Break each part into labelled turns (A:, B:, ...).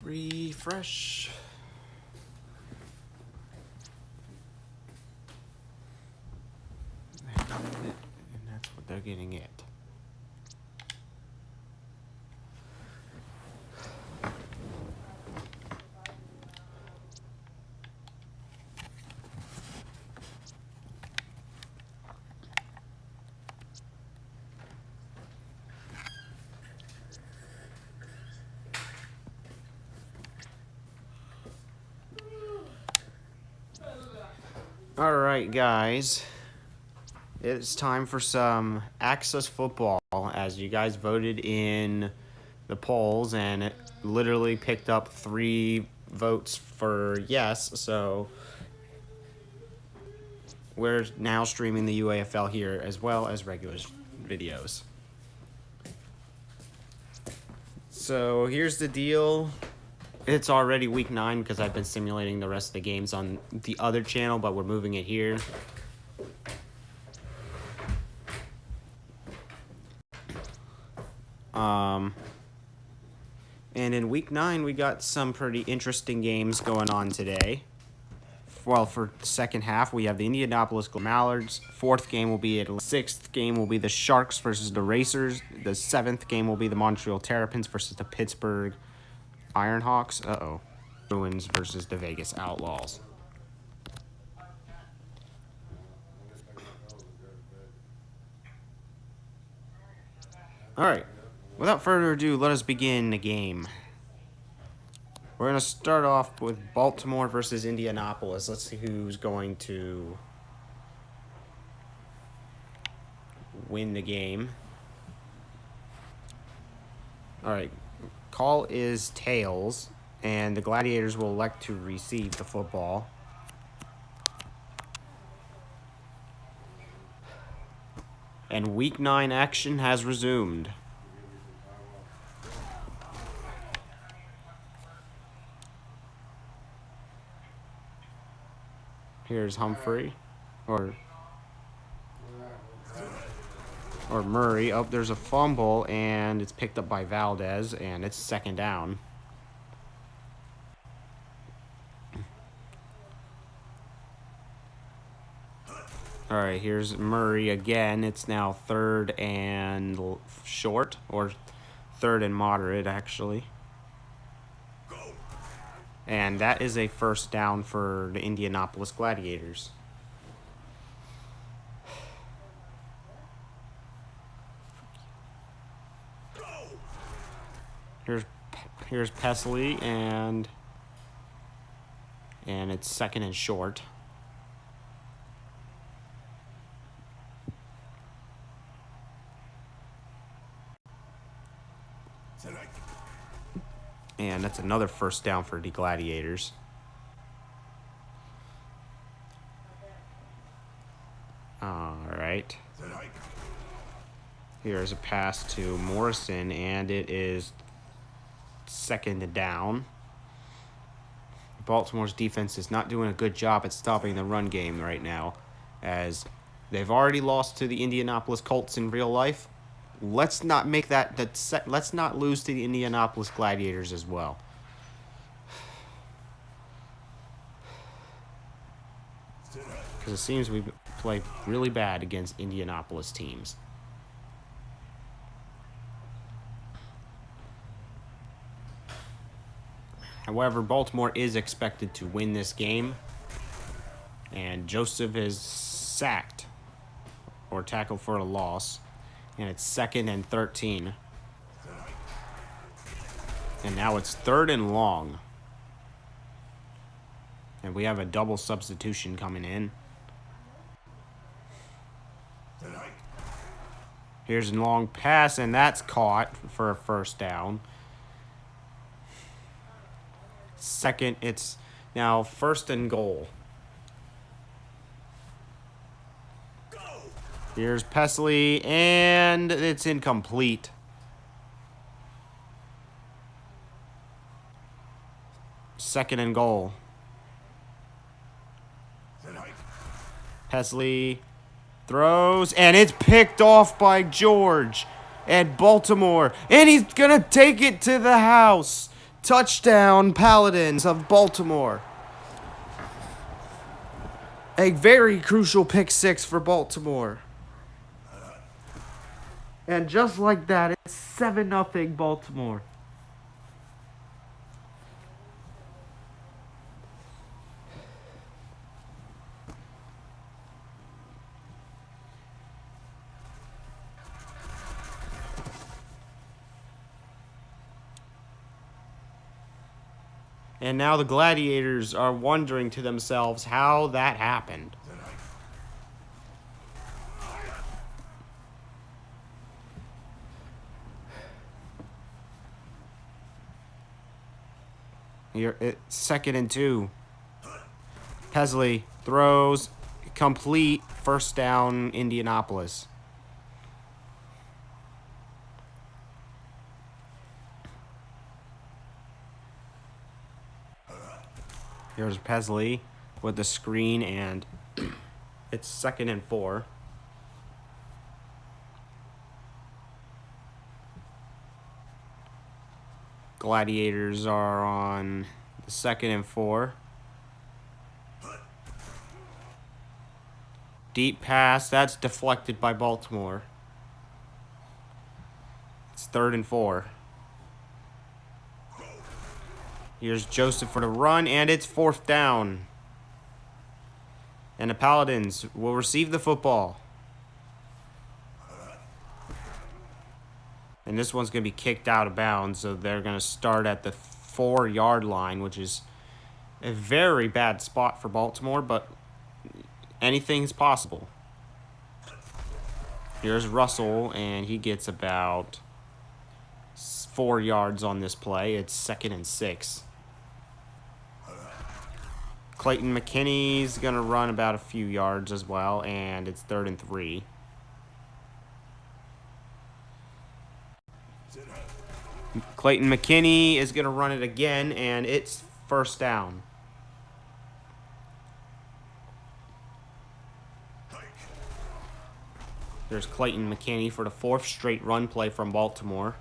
A: Refresh. And that's what they're getting it. Alright, guys. It's time for some Access football, as you guys voted in the polls, and it literally picked up 3 votes for yes, so we're now streaming the UAFL here as well as regular videos. So here's the deal. It's already week 9 because I've been simulating the rest of the games on the other channel, but we're moving it here. And in week 9, we got some pretty interesting games going on today. Well, for the second half, we have the Indianapolis Mallards. 4th game will be at 6th game will be the Sharks versus the Racers. The 7th game will be the Montreal Terrapins versus the Pittsburgh Ironhawks. Bruins versus the Vegas Outlaws. All right. Without further ado, let us begin the game. We're going to start off with Baltimore versus Indianapolis. Let's see who's going to win the game. All right. Call is tails, and the Gladiators will elect to receive the football. And week 9 action has resumed. Here's Humphrey, or Murray. Oh, there's a fumble, and it's picked up by Valdez, and it's 2nd down. All right, here's Murray again. It's now 3rd and short, or 3rd and moderate, actually. And that is a 1st down for the Indianapolis Gladiators. Here's Pesley, and it's 2nd and short. And that's another 1st down for the Gladiators. All right. Here's a pass to Morrison, and it is 2nd down. Baltimore's defense is not doing a good job at stopping the run game right now, as they've already lost to the Indianapolis Colts in real life. Let's not make let's not lose to the Indianapolis Gladiators as well. Because it seems we play really bad against Indianapolis teams. However, Baltimore is expected to win this game, and Joseph is sacked or tackled for a loss. And it's 2nd and 13. And now it's 3rd and long. And we have a double substitution coming in. Here's a long pass, and that's caught for a 1st down. 2nd, it's now 1st and goal. Here's Pesley, and it's incomplete. Second and goal. Pesley throws, and it's picked off by George at Baltimore. And he's going to take it to the house. Touchdown, Paladins of Baltimore. A very crucial pick six for Baltimore. And just like that, it's 7-0 Baltimore. And now the Gladiators are wondering to themselves how that happened. Here, it's 2nd and 2. Pesley throws, complete, first down, Indianapolis. Here's Pesley with the screen, and it's 2nd and 4. Gladiators are on the 2nd and 4. Deep pass, that's deflected by Baltimore. It's 3rd and 4. Here's Joseph for the run, and it's 4th down. And the Paladins will receive the football. And this one's going to be kicked out of bounds, so they're going to start at the 4-yard line, which is a very bad spot for Baltimore, but anything's possible. Here's Russell, and he gets about 4 yards on this play. It's 2nd and 6. Clayton McKinney's going to run about a few yards as well, and it's 3rd and 3. Clayton McKinney is going to run it again, and it's 1st down. There's Clayton McKinney for the 4th straight run play from Baltimore.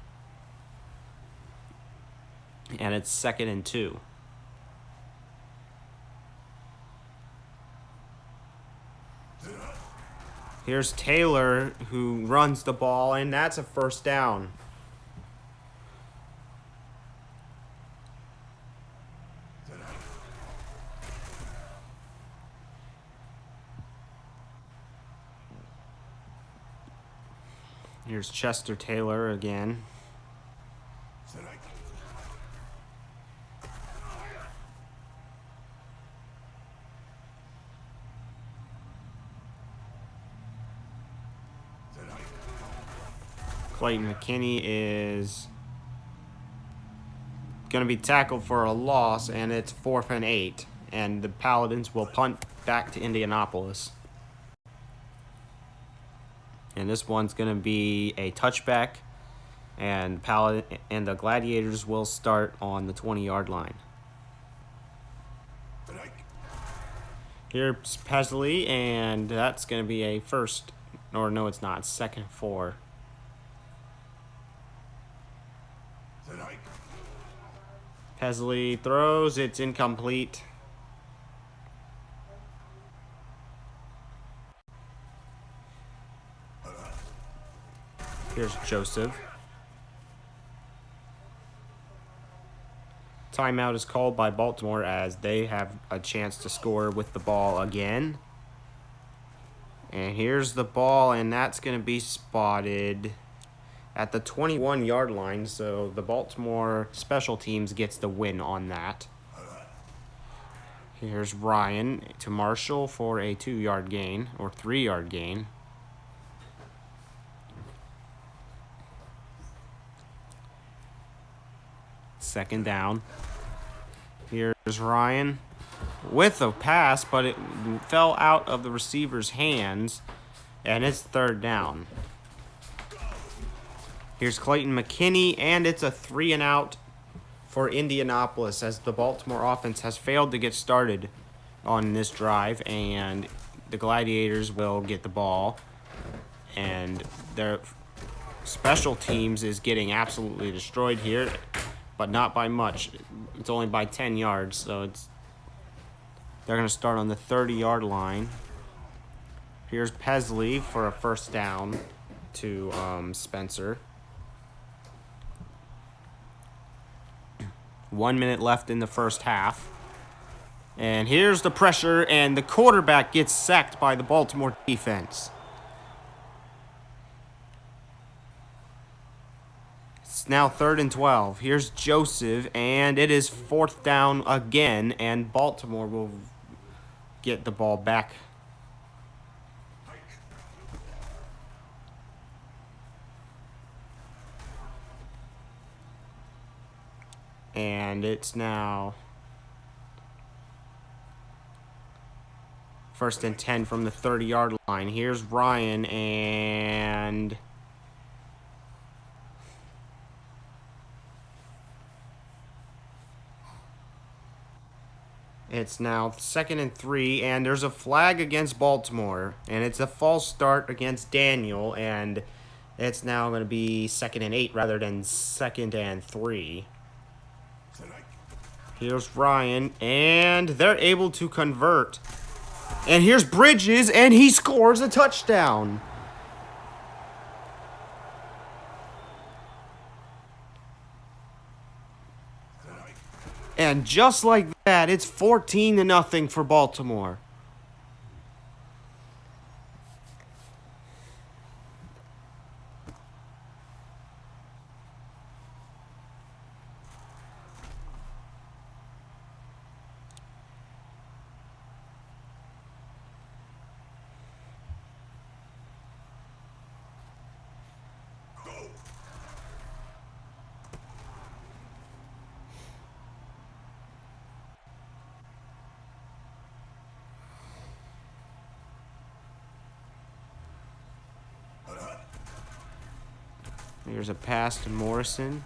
A: And it's 2nd and 2. Here's Taylor, who runs the ball, and that's a 1st down. Here's Chester Taylor again. Clayton McKinney is going to be tackled for a loss, and it's 4th and 8. And the Paladins will punt back to Indianapolis. And this one's going to be a touchback, and the Gladiators will start on the 20-yard line. Here's Pesley, and that's going to be a first, or no, it's not, 2nd and 4. Pesley throws, it's incomplete. Here's Joseph. Timeout is called by Baltimore as they have a chance to score with the ball again. And here's the ball, and that's going to be spotted at the 21-yard line, so the Baltimore special teams gets the win on that. Here's Ryan to Marshall for a 2-yard gain, or 3-yard gain. Second down. Here's Ryan with a pass, but it fell out of the receiver's hands, and it's 3rd down. Here's Clayton McKinney, and it's a 3-and-out for Indianapolis as the Baltimore offense has failed to get started on this drive, and the Gladiators will get the ball, and their special teams is getting absolutely destroyed here. but not by much. It's only by 10 yards, so they're going to start on the 30-yard line. Here's Pesley for a first down to Spencer. 1 minute left in the first half. And here's the pressure, and the quarterback gets sacked by the Baltimore defense. It's now 3rd and 12. Here's Joseph, and it is 4th down again, and Baltimore will get the ball back. And it's now 1st and 10 from the 30-yard line. Here's Ryan, and it's now 2nd and 3, and there's a flag against Baltimore, and it's a false start against Daniel, and it's now going to be 2nd and 8 rather than 2nd and 3. Here's Ryan, and they're able to convert. And here's Bridges, and he scores a touchdown. And just like that, it's 14-0 for Baltimore. Here's a pass to Morrison.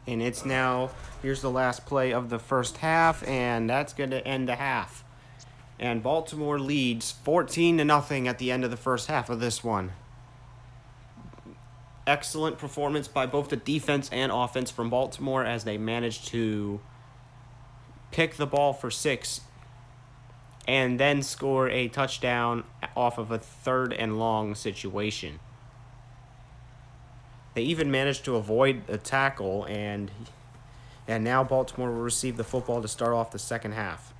A: And it's now, here's the last play of the first half, and that's going to end the half. And Baltimore leads 14-0 at the end of the first half of this one. Excellent performance by both the defense and offense from Baltimore as they managed to pick the ball for 6 and then score a touchdown off of a 3rd and long situation. They even managed to avoid a tackle, and now Baltimore will receive the football to start off the second half.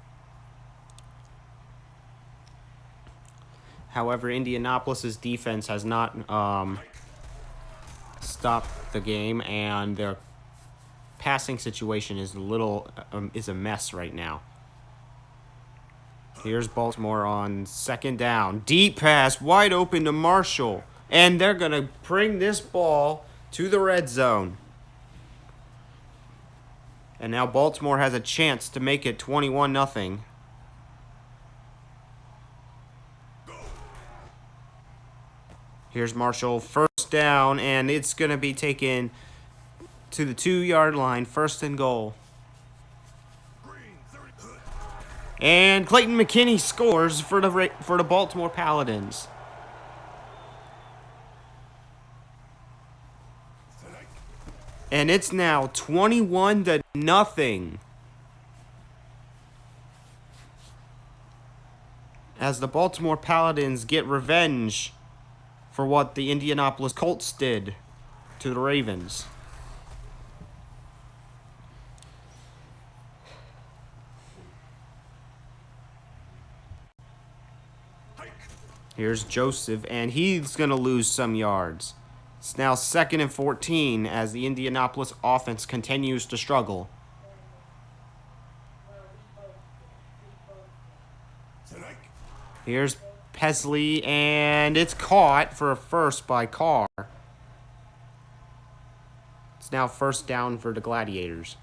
A: However, Indianapolis's defense has not stopped the game, and their passing situation is a mess right now. Here's Baltimore on 2nd down. Deep pass, wide open to Marshall. And they're going to bring this ball to the red zone. And now Baltimore has a chance to make it 21-0. Here's Marshall, 1st down, and it's going to be taken to the 2-yard line, 1st and goal. And Clayton McKinney scores for the Baltimore Paladins. And it's now 21-0. As the Baltimore Paladins get revenge for what the Indianapolis Colts did to the Ravens. Here's Joseph, and he's going to lose some yards. It's now 2nd and 14 as the Indianapolis offense continues to struggle. Here's Pesley, and it's caught for a first by Carr. It's now 1st down for the Gladiators.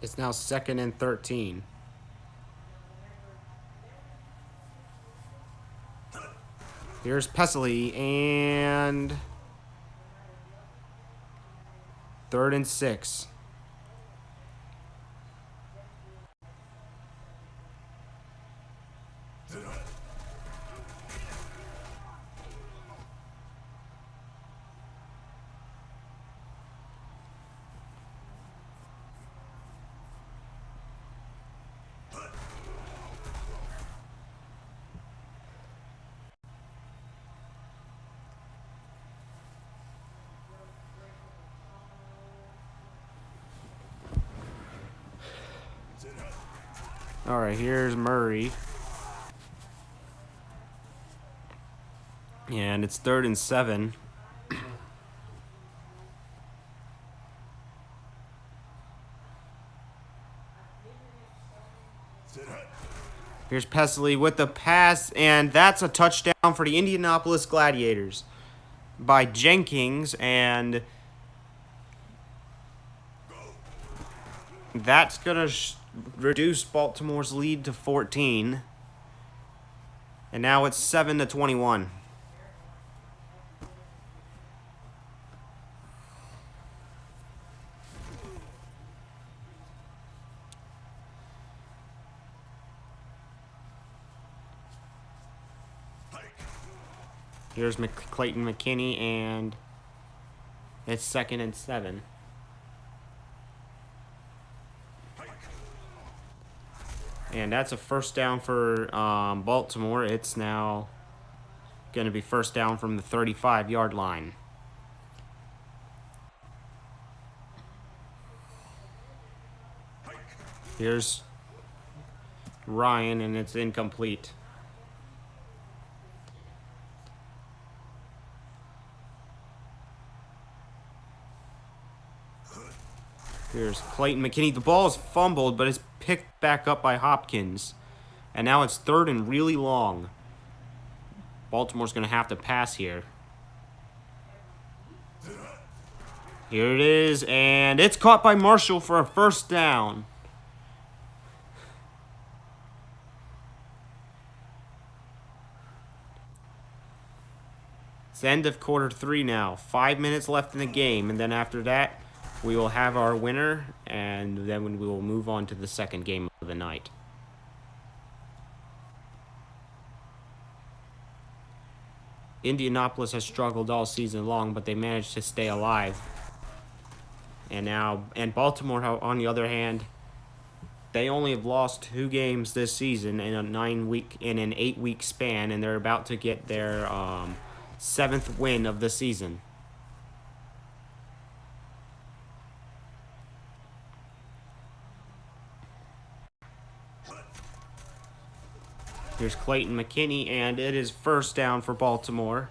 A: It's now 2nd and 13. Here's Pesley, and 3rd and 6. All right, here's Murray. And it's 3rd and 7. Here's Pesley with the pass, and that's a touchdown for the Indianapolis Gladiators by Jenkins, and that's going to reduce Baltimore's lead to 14. And now it's 7-21. Here's Clayton McKinney, and it's 2nd and 7. And that's a first down for Baltimore. It's now going to be first down from the 35-yard line. Here's Ryan, and it's incomplete. Here's Clayton McKinney. The ball is fumbled, but it's picked back up by Hopkins. And now it's 3rd and really long. Baltimore's going to have to pass here. Here it is, and it's caught by Marshall for a first down. It's the end of quarter 3 now. 5 minutes left in the game, and then after that, we will have our winner, and then we will move on to the second game of the night. Indianapolis has struggled all season long, but they managed to stay alive. And Baltimore, on the other hand, they only have lost 2 games this season in an 8-week span, and they're about to get their 7th win of the season. Here's Clayton McKinney, and it is first down for Baltimore.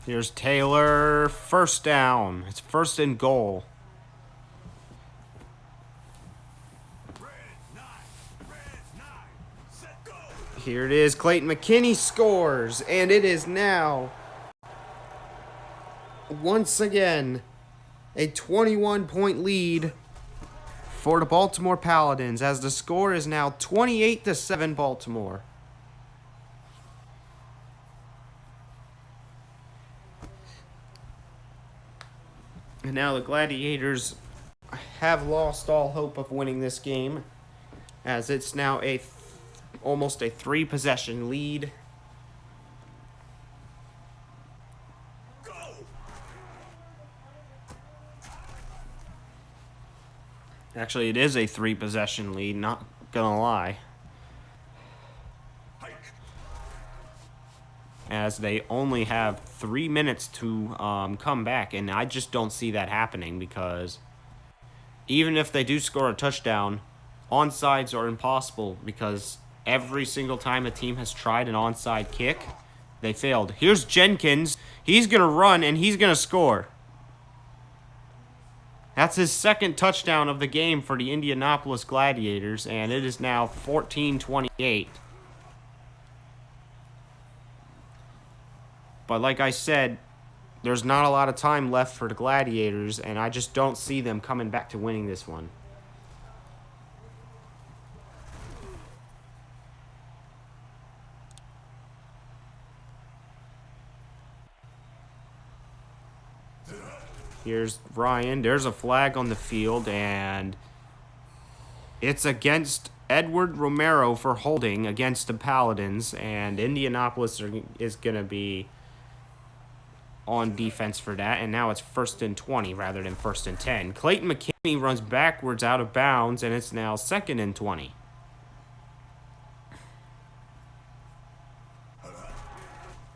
A: Here's Taylor, first down. It's 1st and goal. Here it is. Clayton McKinney scores, and it is now, once again, a 21-point lead for the Baltimore Paladins, as the score is now 28-7 Baltimore. And now the Gladiators have lost all hope of winning this game, as it's now almost a 3-possession lead. Actually, it is a 3-possession lead, not gonna lie. As they only have 3 minutes to come back, and I just don't see that happening, because even if they do score a touchdown, onside are impossible, because every single time a team has tried an onside kick, they failed. Here's Jenkins. He's going to run, and he's going to score. That's his 2nd touchdown of the game for the Indianapolis Gladiators, and it is now 14-28. But like I said, there's not a lot of time left for the Gladiators, and I just don't see them coming back to winning this one. Here's Ryan. There's a flag on the field, and it's against Edward Romero for holding against the Paladins, and Indianapolis is going to be on defense for that, and now it's 1st and 20 rather than 1st and 10. Clayton McKinney runs backwards out of bounds, and it's now 2nd and 20.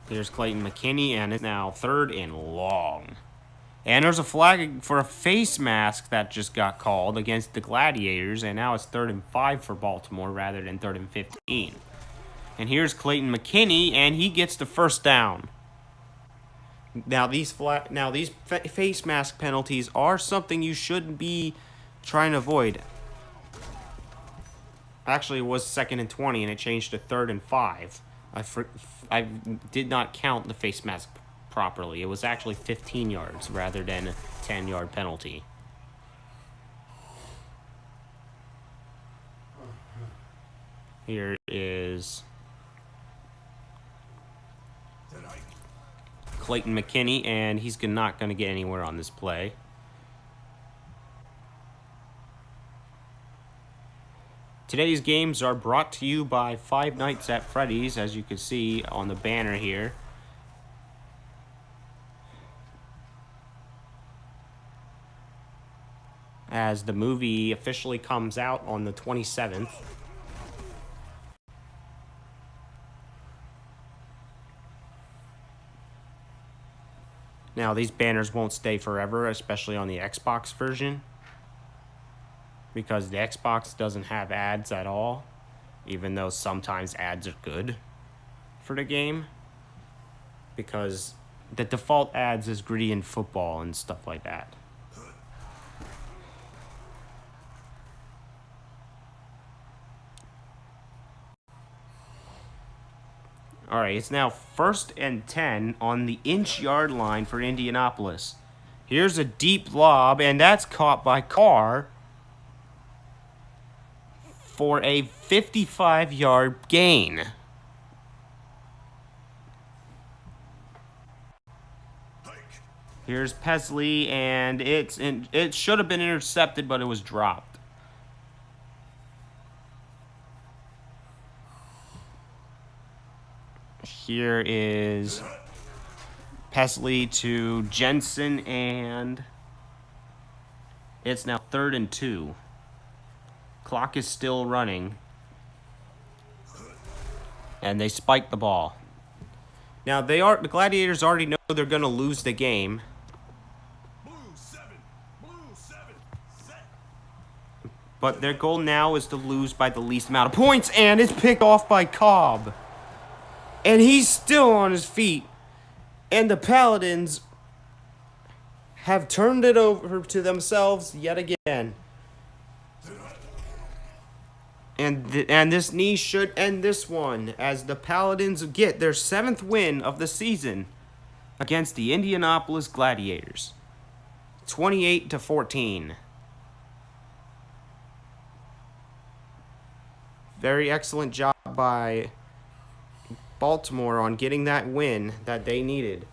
A: Here's Clayton McKinney, and it's now 3rd and long. And there's a flag for a face mask that just got called against the Gladiators, and now it's 3rd and 5 for Baltimore rather than 3rd and 15. And here's Clayton McKinney, and he gets the first down. Now these face mask penalties are something you shouldn't be trying to avoid. Actually, it was 2nd and 20, and it changed to 3rd and 5. I did not count the face mask properly. It was actually 15 yards rather than a 10-yard penalty. Here is Clayton McKinney, and he's not going to get anywhere on this play. Today's games are brought to you by Five Nights at Freddy's, as you can see on the banner here. As the movie officially comes out on the 27th. Now, these banners won't stay forever, especially on the Xbox version, because the Xbox doesn't have ads at all, even though sometimes ads are good for the game, because the default ads is Gritty and Football and stuff like that. All right, it's now 1st and 10 on the inch-yard line for Indianapolis. Here's a deep lob, and that's caught by Carr for a 55-yard gain. Here's Pesley, and it should have been intercepted, but it was dropped. Here is Pesley to Jensen, and it's now 3rd and 2. Clock is still running, and they spike the ball. Now the Gladiators already know they're going to lose the game. But their goal now is to lose by the least amount of points, and it's picked off by Cobb. And he's still on his feet. And the Paladins have turned it over to themselves yet again. And this knee should end this one, as the Paladins get their 7th win of the season against the Indianapolis Gladiators. 28-14. Very excellent job by Baltimore on getting that win that they needed.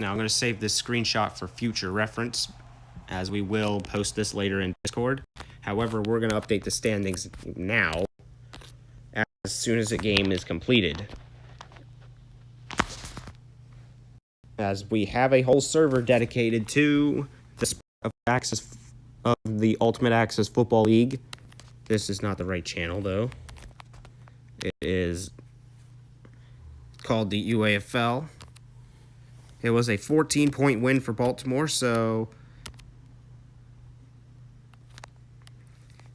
A: Now I'm going to save this screenshot for future reference, as we will post this later in Discord. However, we're going to update the standings now as soon as the game is completed, as we have a whole server dedicated to the of the Ultimate Access Football League. This is not the right channel, though. It is called the UAFL. It was a 14-point win for Baltimore, so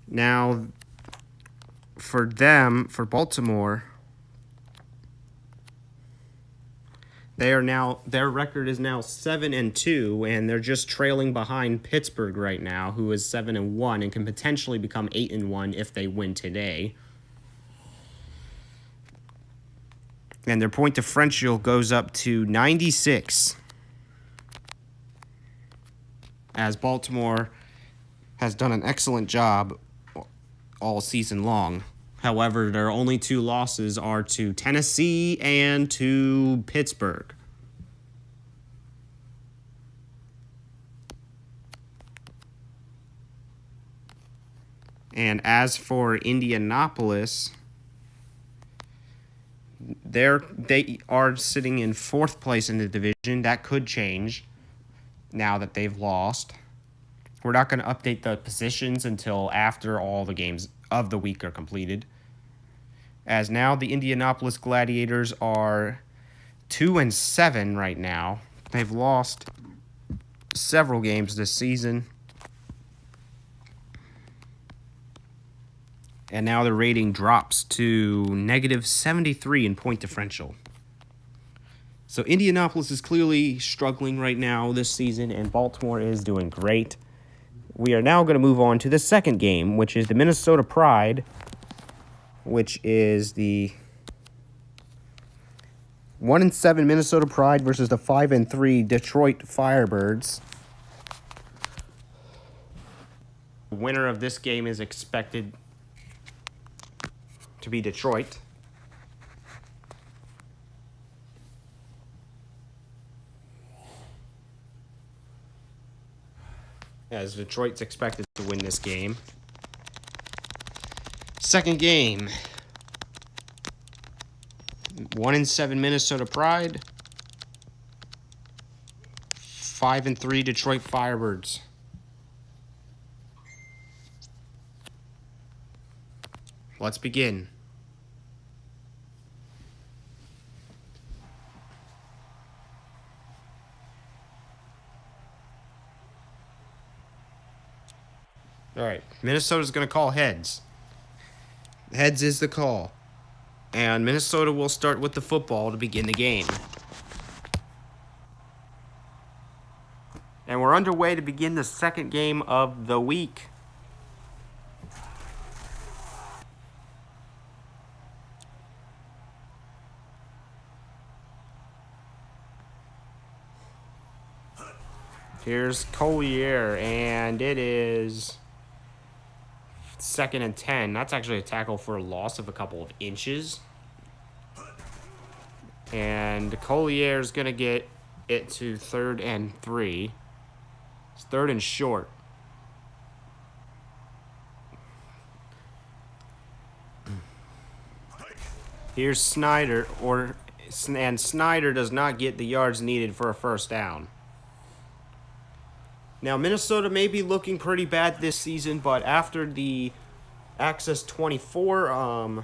A: now for Baltimore, their record is now 7-2, and they're just trailing behind Pittsburgh right now, who is 7-1 and can potentially become 8-1 if they win today. And their point differential goes up to 96, as Baltimore has done an excellent job all season long. However, their only 2 losses are to Tennessee and to Pittsburgh. And as for Indianapolis, they are sitting in 4th place in the division. That could change now that they've lost. We're not going to update the positions until after all the games of the week are completed. As now the Indianapolis Gladiators are 2-7 right now. They've lost several games this season. And now their rating drops to -73 in point differential. So Indianapolis is clearly struggling right now this season, and Baltimore is doing great. We are now going to move on to the second game, which is the Minnesota Pride, which is the 1-7 Minnesota Pride versus the 5-3 Detroit Firebirds. The winner of this game is expected to be Detroit. As Detroit's expected to win this game. Second game. 1-7 Minnesota Pride. 5-3 Detroit Firebirds. Let's begin. All right, Minnesota's going to call heads. Heads is the call. And Minnesota will start with the football to begin the game. And we're underway to begin the second game of the week. Here's Collier, and it is 2nd and 10. That's actually a tackle for a loss of a couple of inches. And Collier's going to get it to 3rd and 3. It's 3rd and short. Here's Snyder, and Snyder does not get the yards needed for a first down. Now, Minnesota may be looking pretty bad this season, but after the Access 24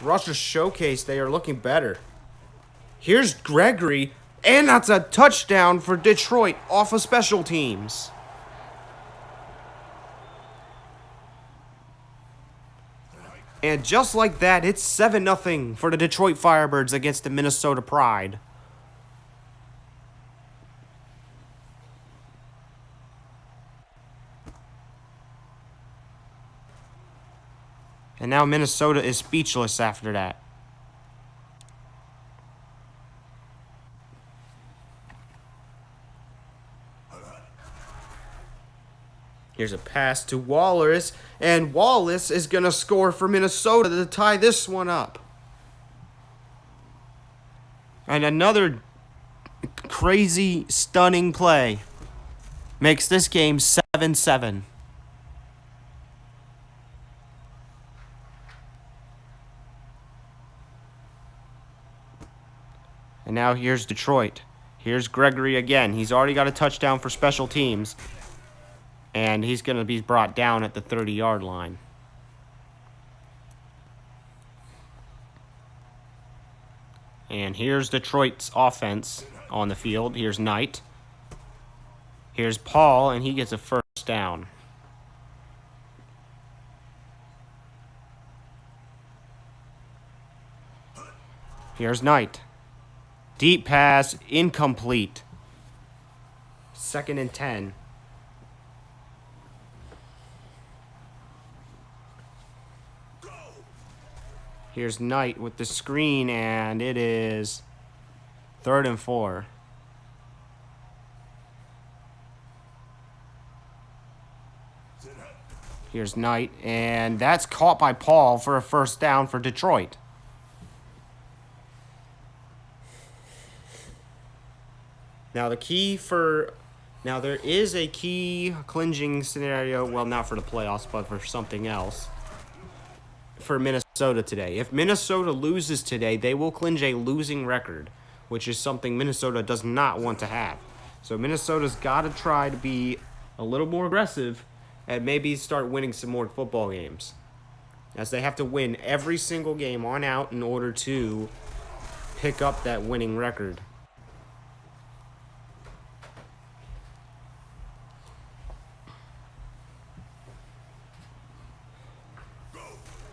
A: Russia Showcase, they are looking better. Here's Gregory, and that's a touchdown for Detroit off of special teams. And just like that, it's 7-0 for the Detroit Firebirds against the Minnesota Pride. And now Minnesota is speechless after that. Here's a pass to Wallace, and Wallace is going to score for Minnesota to tie this one up. And another crazy, stunning play makes this game 7-7. And now here's Detroit. Here's Gregory again. He's already got a touchdown for special teams. And he's going to be brought down at the 30-yard line. And here's Detroit's offense on the field. Here's Knight. Here's Paul, and he gets a first down. Here's Knight. Deep pass, incomplete. 2nd and 10. Here's Knight with the screen, and it is 3rd and 4. Here's Knight, and that's caught by Paul for a first down for Detroit. Now there is a key clinching scenario, well, not for the playoffs, but for something else, for Minnesota today. If Minnesota loses today, they will clinch a losing record, which is something Minnesota does not want to have. So Minnesota's got to try to be a little more aggressive and maybe start winning some more football games, as they have to win every single game on out in order to pick up that winning record.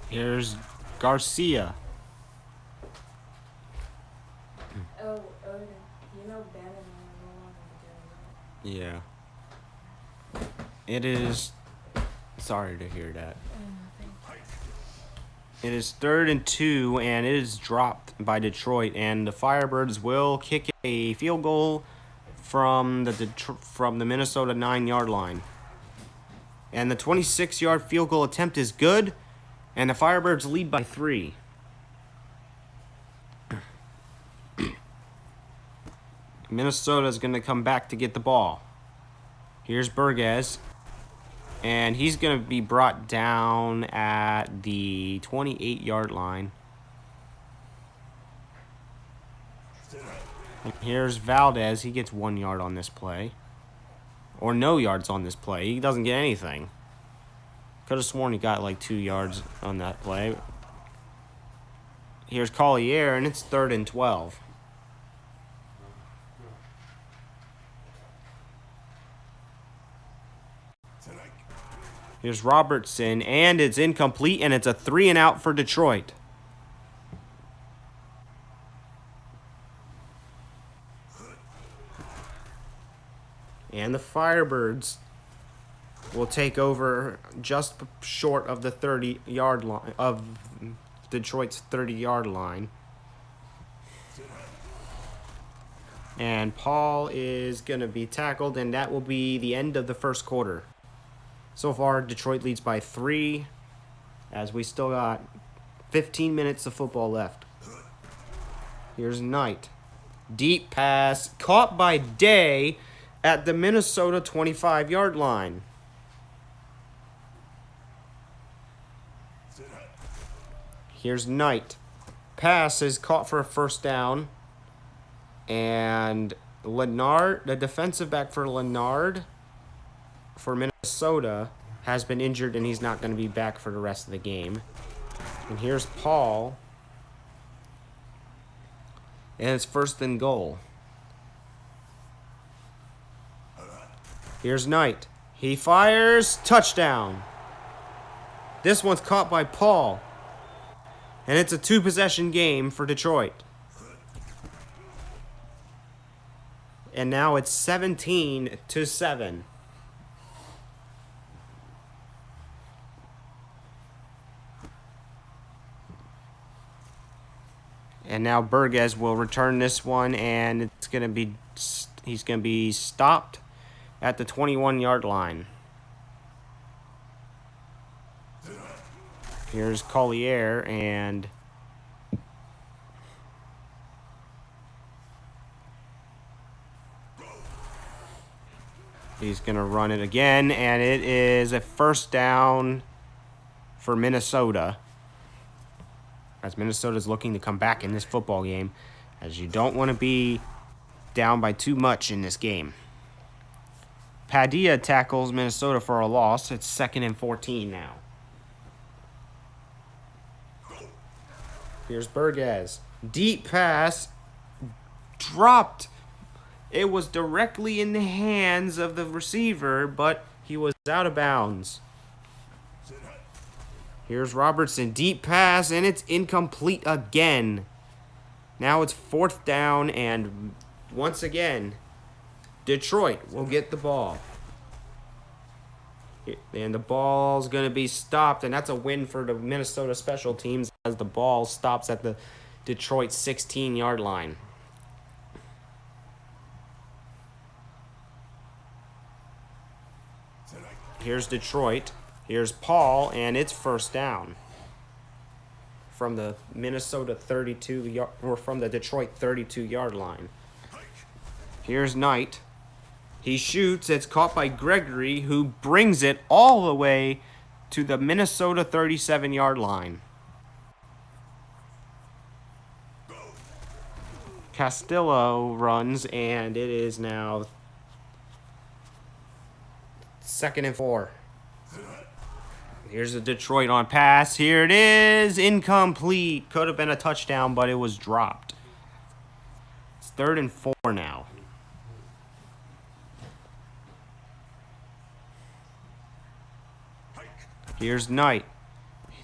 A: Here's Garcia.
B: Oh, you know Ben and I are no longer together,
A: Yeah. It is. Sorry to hear that. It is 3rd and 2, and it is dropped by Detroit, and the Firebirds will kick a field goal from the Minnesota 9-yard line. And the 26-yard field goal attempt is good, and the Firebirds lead by 3. Minnesota is going to come back to get the ball. Here's Burgess. And he's going to be brought down at the 28-yard line. And here's Valdez. He gets 1 yard on this play. Or no yards on this play. He doesn't get anything. Could have sworn he got like 2 yards on that play. Here's Collier, and it's 3rd and 12. Here's Robertson, and it's incomplete, and it's a 3-and-out for Detroit. And the Firebirds will take over just short of the 30-yard line of Detroit's 30-yard line. And Paul is going to be tackled, and that will be the end of the first quarter. So far, Detroit leads by 3, as we still got 15 minutes of football left. Here's Knight. Deep pass, caught by Day at the Minnesota 25-yard line. Here's Knight. Pass is caught for a first down. And Leonard, the defensive back for Leonard, for Minnesota, has been injured, and he's not going to be back for the rest of the game. And here's Paul. And it's 1st and goal. Here's Knight. He fires. Touchdown. This one's caught by Paul. And it's a 2-possession game for Detroit. And now it's 17-7. And now Burgess will return this one, and he's going to be stopped at the 21-yard line. Here's Collier, and he's going to run it again, and it is a first down for Minnesota, as Minnesota is looking to come back in this football game, as you don't want to be down by too much in this game. Padilla tackles Minnesota for a loss. It's 2nd and 14 now. Here's Burgess. Deep pass. Dropped. It was directly in the hands of the receiver, but he was out of bounds. Here's Robertson. Deep pass, and it's incomplete again. Now it's 4th down, and once again, Detroit will get the ball. And the ball's going to be stopped, and that's a win for the Minnesota special teams, as the ball stops at the Detroit 16-yard line. Here's Detroit. Here's Paul, and it's first down from the Minnesota 32 or from the Detroit 32-yard line. Here's Knight. He shoots. It's caught by Gregory, who brings it all the way to the Minnesota 37-yard line. Castillo runs, and it is now 2nd and 4. Here's a Detroit on pass. Here it is. Incomplete. Could have been a touchdown, but it was dropped. It's 3rd and 4 now. Here's Knight.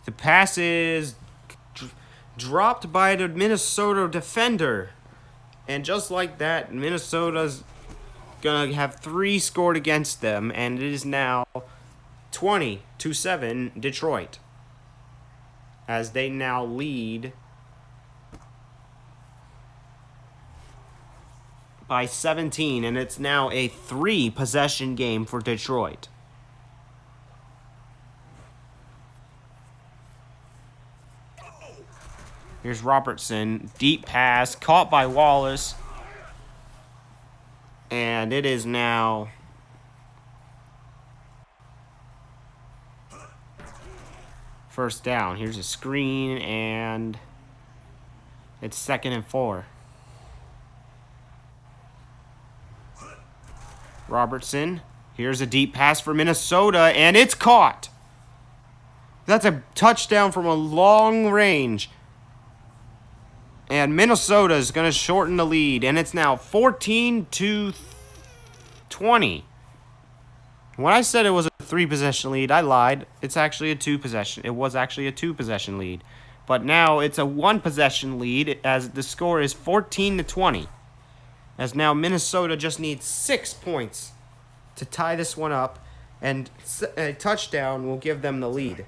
A: The pass is dropped by the Minnesota defender. And just like that, Minnesota's going to have 3 scored against them. And it is now 20-7 Detroit. As they now lead by 17. And it's now a 3-possession game for Detroit. Here's Robertson. Deep pass. Caught by Wallace. And it is now first down. Here's a screen. And it's 2nd and 4. Robertson. Here's a deep pass for Minnesota. And it's caught. That's a touchdown from a long range. And Minnesota is going to shorten the lead. And it's now 14-20. When I said it was a 3-possession lead, I lied. It's actually a 2-possession. It was actually a 2-possession lead. But now it's a 1-possession lead as the score is 14-20. As now Minnesota just needs 6 points to tie this one up. And a touchdown will give them the lead.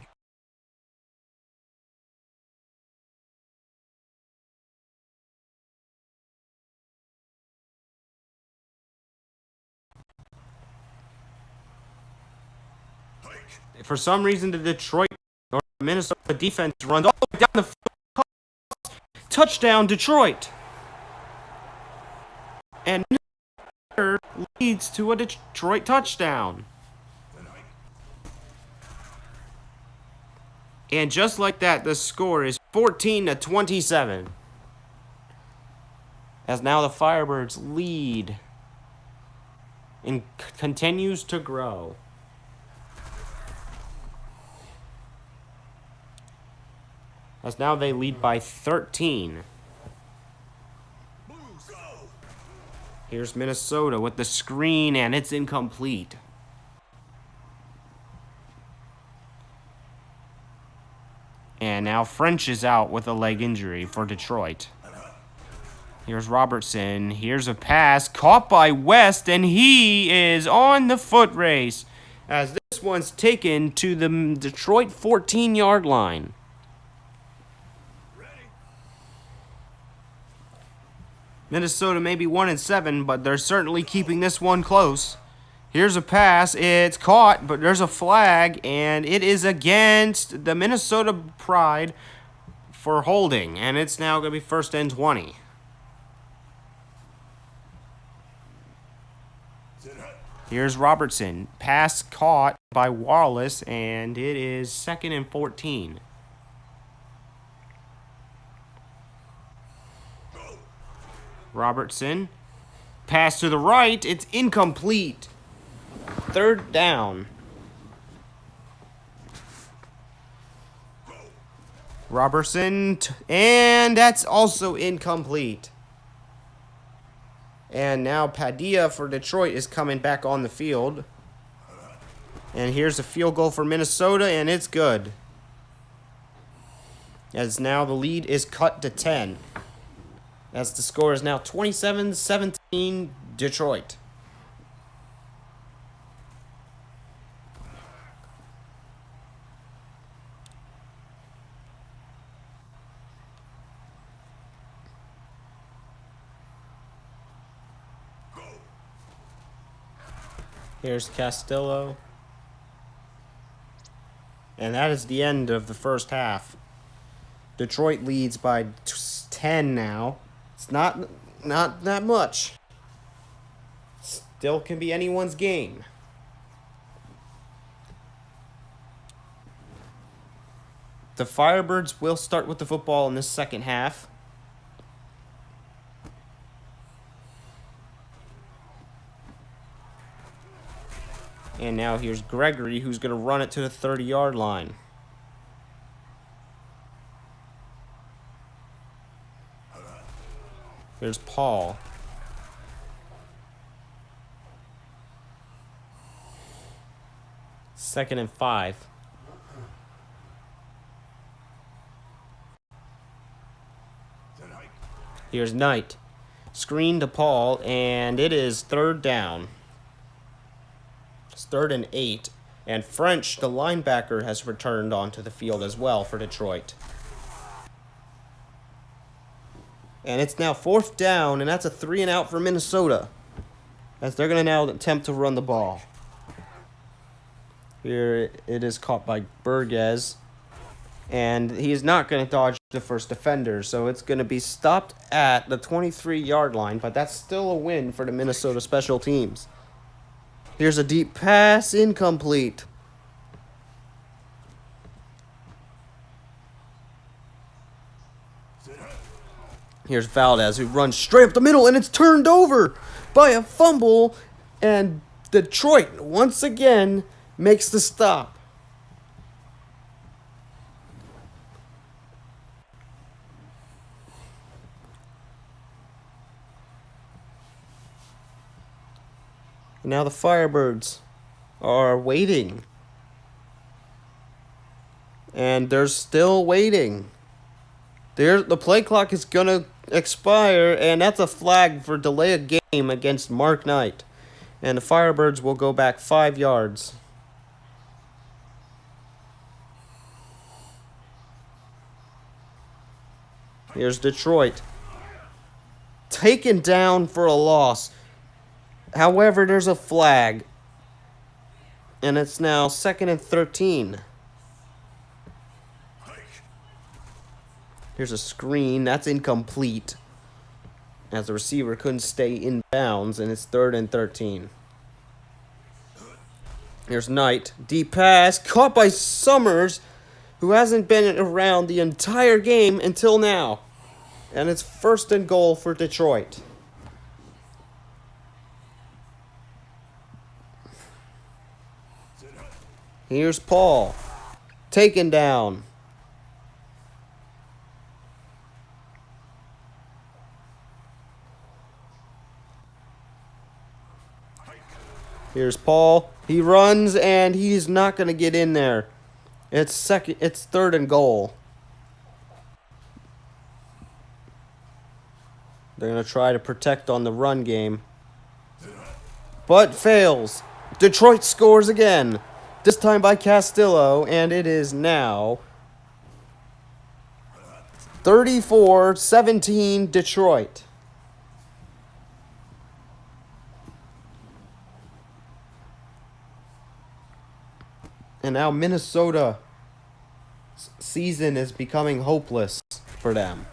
A: For some reason, the Detroit or Minnesota defense runs all the way down the field. Touchdown, Detroit. And Minnesota leads to a Detroit touchdown. And just like that, the score is 14-27. As now the Firebirds lead and continues to grow. As now they lead by 13. Here's Minnesota with the screen, and it's incomplete. And now French is out with a leg injury for Detroit. Here's Robertson. Here's a pass caught by West, and he is on the foot race as this one's taken to the Detroit 14-yard line. Minnesota may be 1-7, but they're certainly keeping this one close. Here's a pass. It's caught, but there's a flag, and it is against the Minnesota Pride for holding, and it's now going to be 1st and 20. Here's Robertson. Pass caught by Wallace, and it is 2nd and 14. Robertson. Pass to the right. It's incomplete. 3rd down. Robertson. And that's also incomplete. And now Padilla for Detroit is coming back on the field. And here's a field goal for Minnesota, and it's good. As now the lead is cut to 10. As the score is now 27-17 Detroit. Here's Castillo. And that is the end of the first half. Detroit leads by 10 now. It's not that much. Still can be anyone's game. The Firebirds will start with the football in this second half. And now here's Gregory, who's going to run it to the 30-yard line. Here's Paul. Second and 5. Here's Knight. Screen to Paul, and it is third down. It's 3rd and 8. And French, the linebacker, has returned onto the field as well for Detroit. And it's now 4th down, and that's a 3 and out for Minnesota, as they're going to now attempt to run the ball. Here it is caught by Burgess, and he is not going to dodge the first defender, so it's going to be stopped at the 23-yard line, but that's still a win for the Minnesota special teams. Here's a deep pass, incomplete. Here's Valdez, who runs straight up the middle, and it's turned over by a fumble, and Detroit, once again, makes the stop. And now the Firebirds are waiting. And they're still waiting. The play clock is going to expire, and that's a flag for delay of game against Mark Knight. And the Firebirds will go back 5 yards. Here's Detroit. Taken down for a loss. However, there's a flag. And it's now 2nd and 13. Here's a screen. That's incomplete, as the receiver couldn't stay in bounds, and it's 3rd and 13. Here's Knight. Deep pass. Caught by Summers, who hasn't been around the entire game until now. And it's 1st and goal for Detroit. Here's Paul. Taken down. Here's Paul. He runs, and he's not going to get in there. It's 3rd and goal. They're going to try to protect on the run game, but fails. Detroit scores again, this time by Castillo, and it is now 34-17 Detroit. And now Minnesota's season is becoming hopeless for them.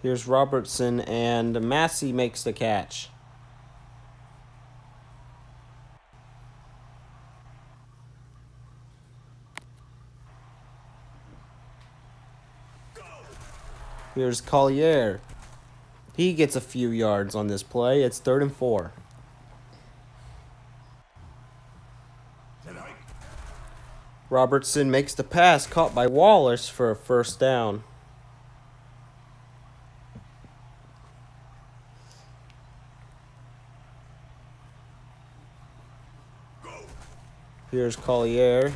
A: Here's Robertson, and Massey makes the catch. Here's Collier. He gets a few yards on this play. It's 3rd and 4. Robertson makes the pass, caught by Wallace for a 1st down. Here's Collier.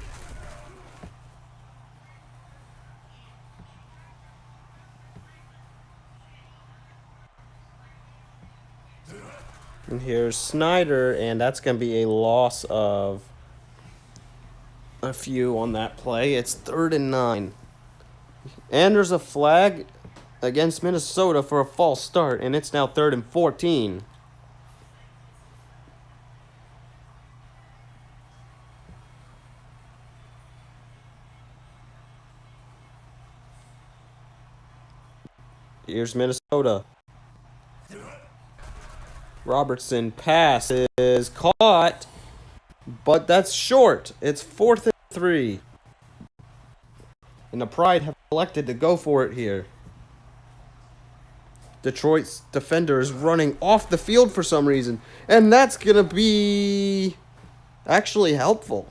A: And here's Snyder, and that's going to be a loss of a few on that play. It's 3rd and 9. And there's a flag against Minnesota for a false start, and it's now 3rd and 14. Here's Minnesota. Robertson pass is caught, but that's short. It's 4th and 3. And the Pride have elected to go for it here. Detroit's defender is running off the field for some reason, and that's going to be actually helpful.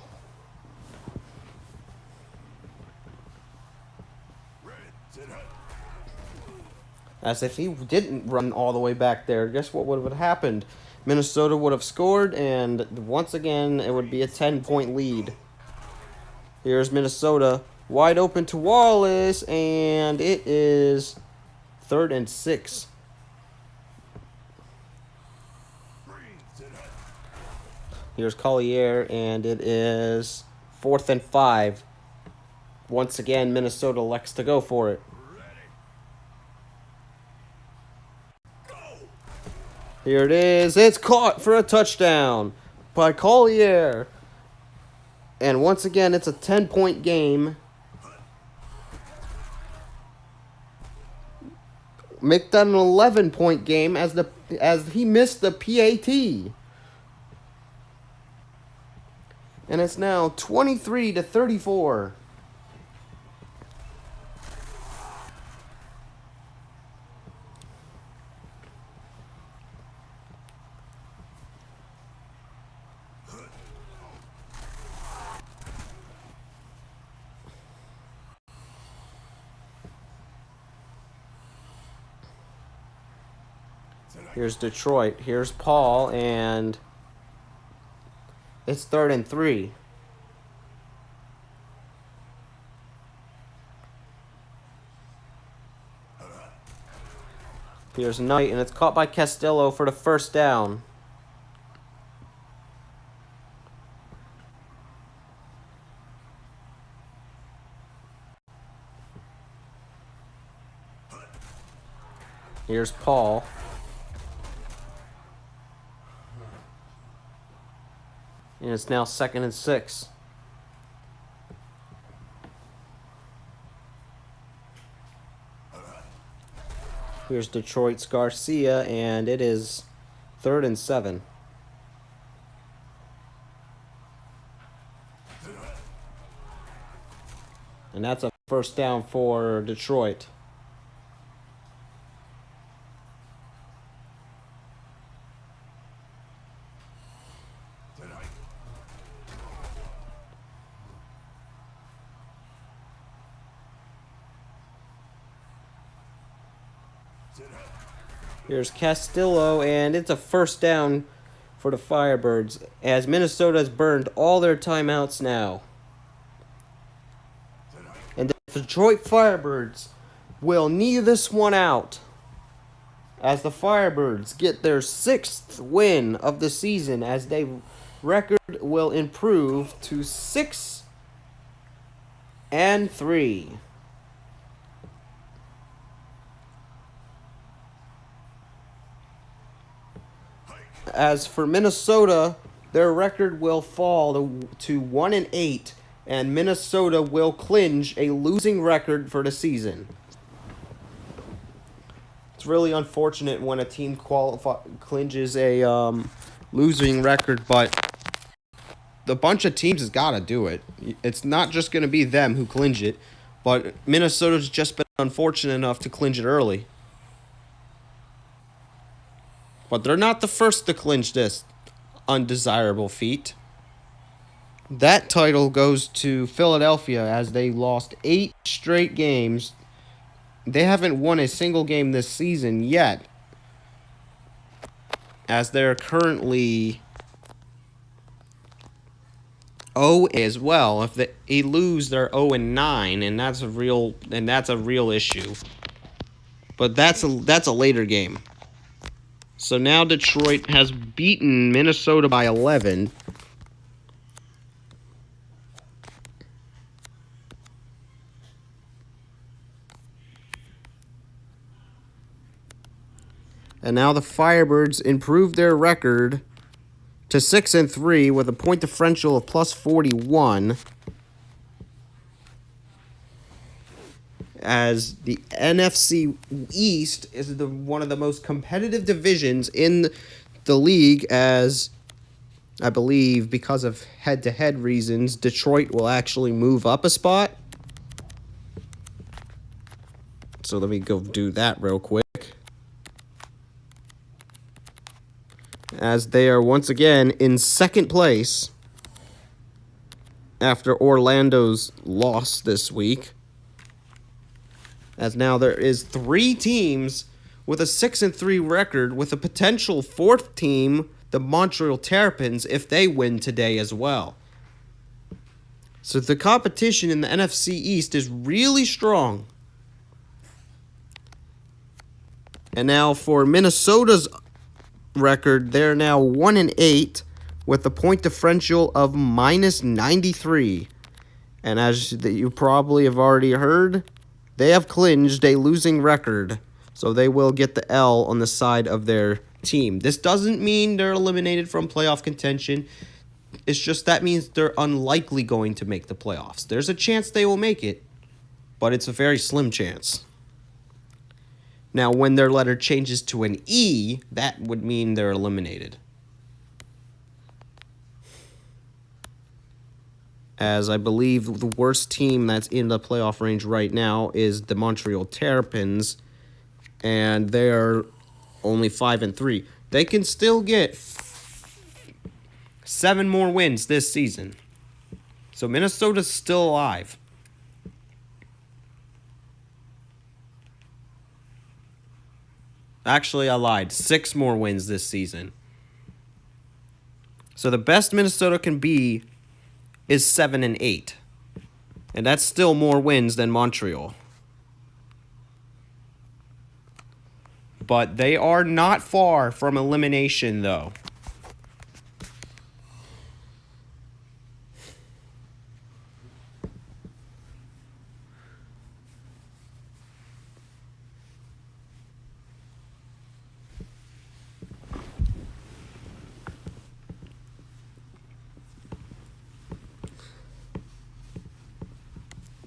A: As if he didn't run all the way back there, guess what would have happened? Minnesota would have scored, and once again, it would be a 10-point lead. Here's Minnesota, wide open to Wallace, and it is 3rd and 6. Here's Collier, and it is 4th and 5. Once again, Minnesota elects to go for it. Here it is. It's caught for a touchdown by Collier. And once again, it's a 10-point game. Make that an 11-point game as he missed the PAT. And it's now 23-34. Here's Detroit. Here's Paul, and it's 3rd and 3. Here's Knight, and it's caught by Castillo for the first down. Here's Paul. And it's now 2nd and 6. Here's Detroit's Garcia, and it is 3rd and 7. And that's a first down for Detroit. Here's Castillo, and it's a first down for the Firebirds, as Minnesota has burned all their timeouts now. And the Detroit Firebirds will knee this one out, as the Firebirds get their 6th win of the season, as their record will improve to 6-3. As for Minnesota, their record will fall to 1-8, and Minnesota will clinch a losing record for the season. It's really unfortunate when a team clinches a losing record, but the bunch of teams has got to do it. It's not just going to be them who clinch it, but Minnesota's just been unfortunate enough to clinch it early. But they're not the first to clinch this undesirable feat. That title goes to Philadelphia, as they lost 8 straight games. They haven't won a single game this season yet, as they're currently 0 as well. If they lose, they're 0-9, and that's a real issue. But that's a later game. So now Detroit has beaten Minnesota by 11. And now the Firebirds improved their record to 6-3 with a point differential of plus 41. as the NFC East is one of the most competitive divisions in the league, as I believe because of head-to-head reasons, Detroit will actually move up a spot. So let me go do that real quick. As they are once again in second place after Orlando's loss this week. As now there is 3 teams with a 6-3 record, with a potential 4th team, the Montreal Terrapins, if they win today as well. So the competition in the NFC East is really strong. And now for Minnesota's record, they're now 1-8 with a point differential of -93. And as you probably have already heard, they have clinched a losing record, so they will get the L on the side of their team. This doesn't mean they're eliminated from playoff contention. It's just that means they're unlikely going to make the playoffs. There's a chance they will make it, but it's a very slim chance. Now, when their letter changes to an E, that would mean they're eliminated. As I believe the worst team that's in the playoff range right now is the Montreal Terrapins, and they're only 5-3. They can still get 7 more wins this season. So Minnesota's still alive. Actually, I lied. 6 more wins this season. So the best Minnesota can be is 7-8. And that's still more wins than Montreal. But they are not far from elimination, though.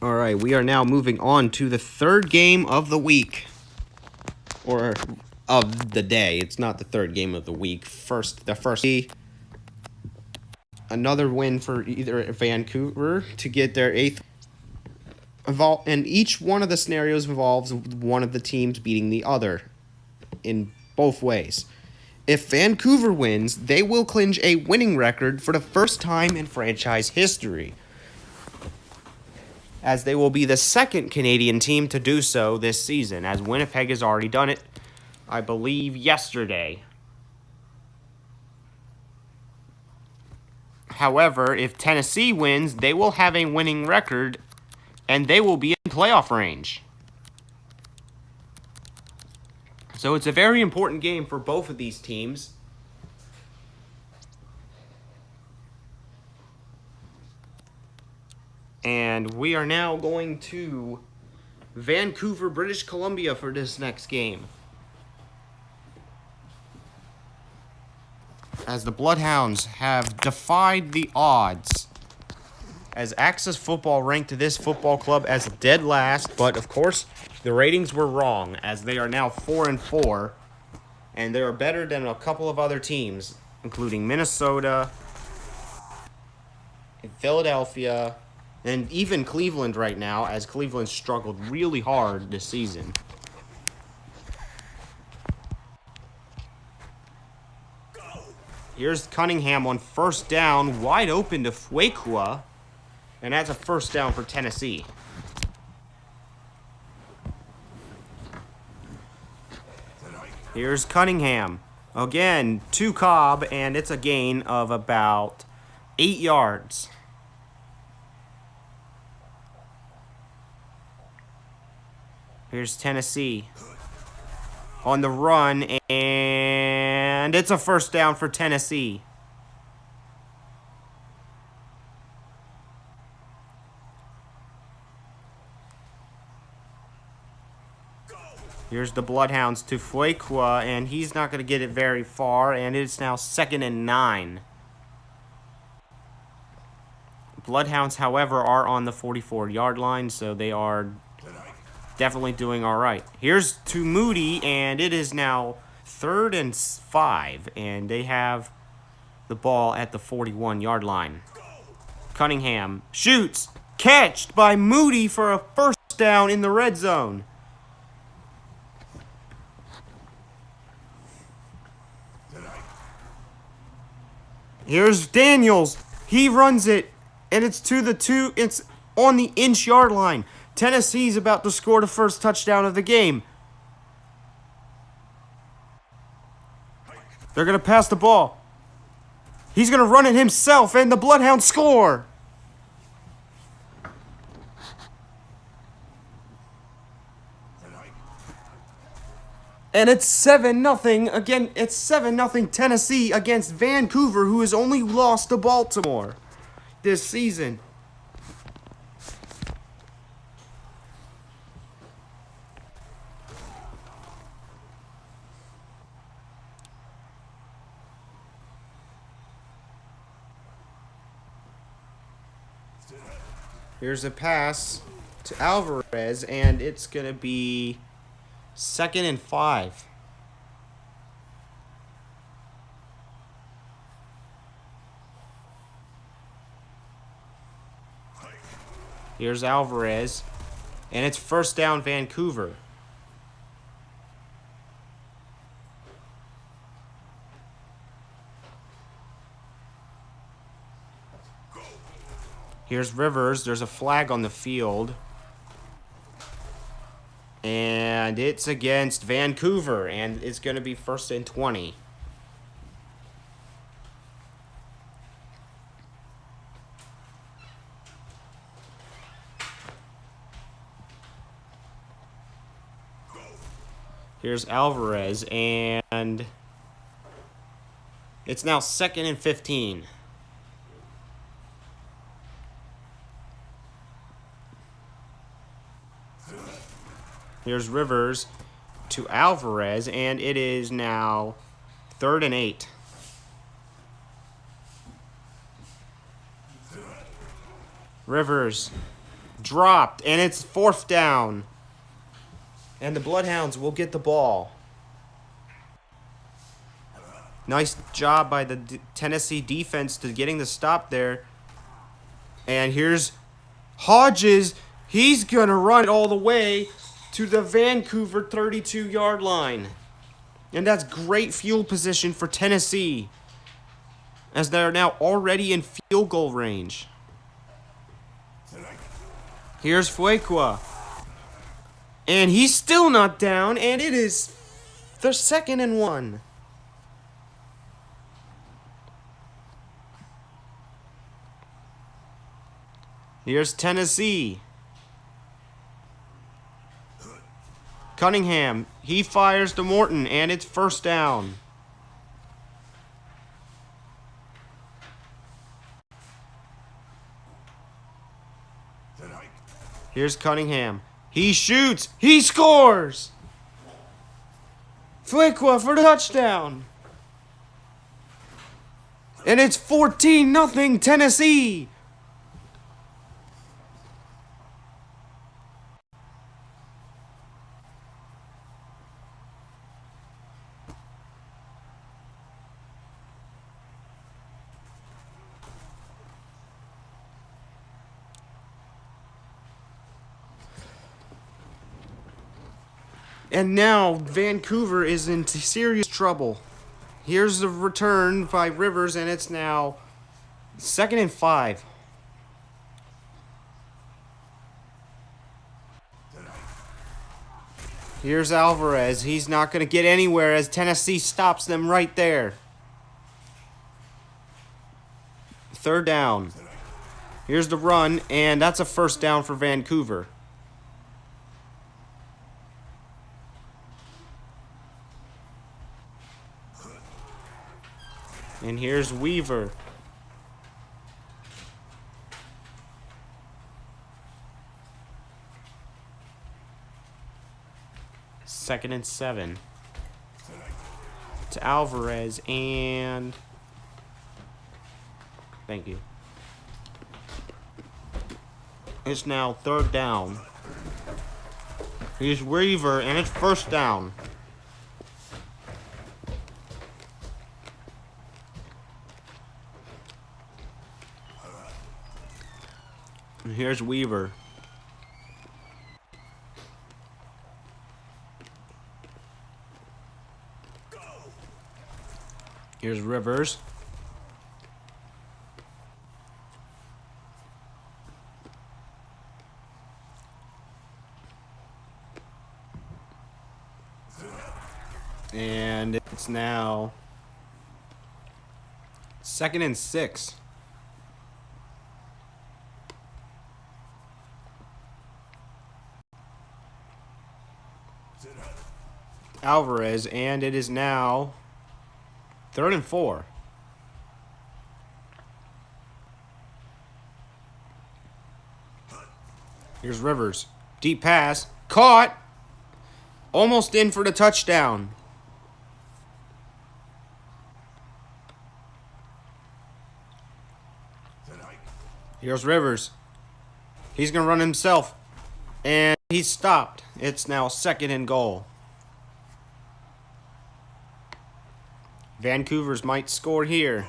A: All right, we are now moving on to the 3rd game of the week. Or of the day. It's not the 3rd game of the week. The first. Another win for either Vancouver to get their 8th. And each one of the scenarios involves one of the teams beating the other in both ways. If Vancouver wins, they will clinch a winning record for the first time in franchise history, as they will be the 2nd Canadian team to do so this season, as Winnipeg has already done it, I believe, yesterday. However, if Tennessee wins, they will have a winning record, and they will be in playoff range. So it's a very important game for both of these teams. And we are now going to Vancouver, British Columbia for this next game, as the Bloodhounds have defied the odds, as Access Football ranked this football club as dead last, but of course the ratings were wrong, as they are now 4-4, and they are better than a couple of other teams, including Minnesota and Philadelphia, and even Cleveland right now, as Cleveland struggled really hard this season. Here's Cunningham on first down, wide open to Fuqua, and that's a first down for Tennessee. Here's Cunningham. Again, to Cobb, and it's a gain of about 8 yards. Here's Tennessee on the run, and it's a first down for Tennessee. Here's the Bloodhounds to Fuqua, and he's not going to get it very far, and it's now 2nd and 9. Bloodhounds, however, are on the 44-yard line, so they are definitely doing all right. Here's to Moody, and it is now 3rd and 5, and they have the ball at the 41-yard line. Cunningham shoots, catched by Moody for a first down in the red zone. Here's Daniels. He runs it, and it's to the 2. It's on the inch-yard line. Tennessee's about to score the first touchdown of the game. They're going to pass the ball. He's going to run it himself, and the Bloodhounds score. And it's 7-0. Again, it's 7-0 Tennessee against Vancouver, who has only lost to Baltimore this season. Here's a pass to Alvarez, and it's going to be 2nd and 5. Here's Alvarez, and it's first down Vancouver. Here's Rivers. There's a flag on the field. And it's against Vancouver, and it's going to be 1st and 20. Here's Alvarez, and it's now 2nd and 15. Here's Rivers to Alvarez, and it is now 3rd and 8. Rivers dropped, and it's 4th down. And the Bloodhounds will get the ball. Nice job by the Tennessee defense to getting the stop there. And here's Hodges. He's going to run it all the way to the Vancouver 32-yard line. And that's great field position for Tennessee, as they're now already in field goal range. Here's Fuqua. And he's still not down, and it is the 2nd and 1. Here's Tennessee. Cunningham, he fires to Morton, and it's 1st down. Here's Cunningham. He shoots. He scores. Fuqua for the touchdown. And it's 14-0 Tennessee. And now Vancouver is in serious trouble. Here's the return by Rivers, and it's now 2nd and 5. Here's Alvarez. He's not going to get anywhere as Tennessee stops them right there. 3rd down. Here's the run, and that's a 1st down for Vancouver. And here's Weaver. Second and 7. To Alvarez, and thank you. It's now 3rd down. Here's Weaver, and it's first down. And here's Weaver. Here's Rivers. And it's now 2nd and 6. Alvarez, and it is now 3rd and 4. Here's Rivers. Deep pass. Caught. Almost in for the touchdown. Here's Rivers. He's going to run himself. And he's stopped. It's now 2nd and goal. Vancouver's might score here.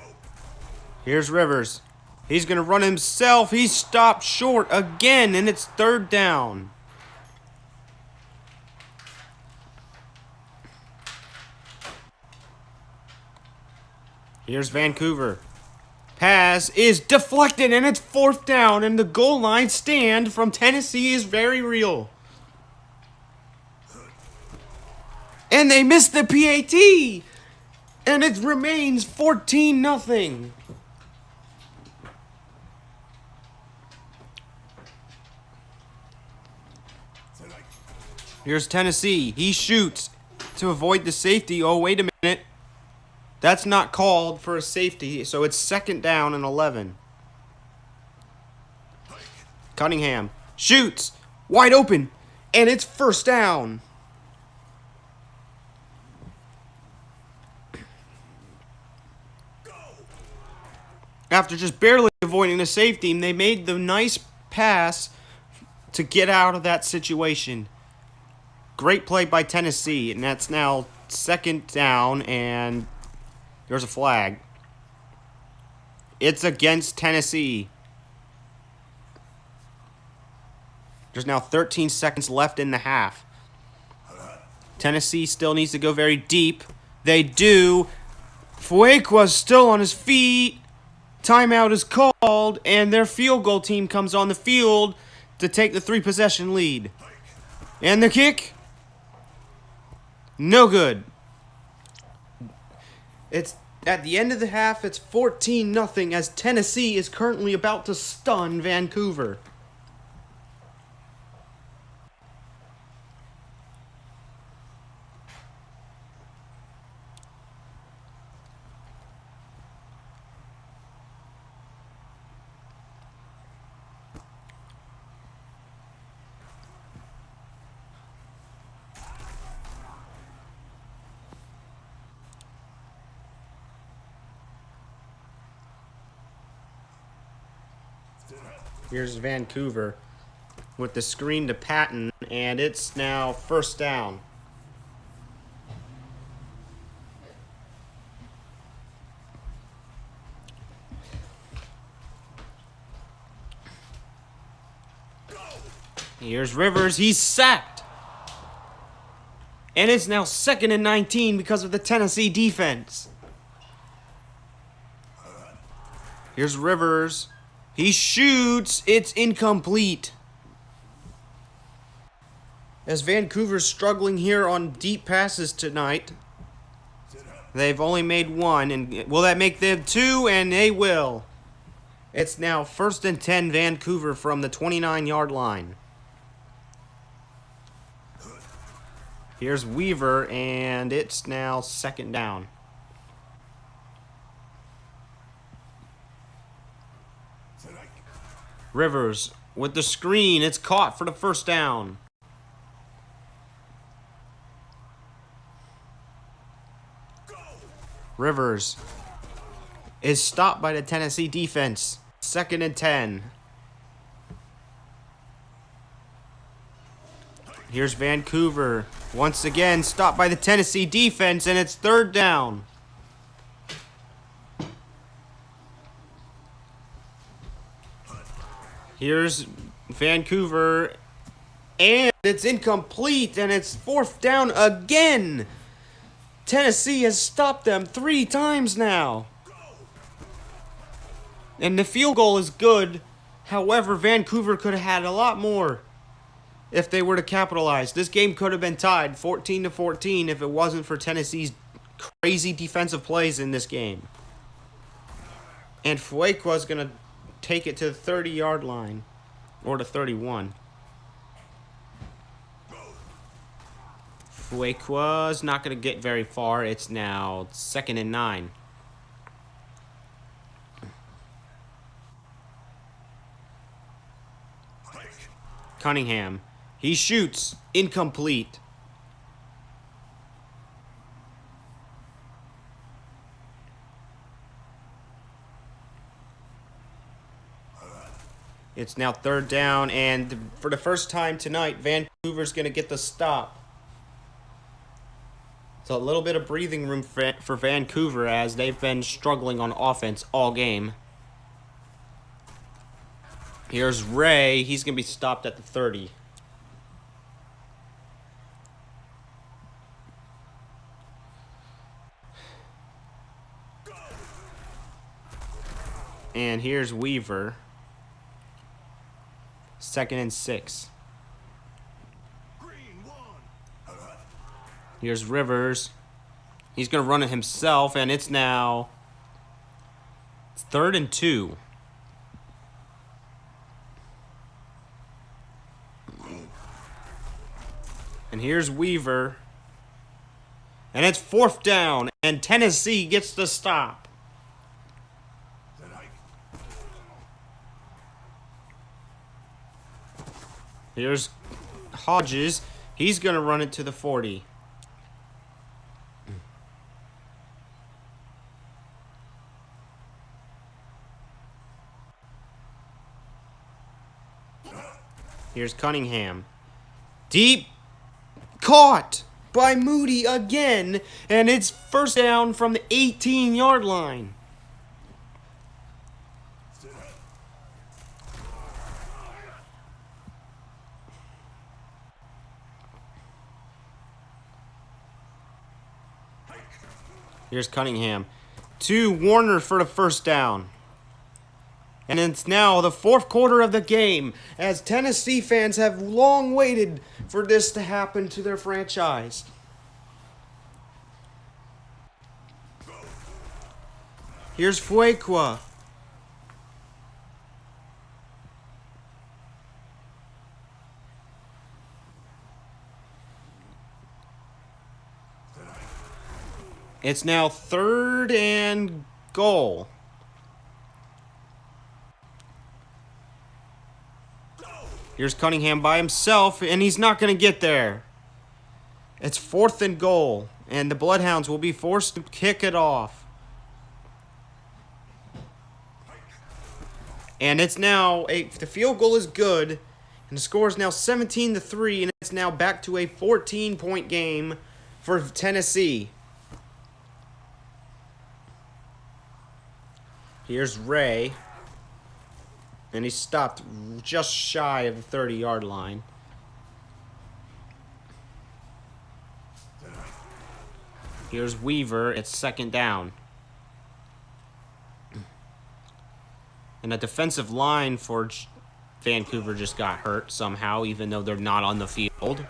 A: Here's Rivers. He's going to run himself. He's stopped short again, and it's 3rd down. Here's Vancouver. Pass is deflected, and it's 4th down, and the goal line stand from Tennessee is very real. And they missed the PAT, and it remains 14-0. Here's Tennessee. He shoots to avoid the safety. Oh, wait a minute. That's not called for a safety, so it's 2nd down and 11. Cunningham shoots. Wide open. And it's 1st down. After just barely avoiding the safety, they made the nice pass to get out of that situation. Great play by Tennessee, and that's now 2nd down, and there's a flag. It's against Tennessee. There's now 13 seconds left in the half. Tennessee still needs to go very deep. They do. Fuequa's still on his feet. Timeout is called, and their field goal team comes on the field to take the 3-possession lead. And the kick? No good. It's at the end of the half, it's 14-0 as Tennessee is currently about to stun Vancouver. Here's Vancouver with the screen to Patton, and it's now 1st down. Here's Rivers. He's sacked. And it's now 2nd and 19 because of the Tennessee defense. Here's Rivers. He shoots. It's incomplete. As Vancouver's struggling here on deep passes tonight. They've only made 1. And will that make them 2? And they will. It's now 1st and 10 Vancouver from the 29-yard line. Here's Weaver, and it's now 2nd down. Rivers with the screen. It's caught for the 1st down. Rivers is stopped by the Tennessee defense. 2nd and 10. Here's Vancouver. Once again, stopped by the Tennessee defense, and it's third down. Here's Vancouver, and it's incomplete, and it's fourth down again. Tennessee has stopped them 3 times now. And the field goal is good. However, Vancouver could have had a lot more if they were to capitalize. This game could have been tied 14-14 if it wasn't for Tennessee's crazy defensive plays in this game. And Fuequa's going to take it to the 30-yard line, or to 31. Fuequa's not going to get very far. It's now 2nd and 9. Cunningham. He shoots. Incomplete. It's now third down, and for the first time tonight, Vancouver's going to get the stop. It's a little bit of breathing room for Vancouver as they've been struggling on offense all game. Here's Ray. He's going to be stopped at the 30. And here's Weaver. 2nd and 6. Here's Rivers. He's going to run it himself, and it's now 3rd and 2. And here's Weaver. And it's 4th down, and Tennessee gets the stop. Here's Hodges. He's going to run it to the 40. Here's Cunningham. Deep. Caught by Moody again. And it's first down from the 18-yard line. Here's Cunningham. To Warner for the first down. And it's now the 4th quarter of the game, as Tennessee fans have long waited for this to happen to their franchise. Here's Fuequa. It's now 3rd and goal. Here's Cunningham by himself, and he's not going to get there. It's 4th and goal, and the Bloodhounds will be forced to kick it off. And it's now, the field goal is good, and the score is now 17-3, and it's now back to a 14-point game for Tennessee. Here's Ray. And he stopped just shy of the 30-yard line. Here's Weaver. It's 2nd down. And the defensive line for Vancouver just got hurt somehow, even though they're not on the field.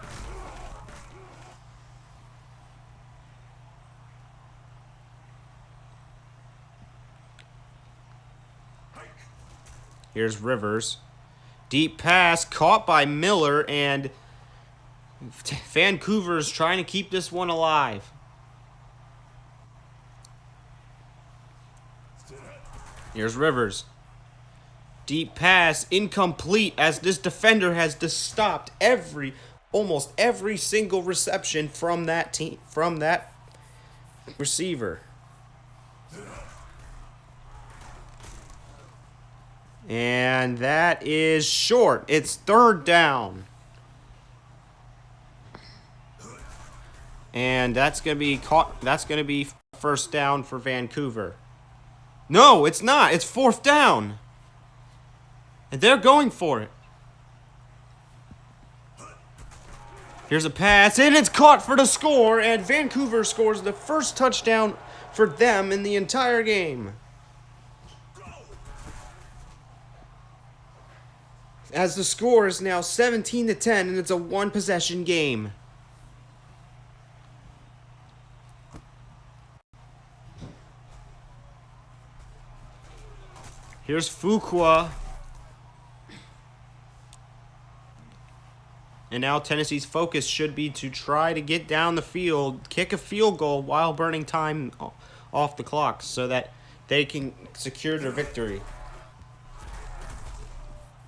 A: Here's Rivers. Deep pass caught by Miller, and Vancouver's trying to keep this one alive. Here's Rivers. Deep pass incomplete, as this defender has just stopped almost every single reception from that team, from that receiver. And that is short. It's 3rd down. And that's going to be caught. That's going to be first down for Vancouver. No, it's not. It's fourth down. And they're going for it. Here's a pass, and it's caught for the score, and Vancouver scores the first touchdown for them in the entire game. As the score is now 17-10, and it's a one-possession game. Here's Fuqua. And now Tennessee's focus should be to try to get down the field, kick a field goal while burning time off the clock so that they can secure their victory.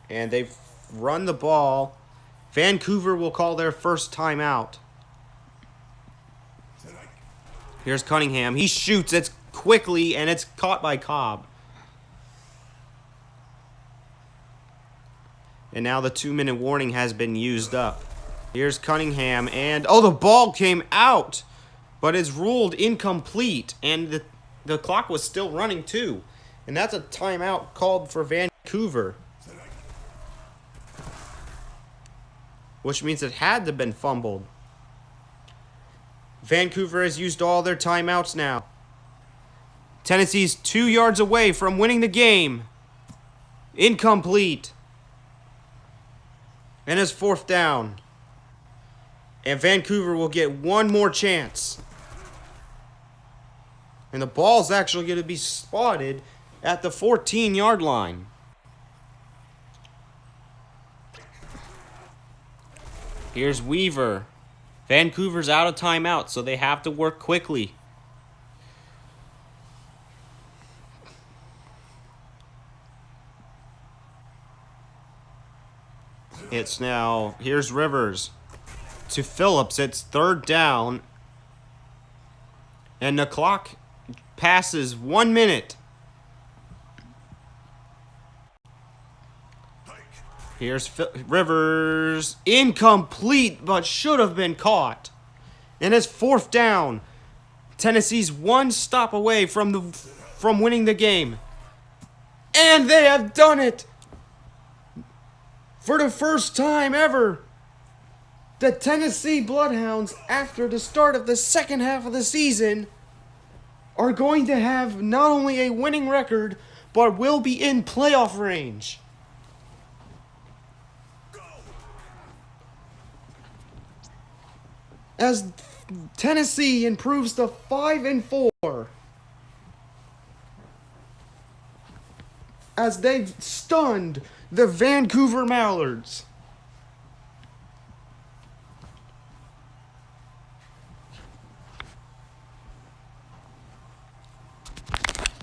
A: And they've run the ball. Vancouver will call their first timeout. Here's Cunningham. He shoots. It's quickly, and it's caught by Cobb. And now the 2-minute warning has been used up. Here's Cunningham, and the ball came out, but is ruled incomplete, and the clock was still running too. And that's a timeout called for Vancouver, which means it had to have been fumbled. Vancouver has used all their timeouts now. Tennessee's 2 yards away from winning the game. Incomplete. And it's fourth down. And Vancouver will get one more chance. And the ball's actually going to be spotted at the 14-yard line. Here's Weaver. Vancouver's out of timeout, so they have to work quickly. It's now, here's Rivers to Phillips. It's third down. And the clock passes 1 minute. Here's Rivers. Incomplete, but should have been caught. And it's fourth down. Tennessee's one stop away from winning the game. And they have done it. For the first time ever, the Tennessee Bloodhounds, after the start of the second half of the season, are going to have not only a winning record, but will be in playoff range. As Tennessee improves to 5-4, as they've stunned the Vancouver Mallards.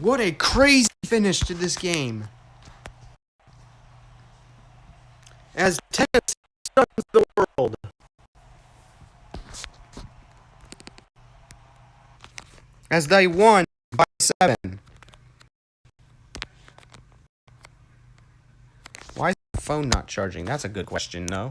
A: What a crazy finish to this game. As Tennessee stuns the world. As they won by 7. Why is the phone not charging? That's a good question, no?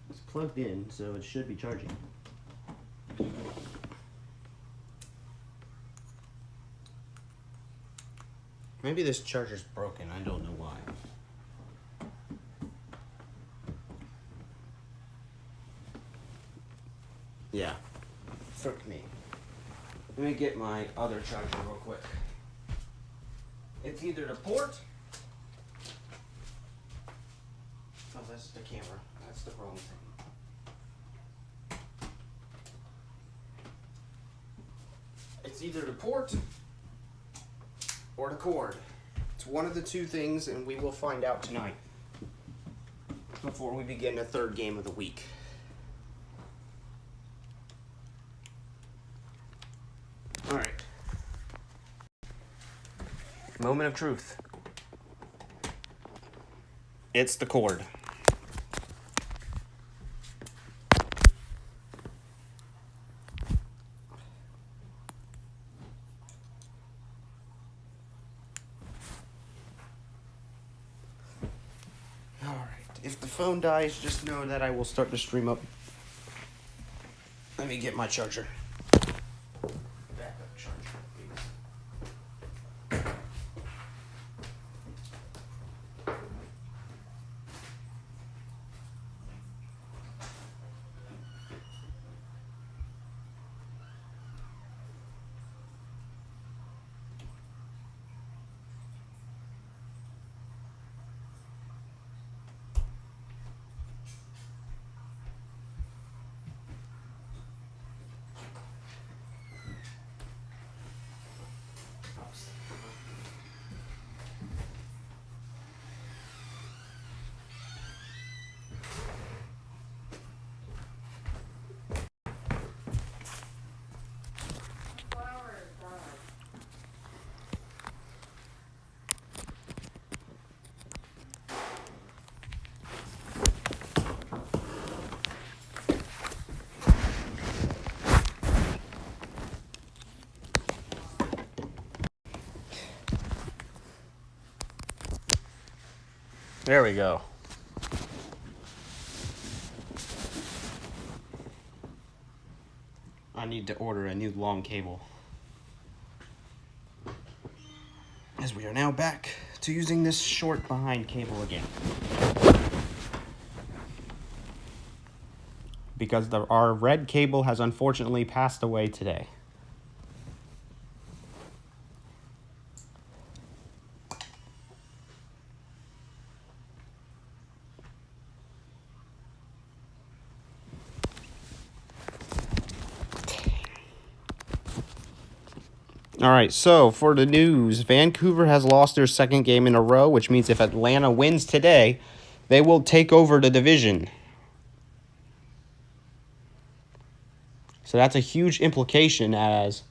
A: It's plugged in, so it should be charging. Maybe this charger's broken. I don't know why. Yeah. Frick me. Let me get my other charger real quick. It's either the port. Oh, that's the camera. That's the wrong thing. It's either the port or the cord. It's one of the two things, and we will find out tonight before we begin the third game of the week. All right. Moment of truth. It's the cord. If the phone dies, just know that I will start the stream up. Let me get my charger. Backup charger, please. There we go. I need to order a new long cable. As we are now back to using this short behind cable again. Because our red cable has unfortunately passed away today. All right, so for the news, Vancouver has lost their second game in a row, which means if Atlanta wins today, they will take over the division. So that's a huge implication, as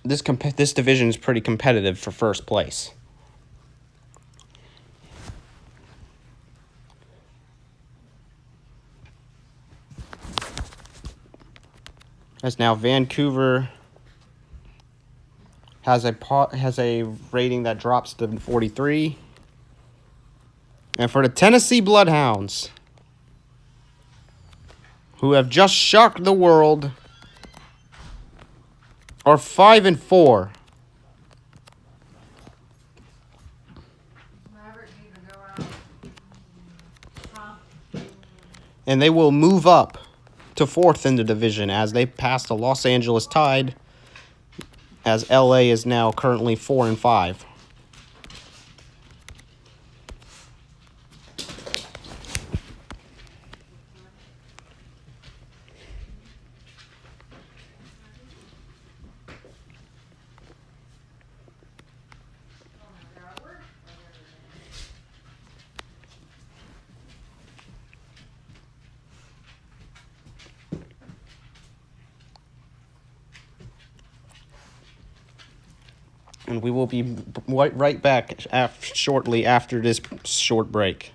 A: this division is pretty competitive for first place. As now Vancouver has a rating that drops to 43. And for the Tennessee Bloodhounds, who have just shocked the world, are 5-4. And they will move up to 4th in the division as they pass the Los Angeles Tide, as LA is now currently 4-5. And we will be right back shortly after this short break.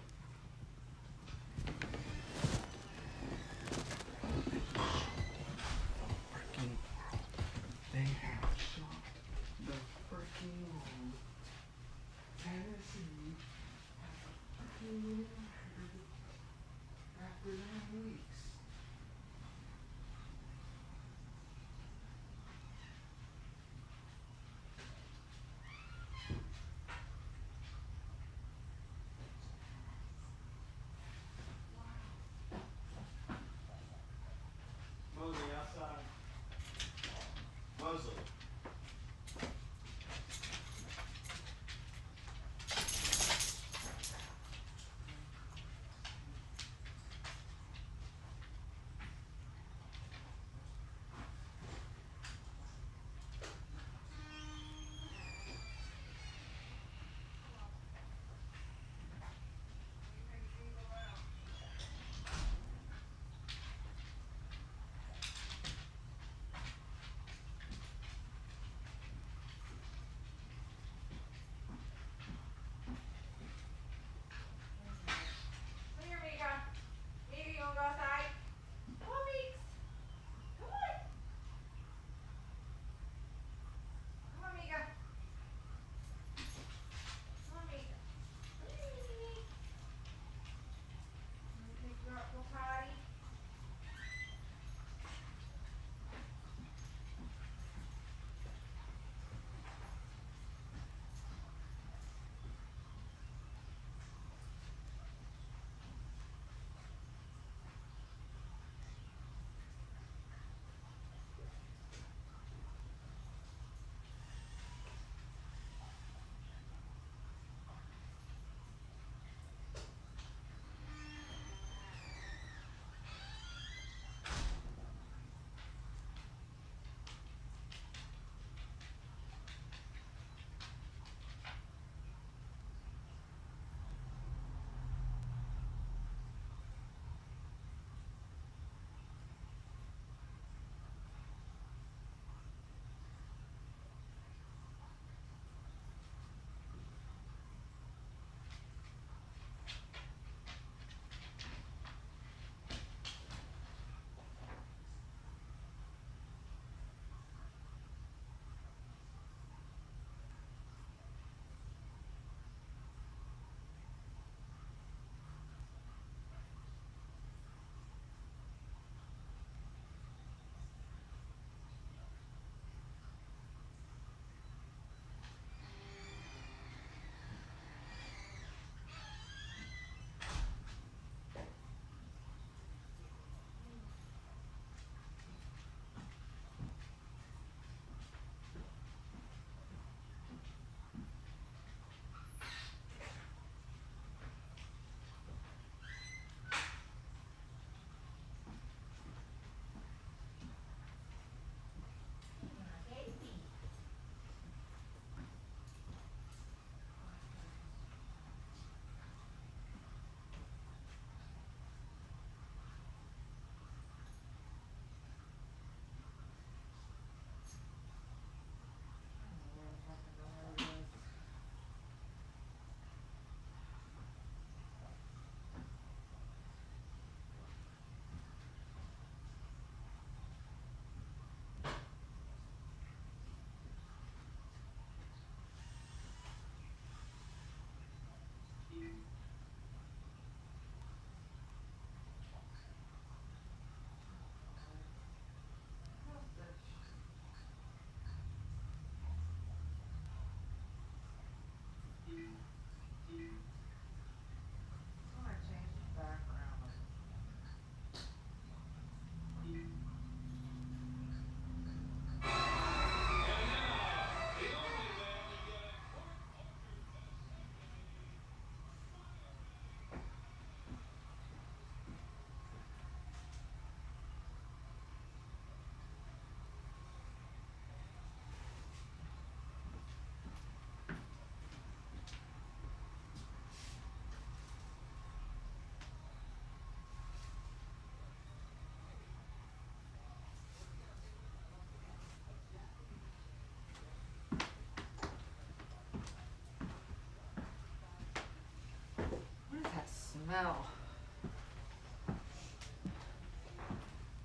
C: hell?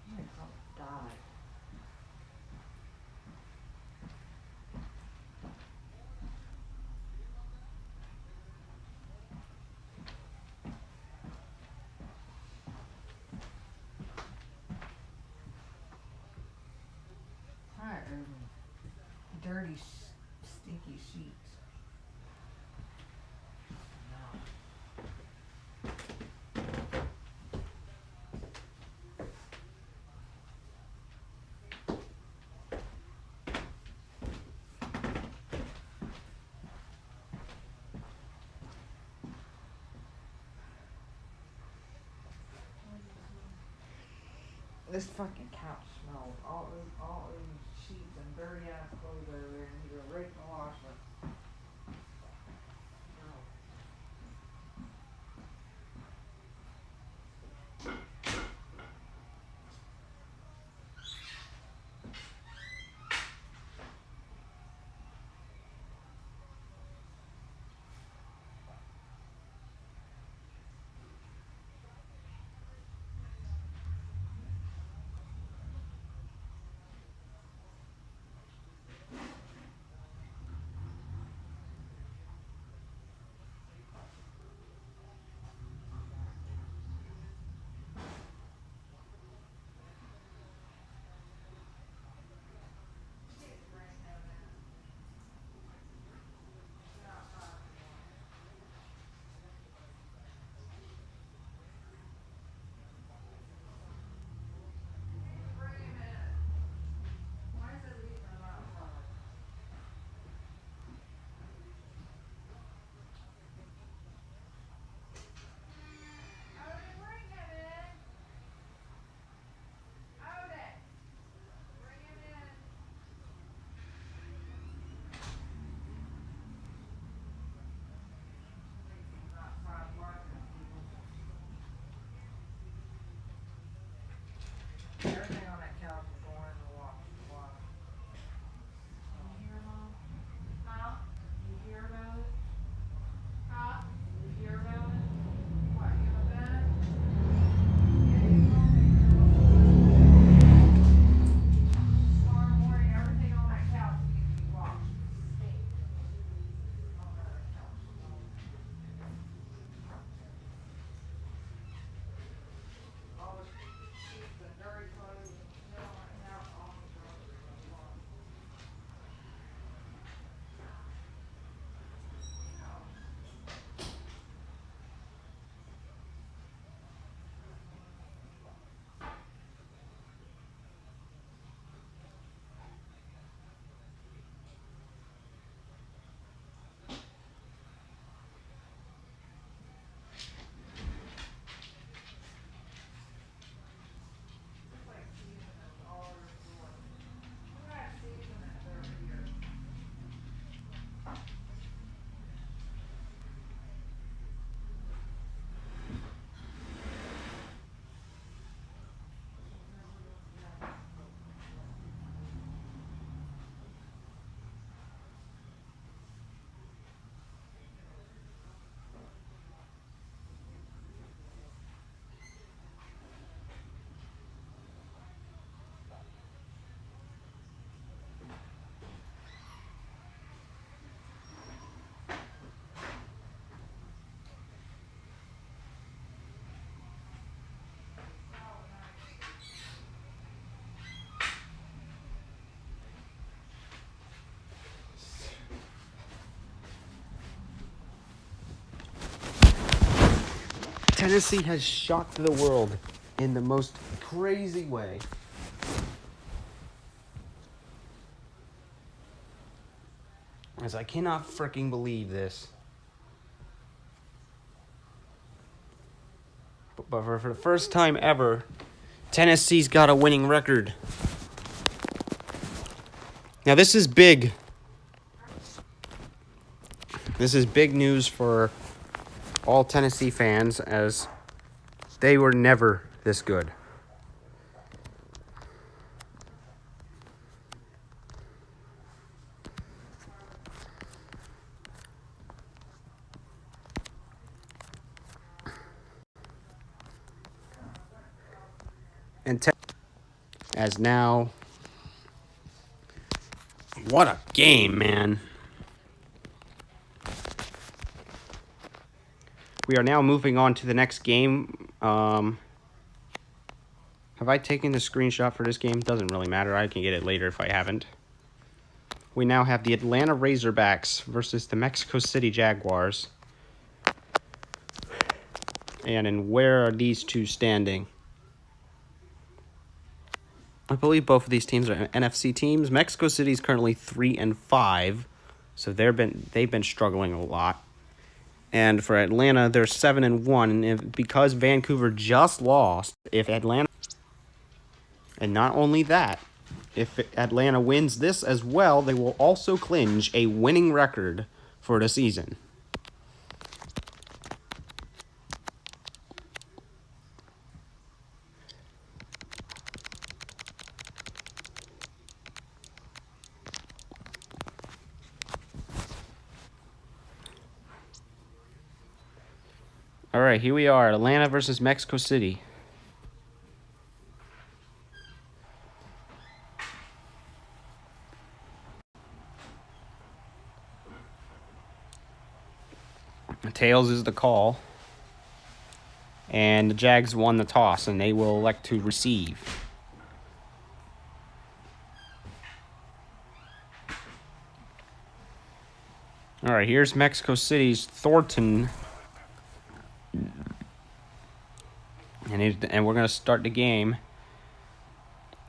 C: My cup died. Alright, dirty, stinky sheets. No. This fucking couch smells. All these sheets and dirty ass clothes over there, and you go right in the washer. Everything on that couch is going in the water.
B: You hear, Mom? Huh? You hear about it? Huh? You hear about it? What, you have a bed? Yeah, you told me, girl. Tomorrow morning, everything on that couch needs to be washed. Stink. Oh, that couch smells.
C: All the sheets and dirty clothes and shit on that couch, all the groceries in the water. It's like seasoning all over the floor. Look at that seasoning over here.
A: Tennessee has shocked the world in the most crazy way. As I cannot freaking believe this. But for the first time ever, Tennessee's got a winning record. Now this is big. This is big news for all Tennessee fans, as they were never this good. As now, what a game, man. We are now moving on to the next game. Have I taken the screenshot for this game? Doesn't really matter. I can get it later if I haven't. We now have the Atlanta Razorbacks versus the Mexico City Jaguars. And where are these two standing? I believe both of these teams are NFC teams. Mexico City is currently 3-5, so they've been struggling a lot. And for Atlanta, they're 7-1. And because Vancouver just lost, if Atlanta, and not only that, if Atlanta wins this as well, they will also clinch a winning record for the season. All right, here we are, Atlanta versus Mexico City. Tails is the call. And the Jags won the toss, and they will elect to receive. All right, here's Mexico City's Thornton. And we're going to start the game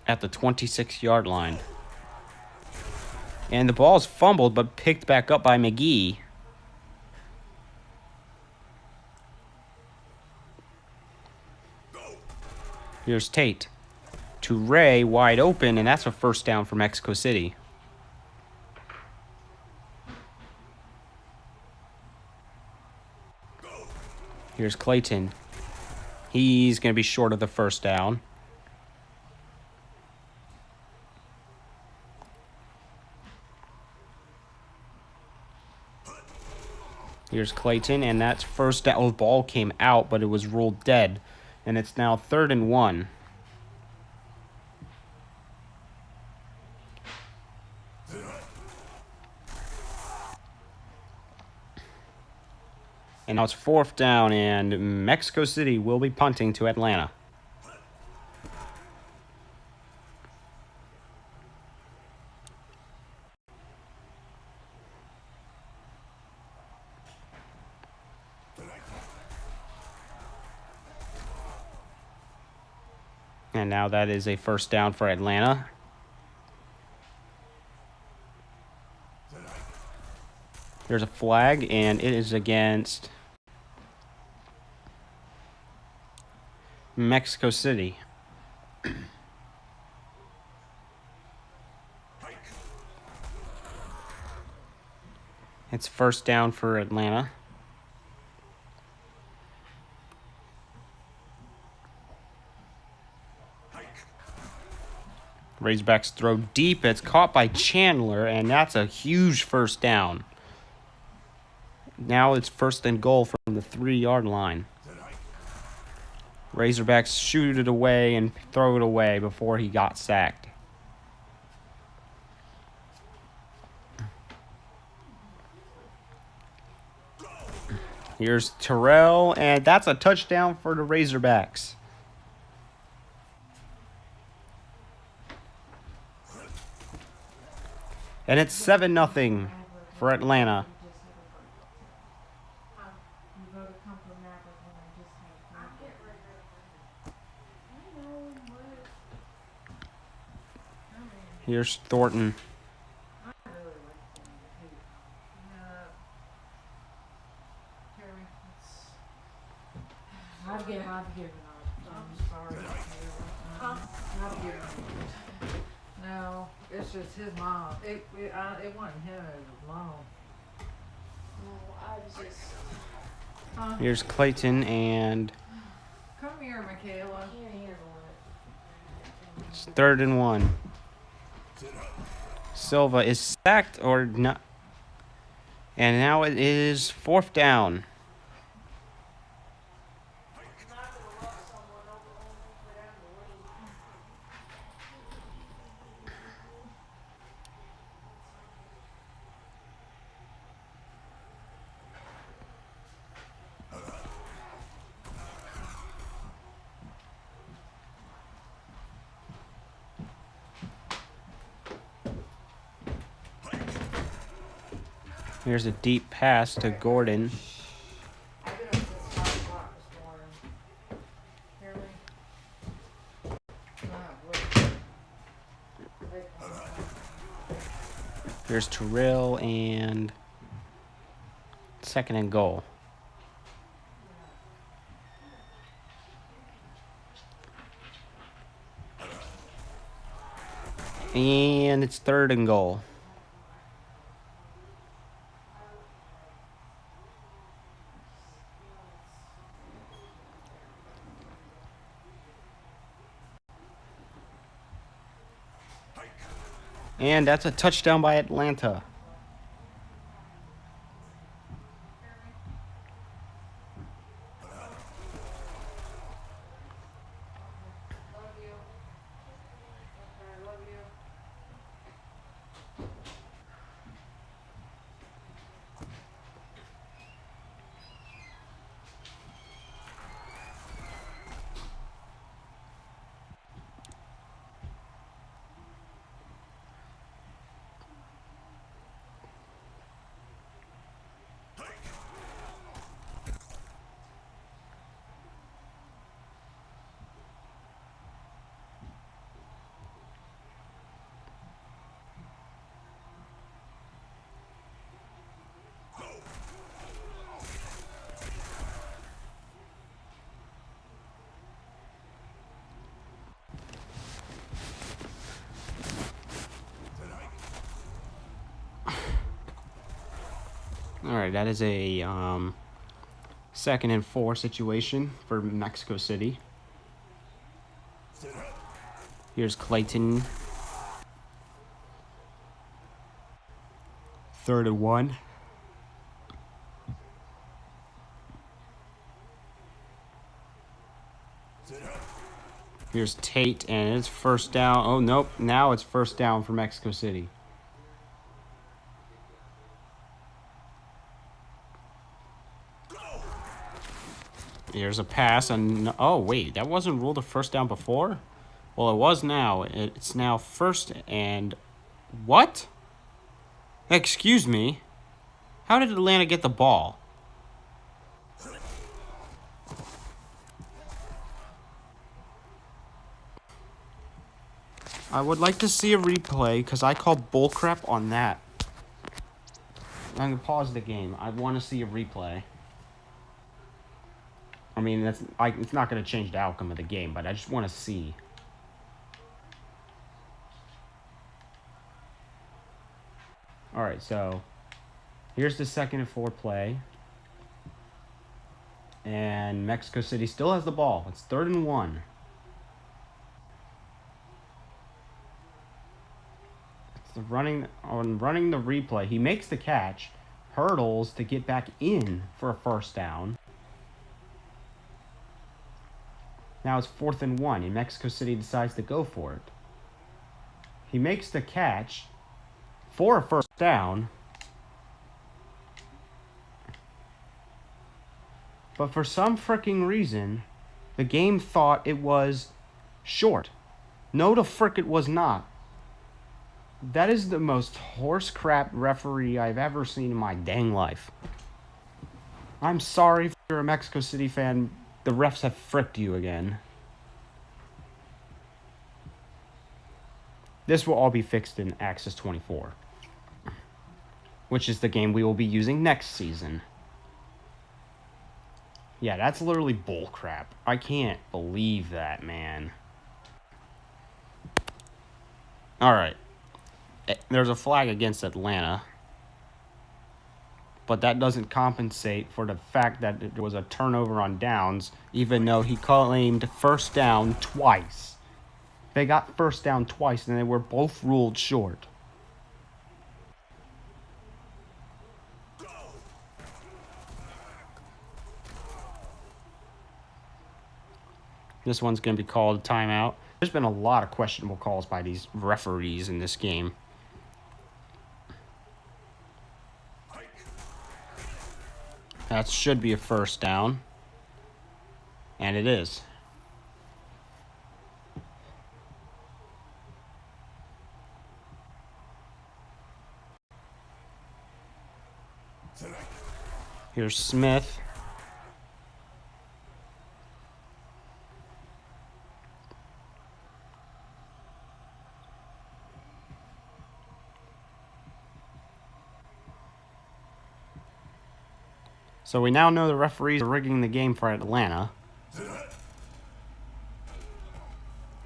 A: at the 26-yard line. And the ball's fumbled, but picked back up by McGee. Here's Tate to Ray, wide open, and that's a first down for Mexico City. Here's Clayton. He's going to be short of the first down. Here's Clayton, and that's first down. Oh, the ball came out, but it was ruled dead. And it's now 3rd and 1. And now it's 4th down, and Mexico City will be punting to Atlanta. And now that is a first down for Atlanta. There's a flag, and it is against Mexico City. It's first down for Atlanta. Razorbacks throw deep. It's caught by Chandler, and that's a huge first down. Now it's 1st and goal from the 3-yard line. Razorbacks shoot it away and throw it away before he got sacked. Here's Terrell, and that's a touchdown for the Razorbacks. And it's 7-0 for Atlanta. Here's Thornton.
C: I've given up. I'm sorry. I've given up. No, it's just his mom. It wasn't him, it was mom.
B: No, I was just.
C: Huh?
A: Here's Clayton, and
C: Come here, Michaela.
B: Can't handle it.
A: it's 3rd and 1. Silva is sacked or not. And now it is 4th down. Here's a deep pass to Gordon.
C: I've been up since 5 o'clock this morning. Hear me?
A: Here's Terrell and 2nd and goal. And it's 3rd and goal. And that's a touchdown by Atlanta.
C: Love you. Okay, love you.
A: All right, that is a 2nd and 4 situation for Mexico City. Here's Clayton. 3rd and 1. Here's Tate, and it's 1st down. Oh, nope. Now it's 1st down for Mexico City. Here's a pass, and oh, wait. That wasn't ruled a 1st down before? Well, it was now. It's now 1st and... What? Excuse me. How did Atlanta get the ball? I would like to see a replay because I call bullcrap on that. I'm going to pause the game. I want to see a replay. I mean, it's not going to change the outcome of the game, but I just want to see. All right, so here's the 2nd and 4 play. And Mexico City still has the ball. It's 3rd and 1. Running the replay, he makes the catch, hurdles to get back in for a 1st down. Now it's 4th and 1, and Mexico City decides to go for it. He makes the catch for a 1st down, but for some freaking reason, the game thought it was short. No, the frick it was not. That is the most horse crap referee I've ever seen in my dang life. I'm sorry if you're a Mexico City fan. The refs have fricked you again. This will all be fixed in Access 24, which is the game we will be using next season. Yeah, that's literally bullcrap. I can't believe that, man. All right. There's a flag against Atlanta, but that doesn't compensate for the fact that it was a turnover on downs, even though he claimed 1st down twice. They got 1st down twice, and they were both ruled short. This one's going to be called a timeout. There's been a lot of questionable calls by these referees in this game. That should be a 1st down. And it is. Here's Smith. So we now know the referees are rigging the game for Atlanta.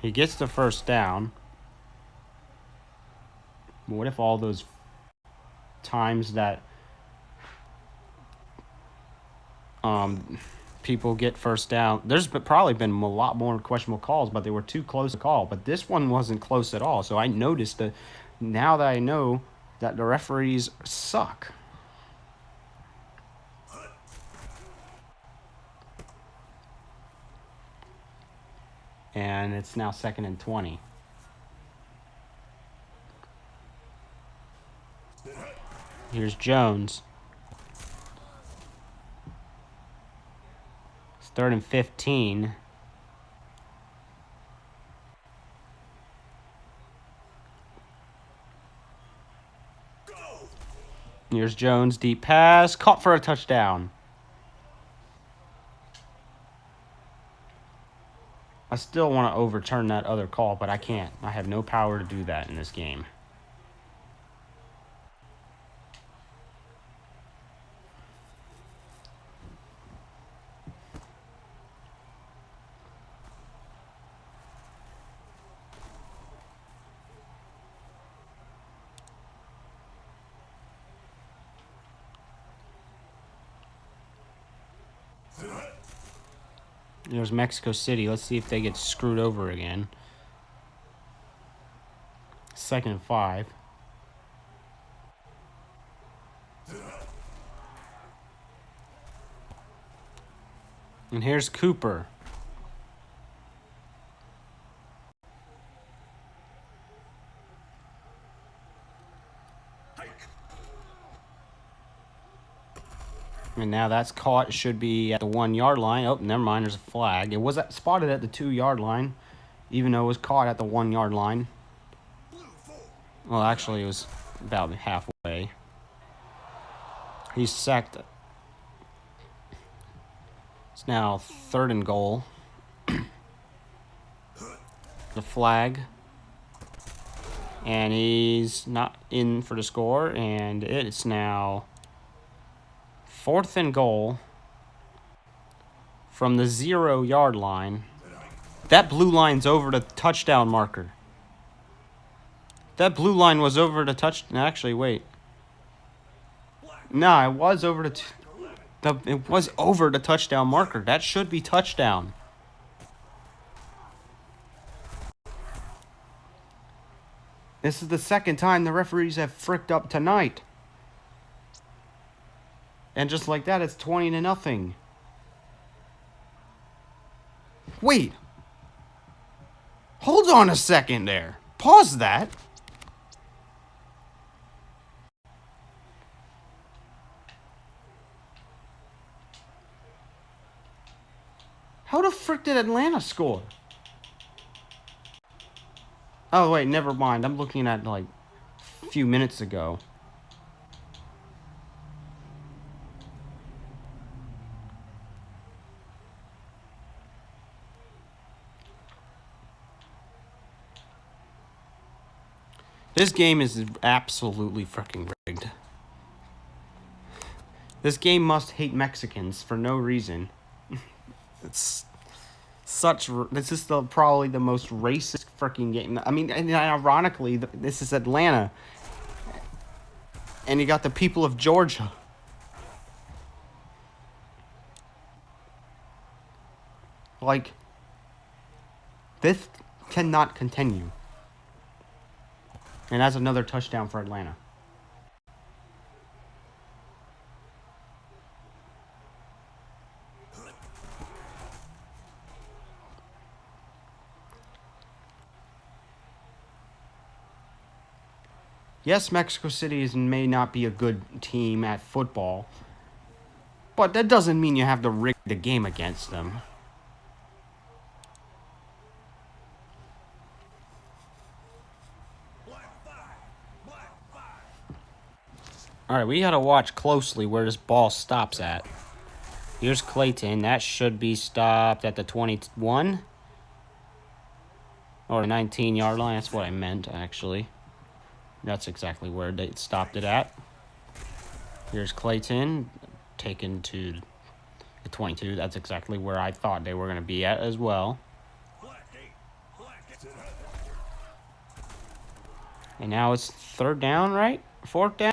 A: He gets the first down. But what if all those times that people get first down? There's probably been a lot more questionable calls, but they were too close to call. But this one wasn't close at all. So I noticed that now that I know that the referees suck. And it's now 2nd and 20. Here's Jones. It's 3rd and 15. Here's Jones, deep pass, caught for a touchdown. I still want to overturn that other call, but I can't. I have no power to do that in this game. There's Mexico City. Let's see if they get screwed over again. 2nd and 5. And here's Cooper. And now that's caught. It should be at the 1-yard line. Oh, never mind. There's a flag. It was spotted at the 2-yard line, even though it was caught at the 1-yard line. Well, actually, it was about halfway. He's sacked. It's now 3rd and goal. The flag. And he's not in for the score. And it's now 4th and goal from the 0-yard line. That blue line's over the touchdown marker. That blue line was over the Actually, wait. No, it was over it was over the touchdown marker. That should be touchdown. This is the 2nd time the referees have fricked up tonight. And just like that, it's 20-0. Wait. Hold on a second there. Pause that. How the frick did Atlanta score? Oh, wait, never mind. I'm looking at, like, a few minutes ago. This game is absolutely freaking rigged. This game must hate Mexicans for no reason. It's such. This is probably the most racist freaking game. I mean, and ironically, this is Atlanta, and you got the people of Georgia. Like, this cannot continue. And that's another touchdown for Atlanta. Yes, Mexico City may not be a good team at football, but that doesn't mean you have to rig the game against them. All right, we got to watch closely where this ball stops at. Here's Clayton. That should be stopped at the 21 or 19-yard line. That's what I meant, actually. That's exactly where they stopped it at. Here's Clayton, taken to the 22. That's exactly where I thought they were going to be at as well. And now it's third down, right? Fourth down?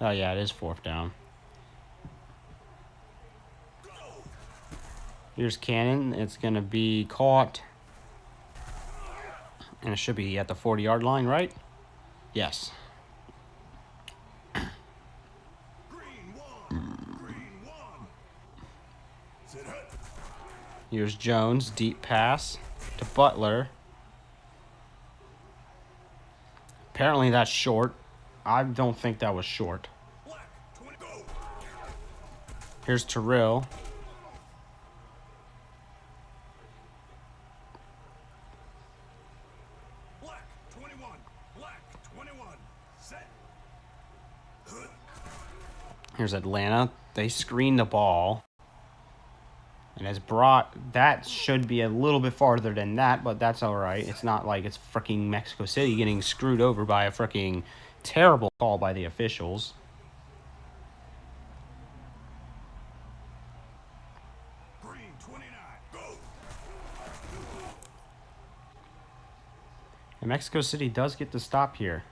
A: Oh, yeah, it is fourth down. Here's Cannon. It's going to be caught. And it should be at the 40-yard line, right? Yes. Here's Jones. Deep pass to Butler. Apparently that's short. I don't think that was short. Here's Terrell. Here's Atlanta. They screen the ball. And has brought... That should be a little bit farther than that, but that's all right. It's not like it's freaking Mexico City getting screwed over by a freaking terrible call by the officials.
D: Green 29, go.
A: And Mexico City does get to stop here.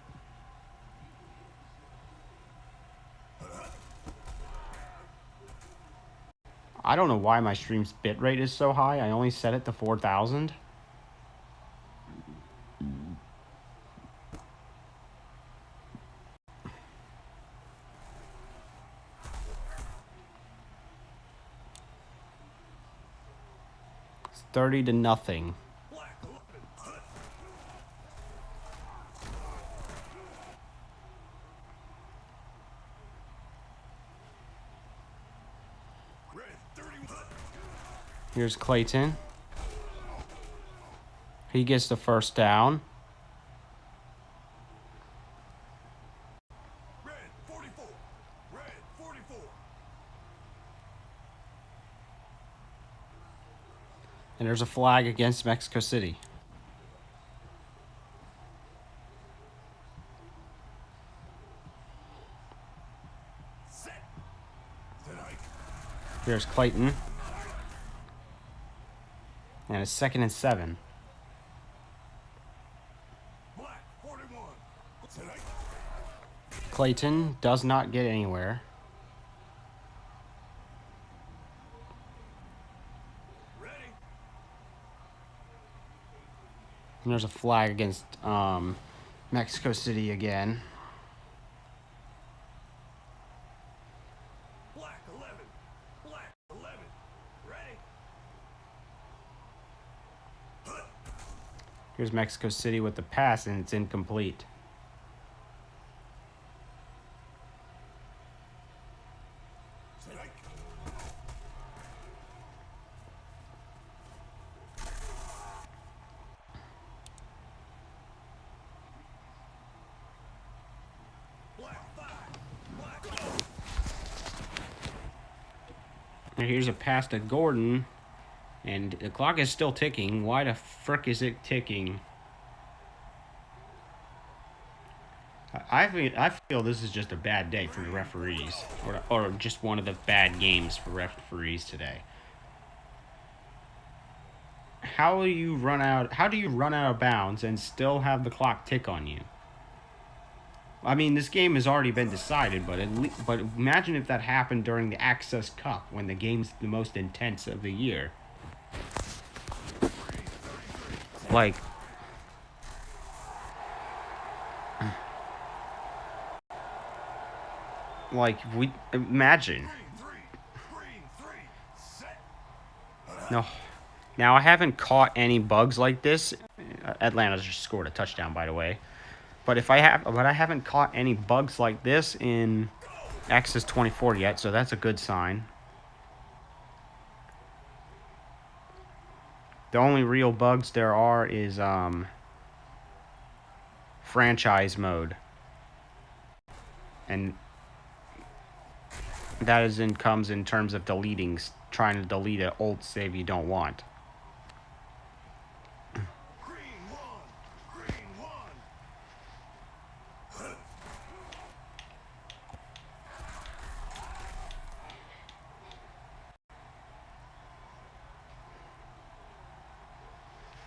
A: I don't know why my stream's bitrate is so high. I only set it to 4,000. It's 30-0. Here's Clayton. He gets the first down.
D: Red 44. Red 44.
A: And there's a flag against Mexico City.
D: Set.
A: Here's Clayton. And it's 2nd and 7.
D: Black 41.
A: Clayton does not get anywhere.
D: Ready.
A: And there's a flag against Mexico City again.
D: Black 11. Black 11. Ready.
A: Here's Mexico City with the pass, and it's incomplete. And here's a pass to Gordon. And the clock is still ticking. Why the frick is it ticking? I feel this is just a bad day for the referees. Or just one of the bad games for referees today. How do you run out of bounds and still have the clock tick on you? I mean, this game has already been decided, but imagine if that happened during the Access Cup, when the game's the most intense of the year. Like, we imagine. No, now I haven't caught any bugs like this. Atlanta's just scored a touchdown, by the way. But I haven't caught any bugs like this in Access 24 yet, so that's a good sign. The only real bugs there are is franchise mode. And that comes in terms of trying to delete an old save you don't want.
D: Green one. Green one.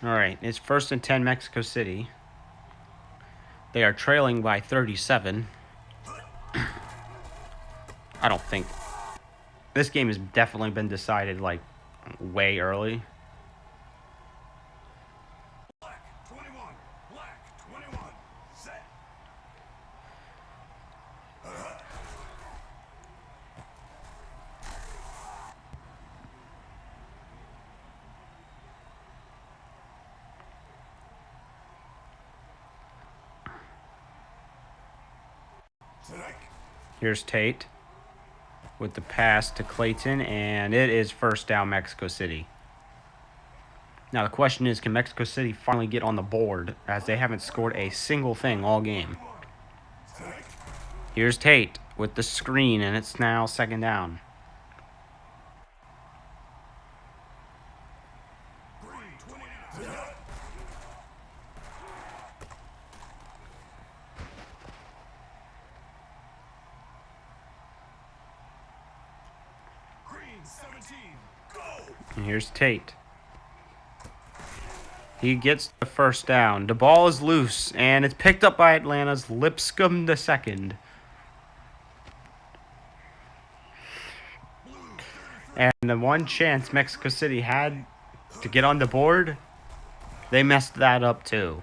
A: All right, it's 1st and 10 Mexico City. They are trailing by 37. I don't think this game has definitely been decided like way early.
D: Black 21. Black 21. Set. Tonight.
A: Here's Tate with the pass to Clayton, and it is 1st down Mexico City. Now the question is, can Mexico City finally get on the board, as they haven't scored a single thing all game?
D: Tonight.
A: Here's Tate with the screen, and it's now 2nd down.
D: Green 29. Tonight. Green 17. Go.
A: And here's Tate. He gets the 1st down. The ball is loose, and it's picked up by Atlanta's Lipscomb II. And the one chance Mexico City had to get on the board, they messed that up too.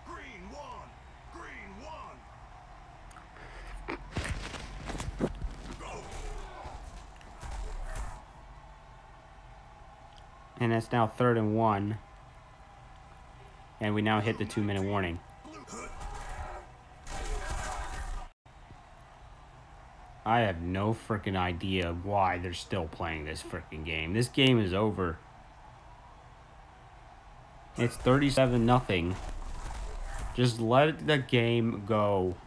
D: Green one. Green one.
A: And it's now 3rd and 1. And we now hit the 2-minute warning. I have no freaking idea why they're still playing this freaking game. This game is over. It's 37-0. Just let the game go.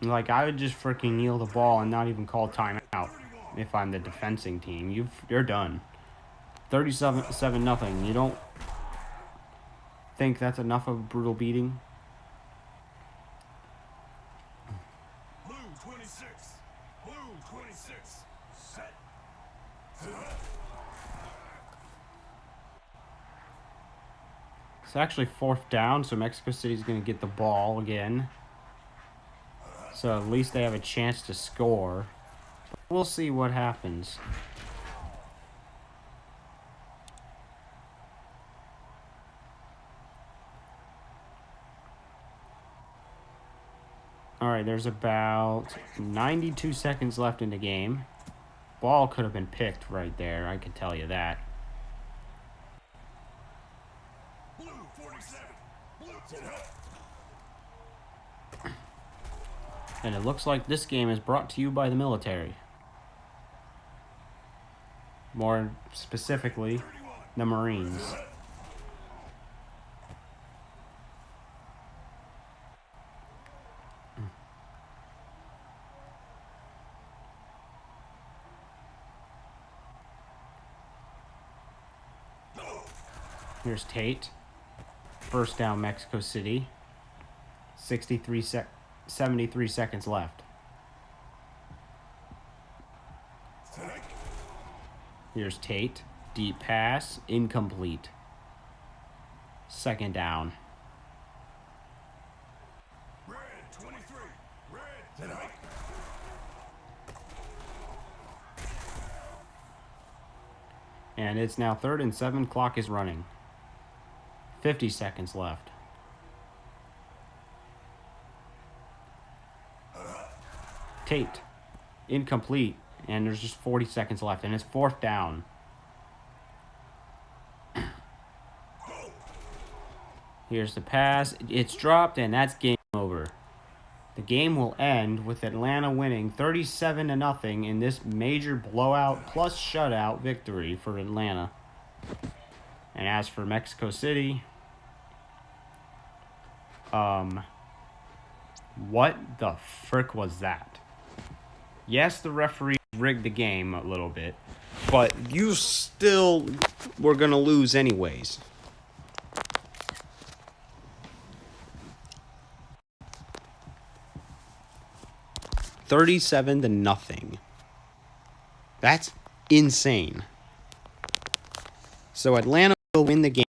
A: Like, I would just freaking kneel the ball and not even call timeout if I'm the defending team. You're done. 37-0. You don't think that's enough of a brutal beating?
D: Blue 26. Blue 26. Set.
A: It's actually 4th down, so Mexico City's going to get the ball again. So at least they have a chance to score. But we'll see what happens. Alright, there's about 92 seconds left in the game. Ball could have been picked right there, I can tell you that.
D: Blue 47. Blue 10.
A: And it looks like this game is brought to you by the military. More specifically, the Marines. Here's Tate. 1st down Mexico City. 73 seconds left. Here's Tate. Deep pass. Incomplete. 2nd down.
D: Red 23. Red tonight.
A: And it's now 3rd and 7. Clock is running. 50 seconds left. Tate. Incomplete. And there's just 40 seconds left. And it's 4th down. Here's the pass. It's dropped, and that's game over. The game will end with Atlanta winning 37-0 in this major blowout plus shutout victory for Atlanta. And as for Mexico City, what the frick was that? Yes, the referee rigged the game a little bit, but you still were going to lose anyways. $37-0. That's insane. So Atlanta will win the game.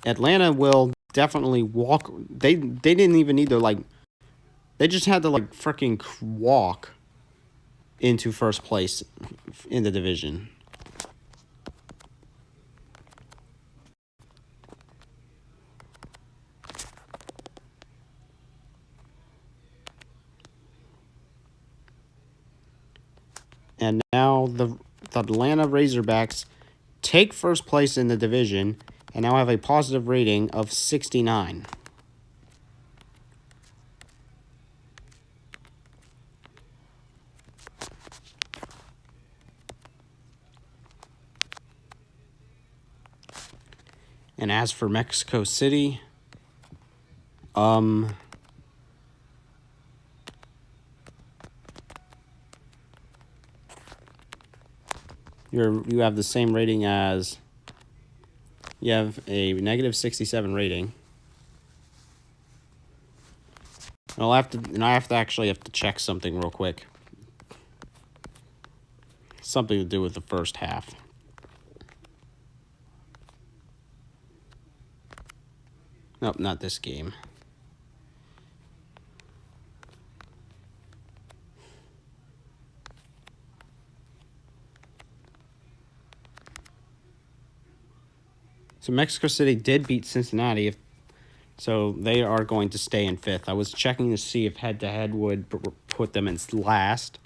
A: Atlanta will definitely walk. They didn't even need to they just had to freaking walk into first place in the division. And now the Atlanta Razorbacks take first place in the division and now have a positive rating of 69. And as for Mexico City, you have the same rating as, you have a negative 67 rating. And I have to actually check something real quick. Something to do with the first half. Nope, not this game. So Mexico City did beat Cincinnati, so they are going to stay in 5th. I was checking to see if head-to-head would put them in last.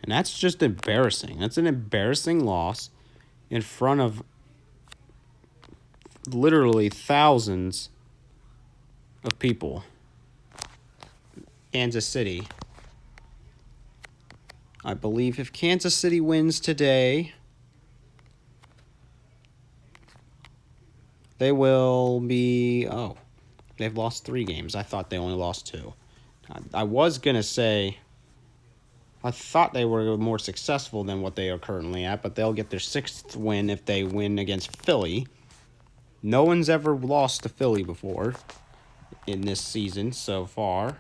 A: And that's just embarrassing. That's an embarrassing loss in front of literally thousands of people. Kansas City. I believe if Kansas City wins today, they will be... Oh, they've lost 3 games. I thought they only lost 2. I was going to say... I thought they were more successful than what they are currently at, but they'll get their 6th win if they win against Philly. No one's ever lost to Philly before in this season so far.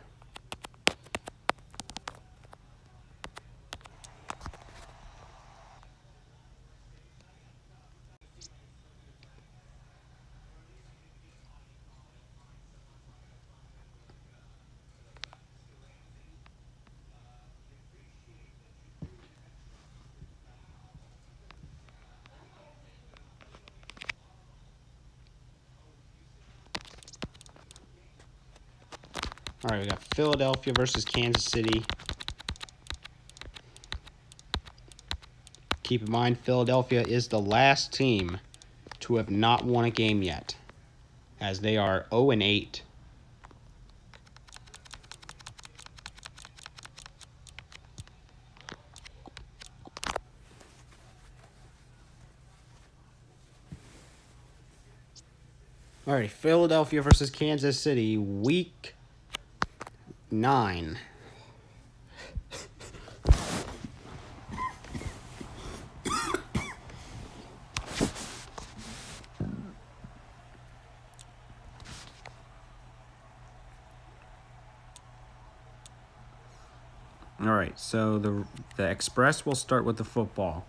A: All right, we got Philadelphia versus Kansas City. Keep in mind, Philadelphia is the last team to have not won a game yet, as they are 0-8. All right, Philadelphia versus Kansas City, Week 9. All right, so the Express will start with the football.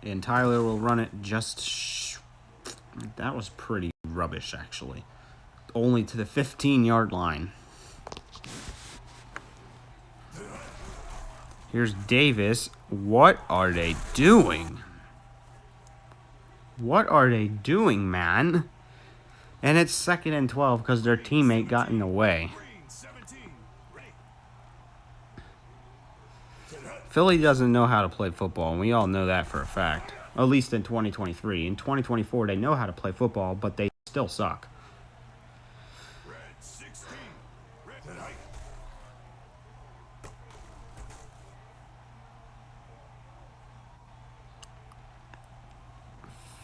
A: And Tyler will run it that was pretty rubbish, actually. Only to the 15-yard line. Here's Davis. What are they doing? What are they doing, man? And it's 2nd and 12 because their teammate got in the way. Philly doesn't know how to play football, and we all know that for a fact. At least in 2023. In 2024, they know how to play football, but they still suck.
D: Red 16. Red tonight.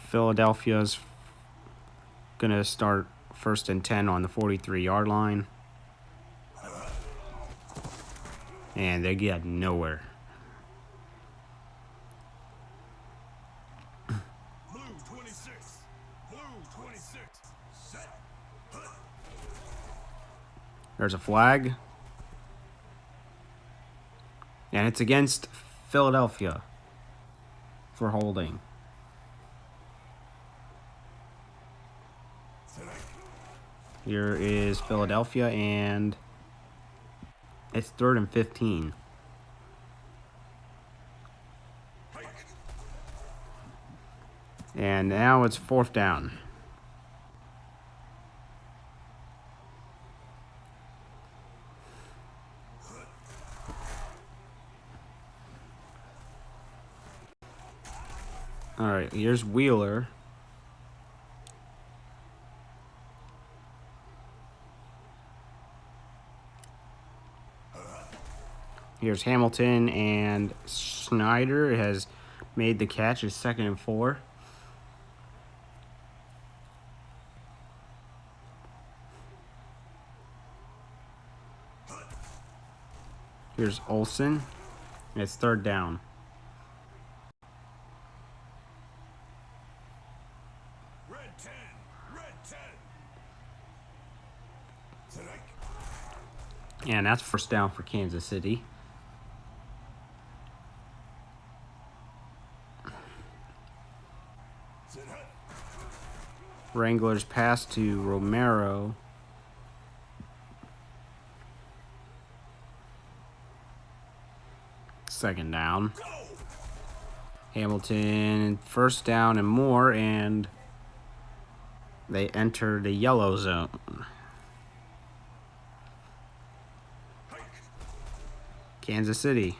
A: Philadelphia's going to start 1st and 10 on the 43-yard line. And they get nowhere.
D: Blue 26. Blue 26. Set.
A: There's a flag. And it's against Philadelphia for holding.
D: Tonight.
A: Here is Philadelphia, and it's 3rd and 15. And now it's 4th down. All right, here's Wheeler. Here's Hamilton, and Snyder has made the catch. It's 2nd and 4. Here's Olsen. It's 3rd down.
D: Red 10. Red 10. Tonight.
A: And that's 1st down for Kansas City.
D: Tonight.
A: Wranglers pass to Romero. Second down.
D: Go.
A: Hamilton, 1st down and more, and they enter the yellow zone. Kansas City.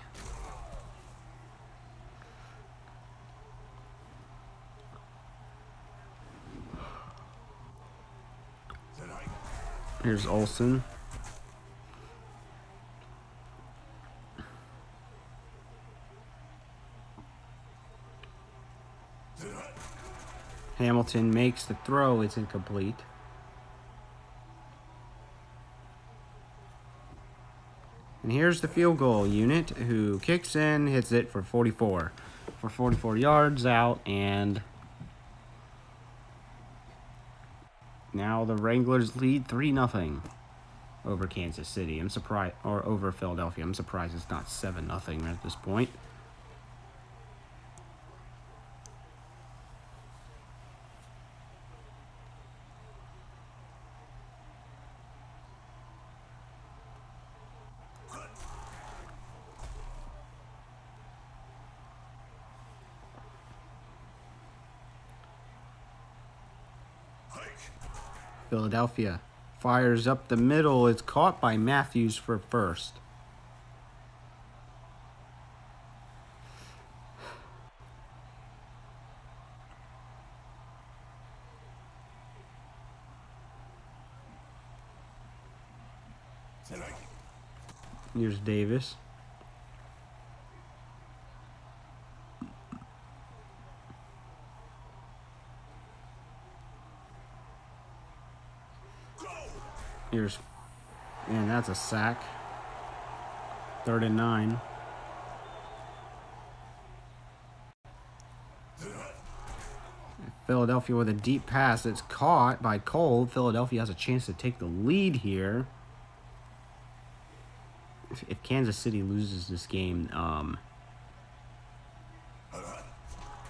D: Tonight.
A: Here's Olsen.
D: Tonight.
A: Hamilton makes the throw. It's incomplete. And here's the field goal unit who kicks in, hits it for 44. For 44 yards out, and now the Wranglers lead 3-0 over Kansas City. I'm surprised, or over Philadelphia. I'm surprised it's not 7-0 at this point. Philadelphia fires up the middle. It's caught by Matthews for 1st.
D: Tonight.
A: Here's Davis. Here's, and that's a sack. 3rd and 9. Philadelphia with a deep pass. It's caught by Cole. Philadelphia has a chance to take the lead here. If Kansas City loses this game,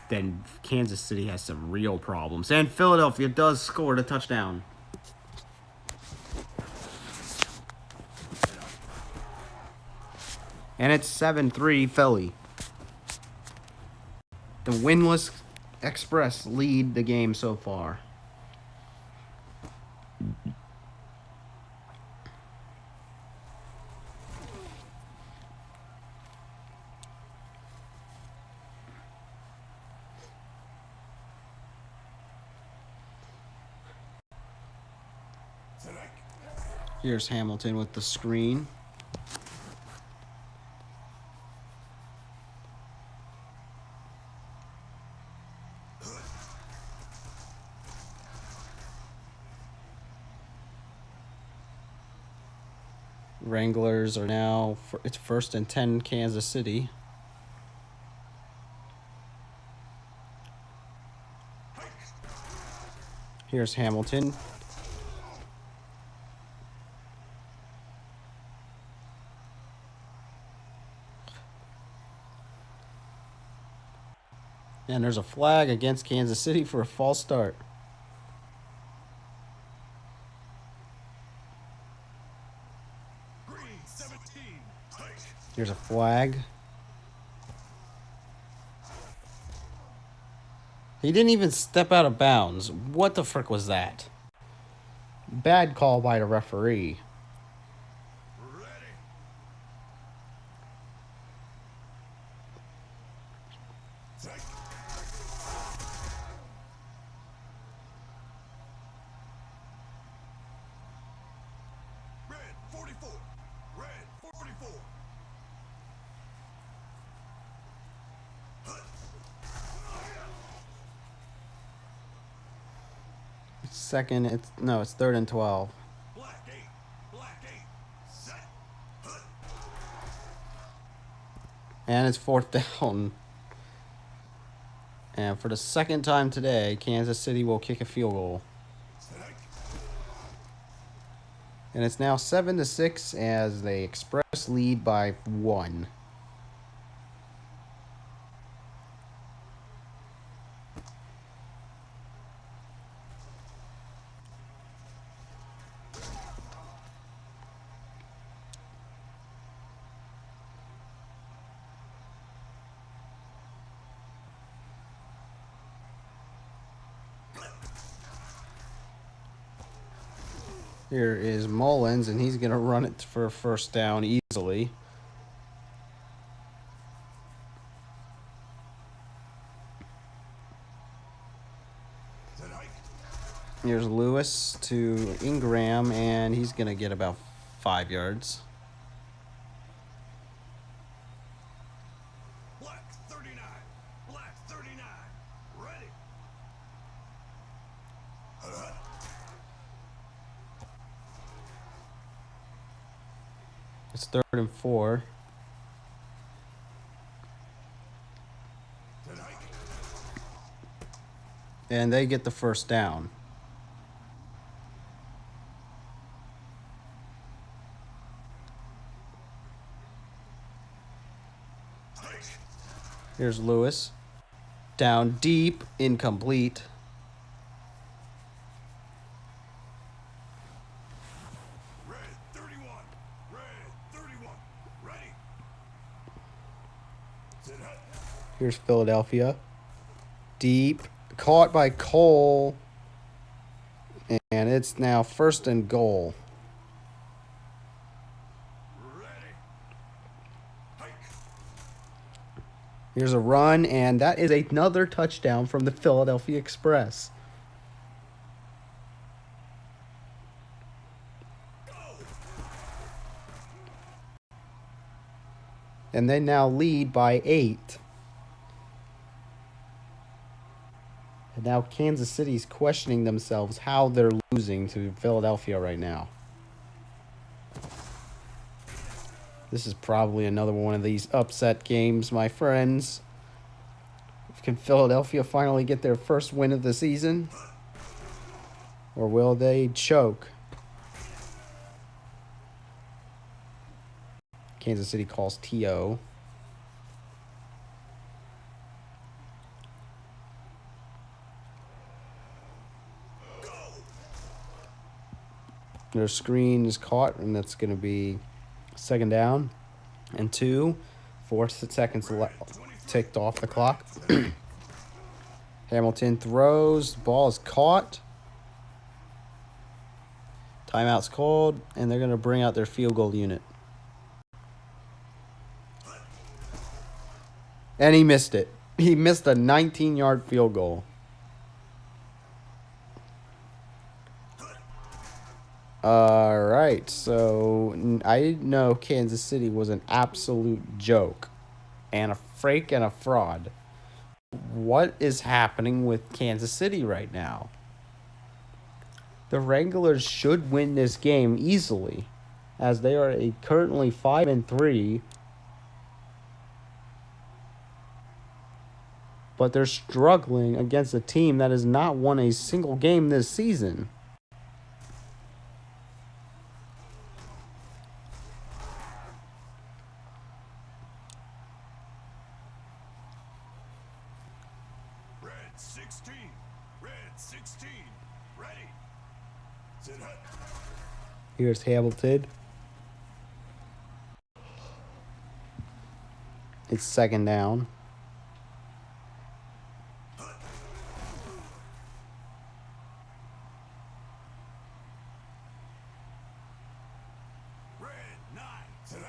A: then Kansas City has some real problems. And Philadelphia does score the touchdown. And it's 7-3 Philly. The winless Express lead the game so far. Here's Hamilton with the screen. Wranglers are now, it's 1st and 10 Kansas City. Here's Hamilton. And there's a flag against Kansas City for a false start.
D: Green 17. Hike.
A: Here's a flag. He didn't even step out of bounds. What the frick was that? Bad call by the referee.
D: Ready. Take. Red 44. Red 44.
A: Second, it's 3rd and 12.
D: Black 8. Black 8. Set.
A: And it's 4th down. And for the second time today, Kansas City will kick a field goal.
D: Take.
A: And it's now 7-6 as they Express lead by 1. Here is Mullins, and he's going to run it for a first down easily.
D: Tonight.
A: Here's Lewis to Ingram, and he's going to get about 5 yards.
D: Black 39. Black 39. Ready.
A: It's 3rd and 4.
D: Tonight.
A: And they get the first down.
D: Take.
A: Here's Lewis. Down deep, incomplete.
D: Red 31. Red 31. Ready. Tonight.
A: Here's Philadelphia. Deep. Caught by Cole. And it's now 1st and goal.
D: Ready. Hike.
A: Here's a run, and that is another touchdown from the Philadelphia Express. And they now lead by 8. And now Kansas City's questioning themselves how they're losing to Philadelphia right now. This is probably another one of these upset games, my friends. Can Philadelphia finally get their first win of the season? Or will they choke? Kansas City calls TO. Their screen is caught, and that's going to be 2nd down and 2. 4 seconds ticked off the clock. Hamilton throws. The ball is caught. Timeout's called, and they're going to bring out their field goal unit. And he missed it. He missed a 19-yard field goal. All right, so I know Kansas City was an absolute joke and a fake and a fraud. What is happening with Kansas City right now? The Wranglers should win this game easily, as they are currently 5-3, but they're struggling against a team that has not won a single game this season.
D: Red 16. Red 16. Ready. Sit up.
A: Here's Hamilton. It's second down.
D: Red 9. Sit up.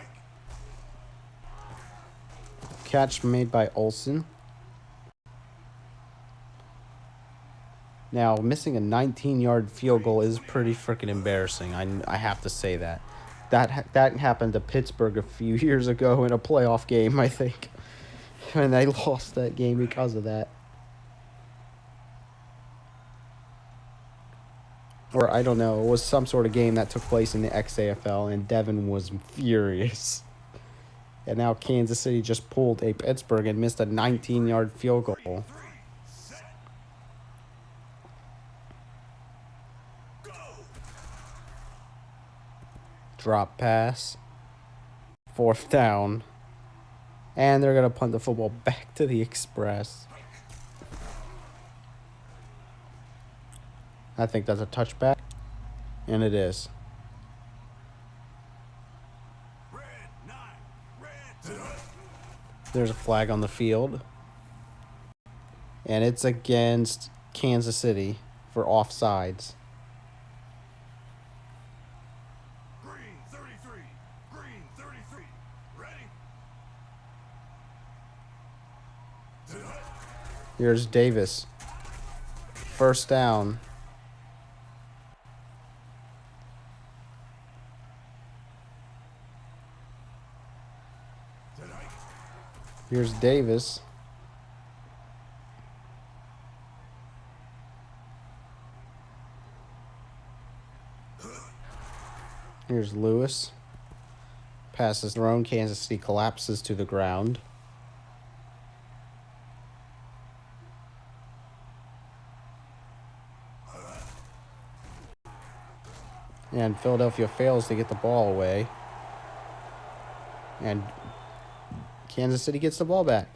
A: Catch made by Olsen. Now, missing a 19-yard field goal is pretty freaking embarrassing. I have to say that. That happened to Pittsburgh a few years ago in a playoff game, I think. And they lost that game because of that. Or, I don't know, it was some sort of game that took place in the XAFL, and Devin was furious. And now Kansas City just pulled a Pittsburgh and missed a 19-yard field goal. Drop pass. Fourth down. And they're going to punt the football back to the Express. I think that's a touchback. And it is.
D: Red 9. Red. Sit up.
A: There's a flag on the field. And it's against Kansas City for offsides.
D: Green 33. Green 33. Ready. Sit up.
A: Here's Davis. First down.
D: Sit up.
A: Here's Davis. Here's Lewis. Pass is thrown. Kansas City collapses to the ground. And Philadelphia fails to get the ball away. And Kansas City gets the ball back.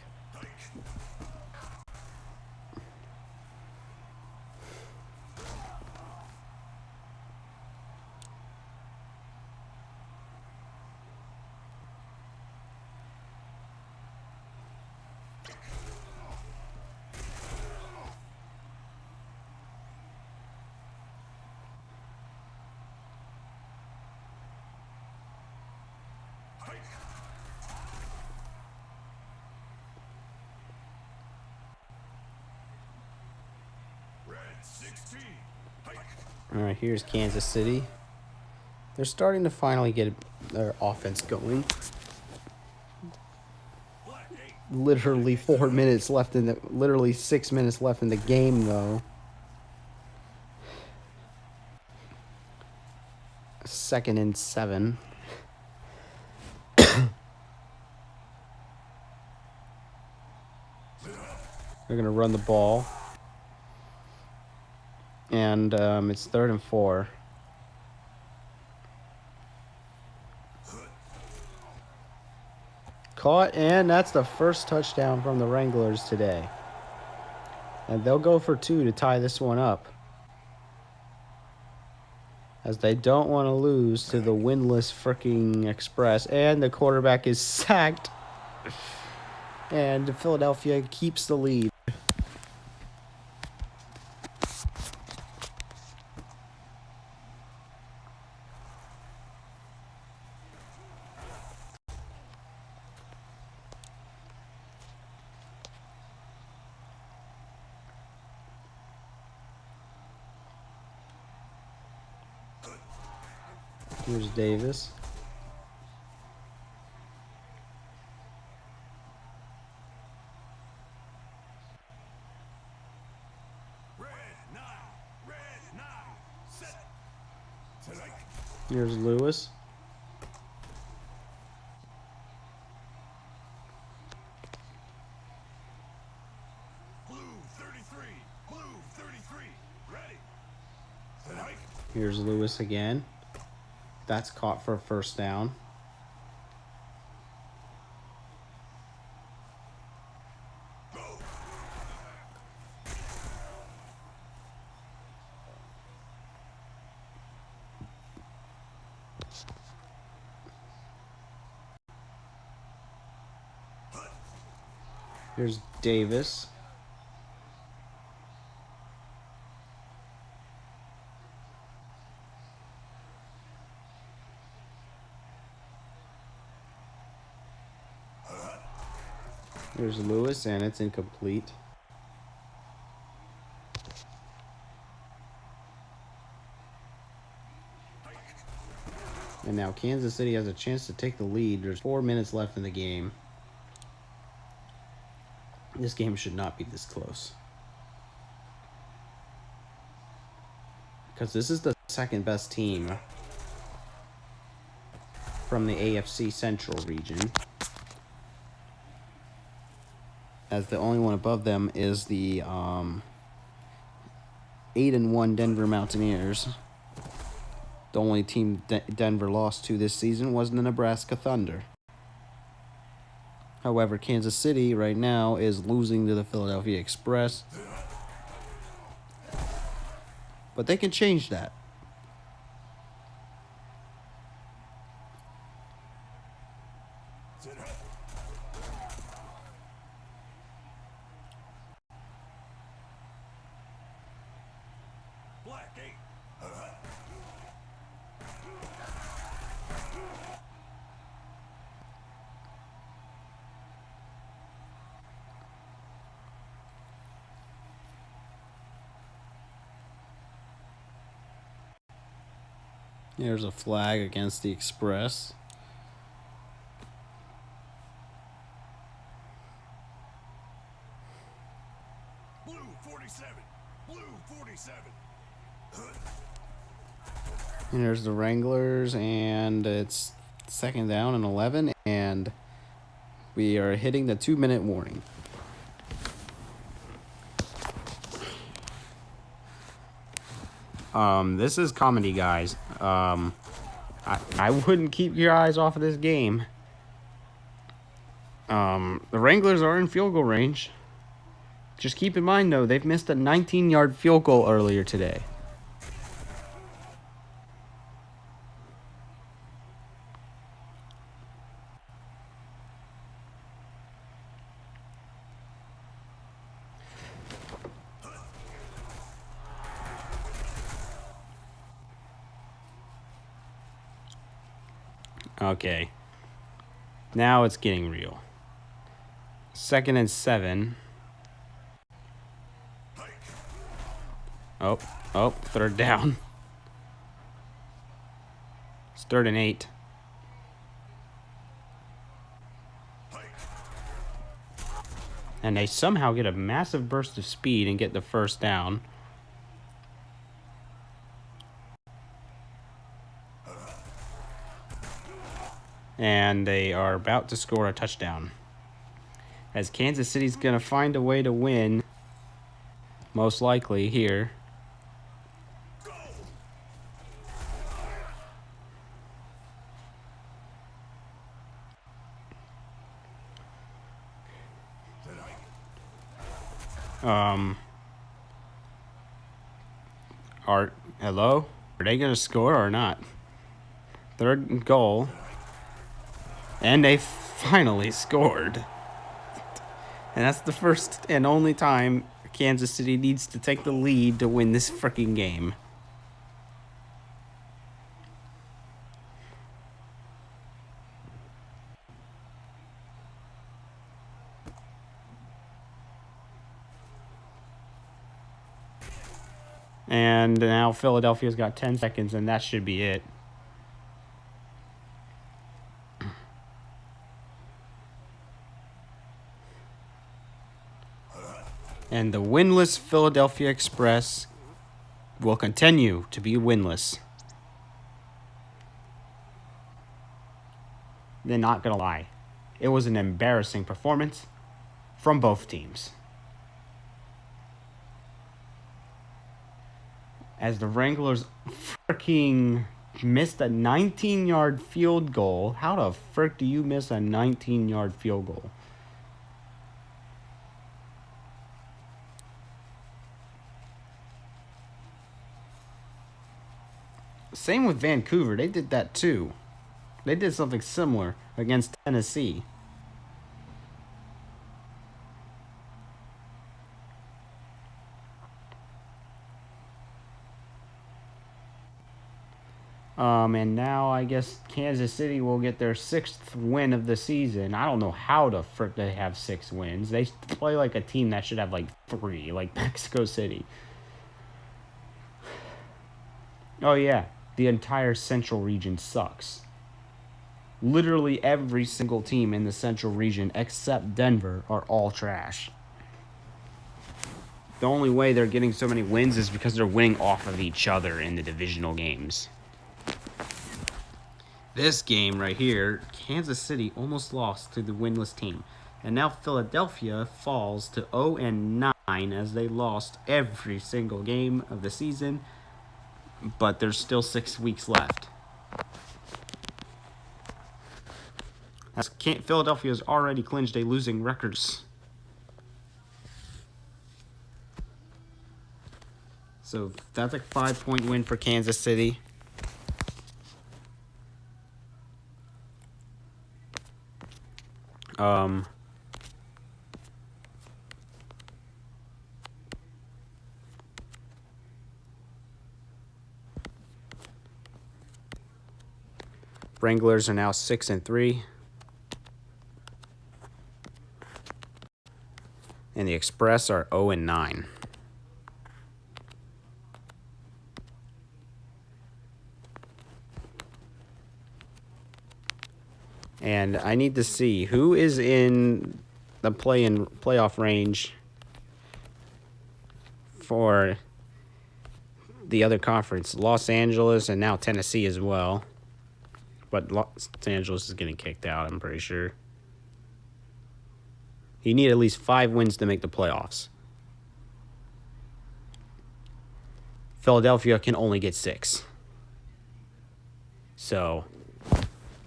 D: Red 16.
A: All right, here's Kansas City. They're starting to finally get their offense going.
D: Black 8.
A: Literally 6 minutes left in the game, though. 2nd and 7. They're gonna run the ball. And it's 3rd and 4. Caught, and that's the first touchdown from the Wranglers today. And they'll go for 2 to tie this one up, as they don't want to lose to the winless freaking Express. And the quarterback is sacked. And Philadelphia keeps the lead. Here's Davis.
D: Red 9. Red 9. Set. Tonight.
A: Here's Lewis.
D: Blue 33. Blue 33. Ready. Tonight.
A: Here's Lewis again. That's caught for a first down.
D: Go.
A: Here's Davis. Here's Lewis, and it's incomplete. And now Kansas City has a chance to take the lead. There's 4 minutes left in the game. This game should not be this close. Because this is the second best team from the AFC Central region. As the only one above them is the 8-1 Denver Mountaineers. The only team Denver lost to this season was the Nebraska Thunder. However, Kansas City right now is losing to the Philadelphia Express. But they can change that.
D: Tonight. Black 8.
A: There's a flag against the Express.
D: Blue 47. Blue 47.
A: And there's the Wranglers, and it's second down and 11, and we are hitting the 2-minute warning. This is comedy, guys. I wouldn't keep your eyes off of this game. The Wranglers are in field goal range. Just keep in mind, though, they've missed a 19-yard field goal earlier today. Okay. Now it's getting real. 2nd and 7. Oh, third down. It's 3rd and 8. And they somehow get a massive burst of speed and get the first down. And they are about to score a touchdown. As Kansas City's going to find a way to win, most likely here. Hello? Are they going to score or not? 3rd and goal. And they finally scored. And that's the first and only time Kansas City needs to take the lead to win this freaking game. And now Philadelphia's got 10 seconds, and that should be it. And the winless Philadelphia Express will continue to be winless. They're not going to lie. It was an embarrassing performance from both teams. As the Wranglers freaking missed a 19-yard field goal. How the frick do you miss a 19-yard field goal? Same with Vancouver. They did that too. They did something similar against Tennessee. And now I guess Kansas City will get their 6th win of the season. I don't know how the frick they have 6 wins. They play like a team that should have like 3, like Mexico City. Oh yeah, the entire Central region sucks. Literally every single team in the Central region except Denver are all trash. The only way they're getting so many wins is because they're winning off of each other in the divisional games. This game right here, Kansas City almost lost to the winless team. And now Philadelphia falls to 0-9 as they lost every single game of the season. But there's still 6 weeks left. As Philadelphia has already clinched a losing record. So that's a 5-point win for Kansas City. Wranglers are now 6-3. And the Express are 0-9. And I need to see who is in the playoff range for the other conference. Los Angeles and now Tennessee as well. But Los Angeles is getting kicked out, I'm pretty sure. You need at least 5 wins to make the playoffs. Philadelphia can only get 6. So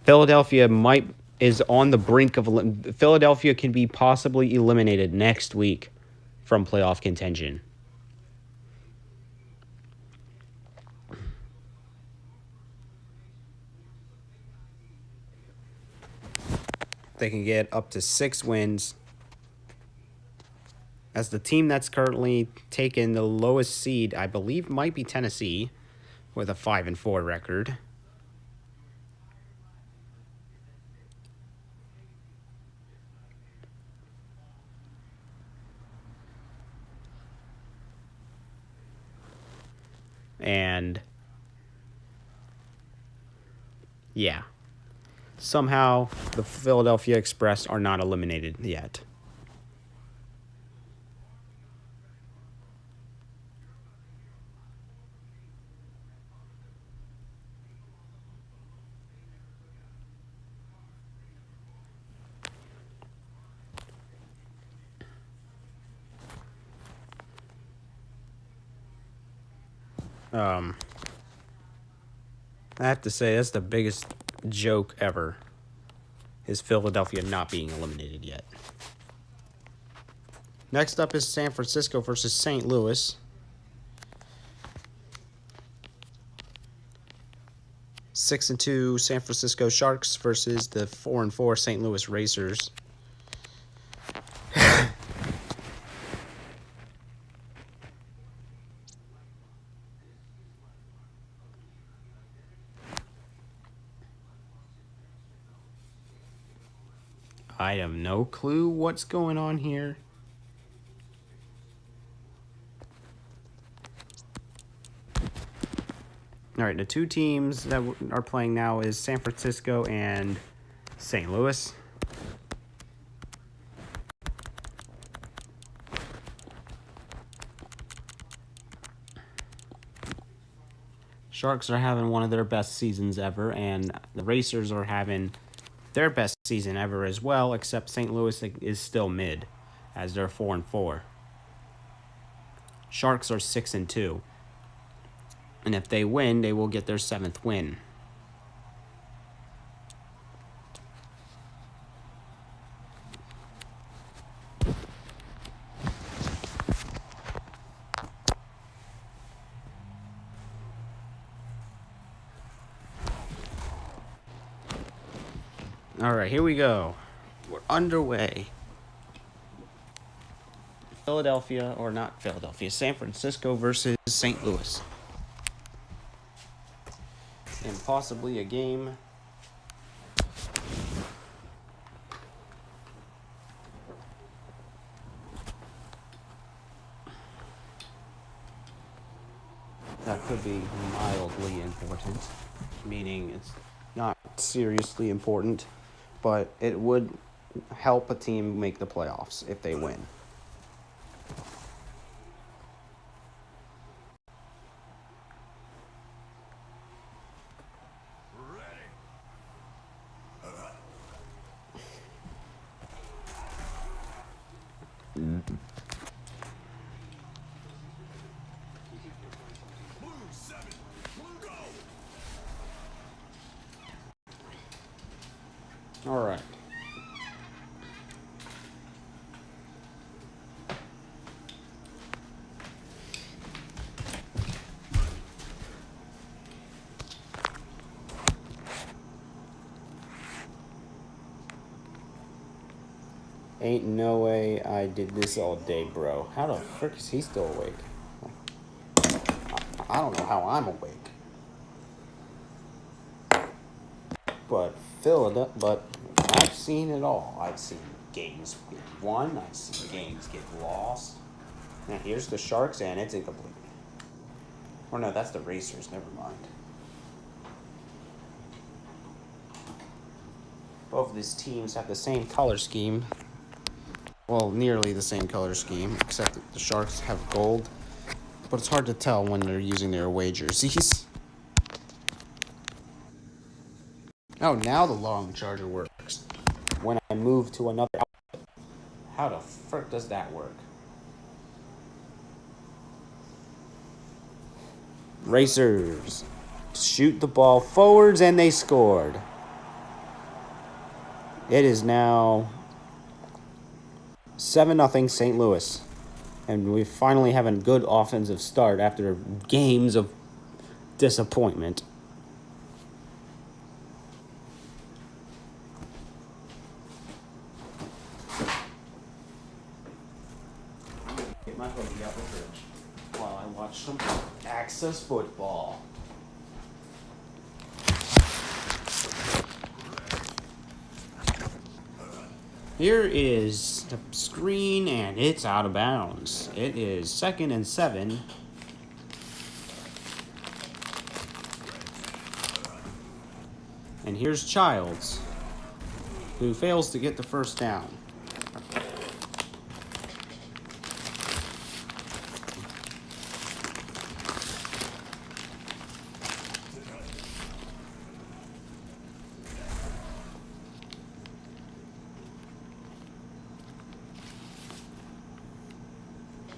A: Philadelphia is on the brink of... Philadelphia can be possibly eliminated next week from playoff contention. They can get up to 6 wins. As the team that's currently taken the lowest seed, I believe, might be Tennessee, with a 5-4 record. And yeah, somehow the Philadelphia Express are not eliminated yet. I have to say, that's the biggest joke ever, is Philadelphia not being eliminated yet. Next up is San Francisco versus St. Louis. 6-2 San Francisco Sharks versus the 4-4 St. Louis Racers. I have no clue what's going on here. All right, the 2 teams that are playing now is San Francisco and St. Louis. Sharks are having one of their best seasons ever, and the Racers are having their best season ever as well, except St. Louis is still mid, as they're 4-4. Sharks are 6-2. And if they win, they will get their 7th win. All right, here we go. We're underway. San Francisco versus St. Louis. And possibly a game that could be mildly important, meaning it's not seriously important, but it would help a team make the playoffs if they win.
D: Blue 7, go!
A: All right. Ain't no way I did this all day, bro. How the frick is he still awake? I don't know how I'm awake. But I've seen it all. I've seen games get won. I've seen games get lost. Now here's the Sharks, and it's incomplete. Or no, that's the Racers. Never mind. Both of these teams have the same color scheme. Well, nearly the same color scheme, except that the Sharks have gold. But it's hard to tell when they're using their away jerseys. Oh, now the long charger works. When I move to another outlet. How the frick does that work? Racers shoot the ball forwards, and they scored. It is now 7-0 St. Louis. And we finally have a good offensive start after games of disappointment. Get my hoodie out the fridge while I watch some Access football. Here is the screen, and it's out of bounds. It is 2nd and 7. And here's Childs, who fails to get the first down.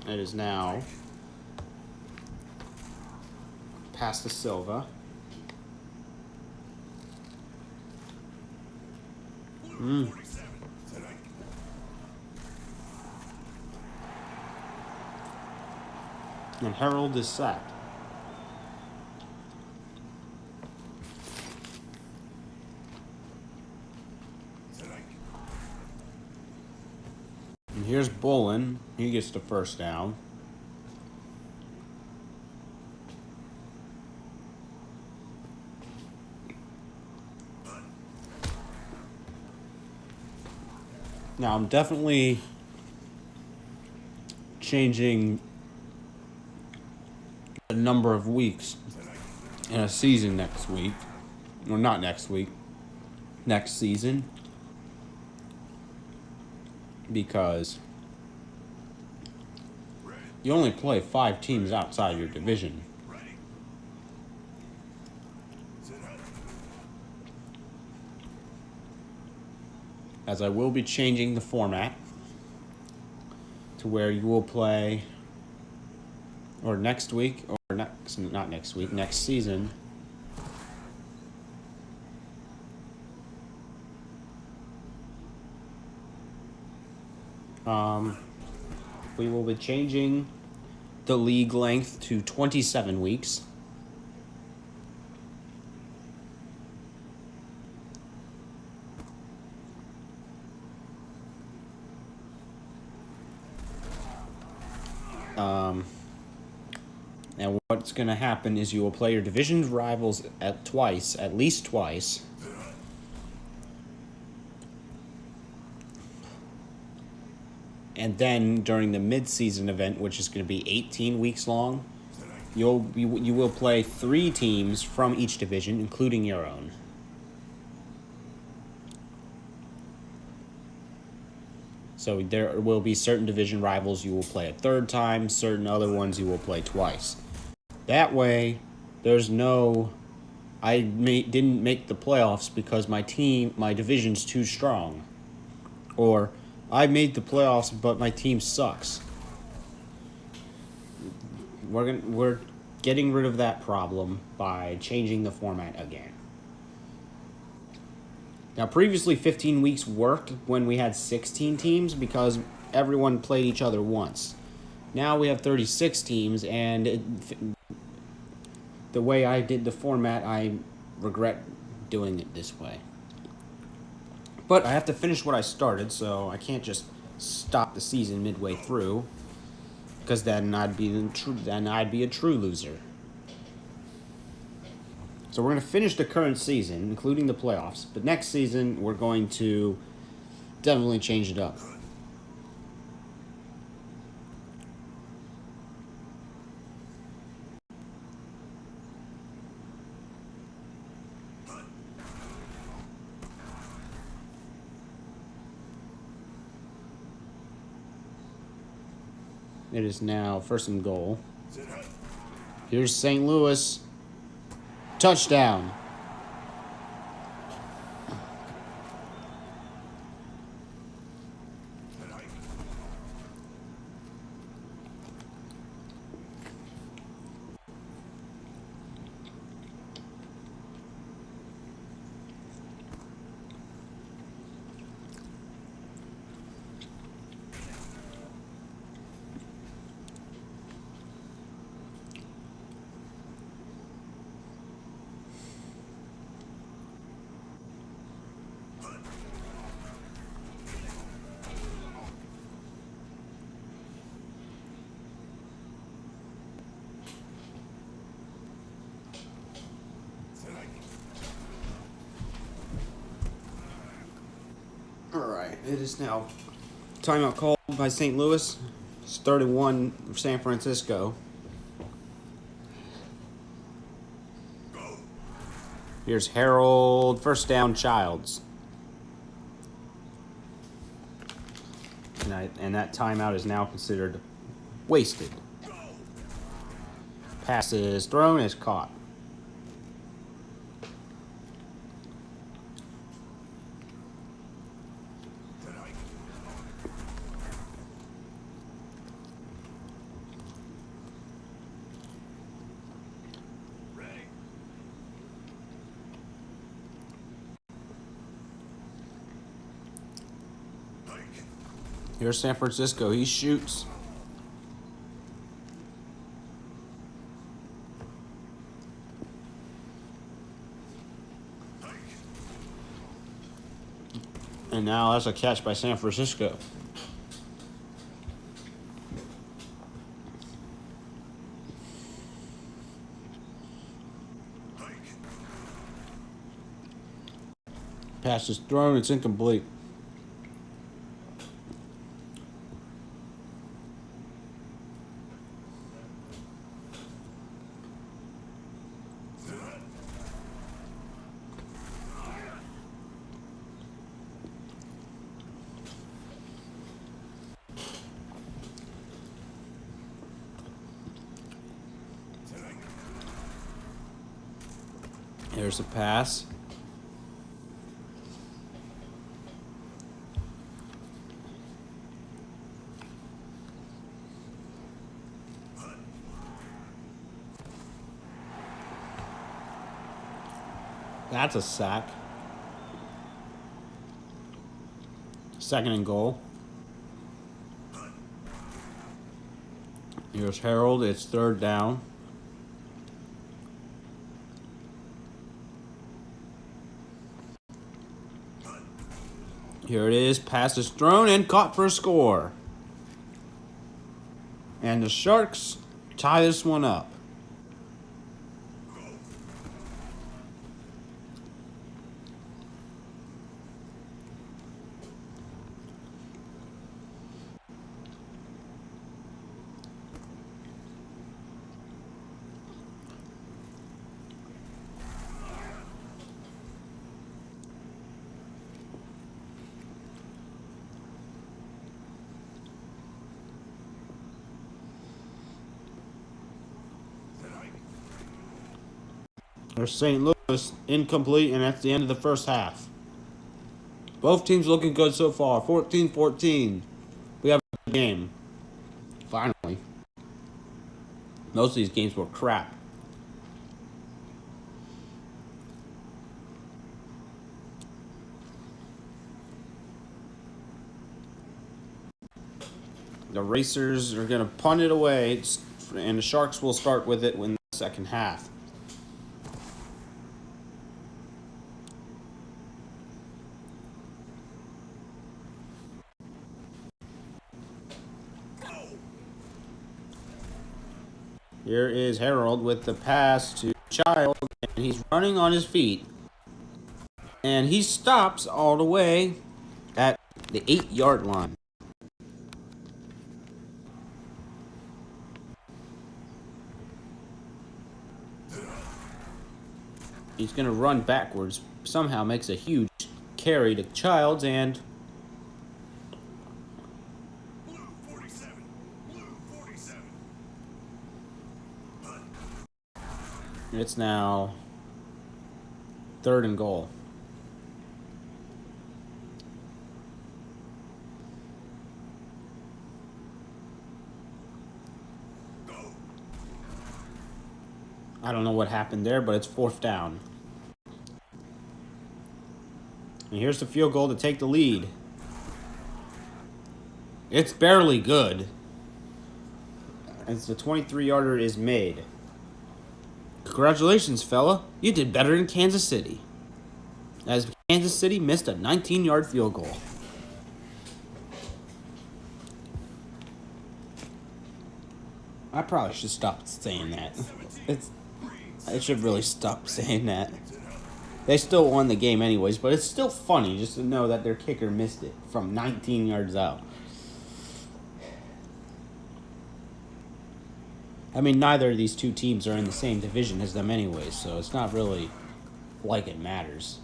A: It is now past the Silva.
D: Blue 47, tonight.
A: And Harold is sacked.
D: Tonight.
A: And here's Bullen. He gets the first down. Now, I'm definitely changing the number of weeks in a season next week. Or not next week. Next season. Because you only play 5 teams outside your division.
D: Ready.
A: as I will be changing the format to where you will play, or next week, or not next week, next season. We will be changing the league length to 27 weeks. And what's going to happen is you will play your division rivals at least twice. And then during the mid-season event, which is going to be 18 weeks long, you will play 3 teams from each division, including your own. So there will be certain division rivals you will play a third time, certain other ones you will play twice. That way, there's no, didn't make the playoffs because my division's too strong. Or, I made the playoffs but my team sucks. We're getting rid of that problem by changing the format again. Now, previously 15 weeks worked when we had 16 teams because everyone played each other once. Now we have 36 teams, and the way I did the format, I regret doing it this way. But I have to finish what I started, so I can't just stop the season midway through, because then I'd be a true loser. So we're going to finish the current season, including the playoffs. But next season, we're going to definitely change it up. It is now 1st and goal. Here's St. Louis. Touchdown. Alright, it is now timeout called by St. Louis. It's 31 for San Francisco. Here's Harold, first down, Childs. And that timeout is now considered wasted. Pass is thrown, is caught. Here's San Francisco. He shoots. And now that's a catch by San Francisco. Pass is thrown. It's incomplete. Here's a pass. That's a sack. 2nd and goal. Here's Harold. It's 3rd down. Here it is. Pass is thrown and caught for a score. And the Sharks tie this one up. There's St. Louis, incomplete, and that's the end of the first half. Both teams looking good so far. 14-14. We have a game. Finally. Most of these games were crap. The Racers are going to punt it away, and the Sharks will start with it in the second half. Here is Harold with the pass to Child, and he's running on his feet. And he stops all the way at the 8-yard line. He's going to run backwards, somehow makes a huge carry to Childs, and
D: Blue 47. Blue 47.
A: it's now 3rd and goal. I don't know what happened there, but it's 4th down. And here's the field goal to take the lead. It's barely good. As the 23-yarder is made. Congratulations, fella. You did better than Kansas City. As Kansas City missed a 19-yard field goal. I probably should stop saying that. I should really stop saying that. They still won the game anyways, but it's still funny just to know that their kicker missed it from 19 yards out. I mean, neither of these two teams are in the same division as them anyways, so it's not really like it matters.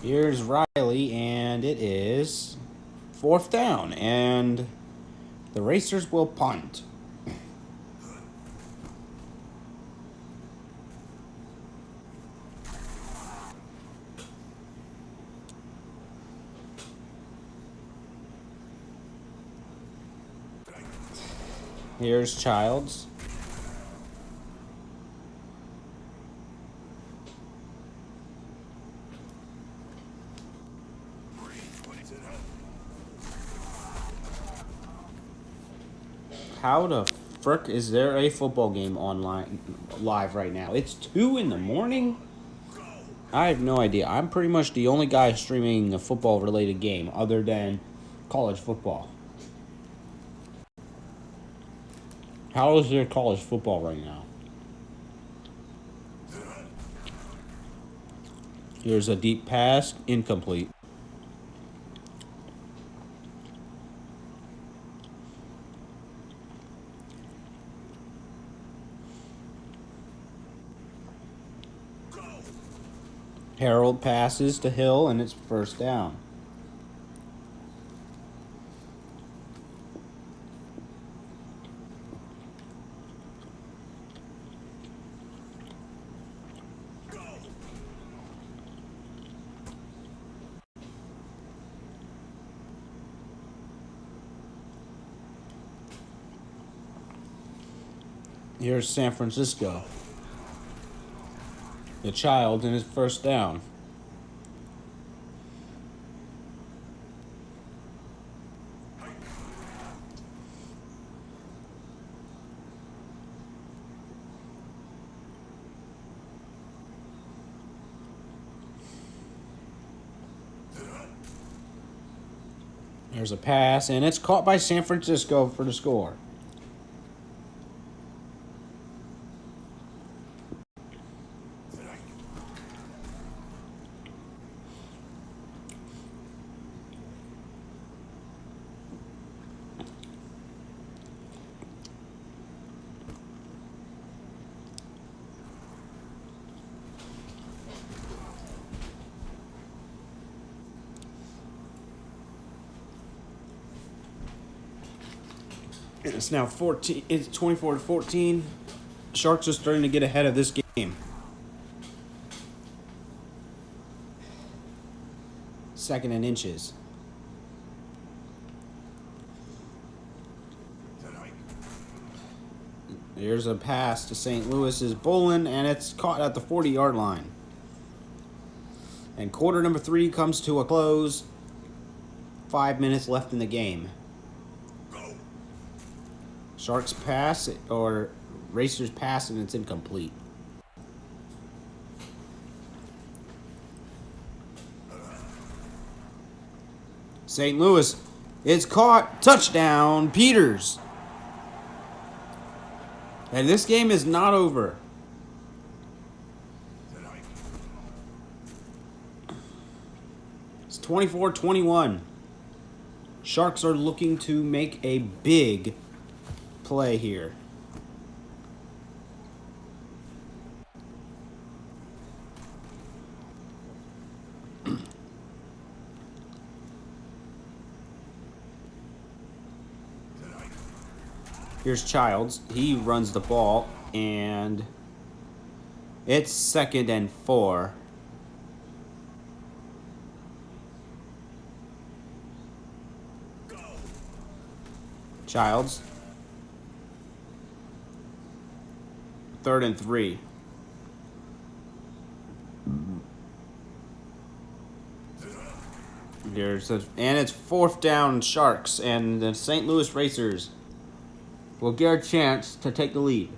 A: Here's Riley, and it is 4th down, and the Racers will punt. Here's Childs. How the frick is there a football game online live right now? It's 2 in the morning? I have no idea. I'm pretty much the only guy streaming a football related game other than college football. How is there college football right now? Here's a deep pass, incomplete. Harold passes to Hill, and it's 1st down. Here's San Francisco. The Child in his first down. There's a pass, and it's caught by San Francisco for the score. It's now 14. It's 24-14. Sharks are starting to get ahead of this game. Second and inches. There's a pass to St. Louis's Bolin, and it's caught at the 40-yard line. And quarter number 3 comes to a close. 5 minutes left in the game. Sharks pass, or Racers pass, and it's incomplete. St. Louis, it's caught. Touchdown, Peters. And this game is not over. It's 24-21. Sharks are looking to make a big play here. Here's Childs. He runs the ball, and it's 2nd and 4. Childs. 3rd and 3. And it's 4th down, Sharks, and the St. Louis Racers will get a chance to take the lead.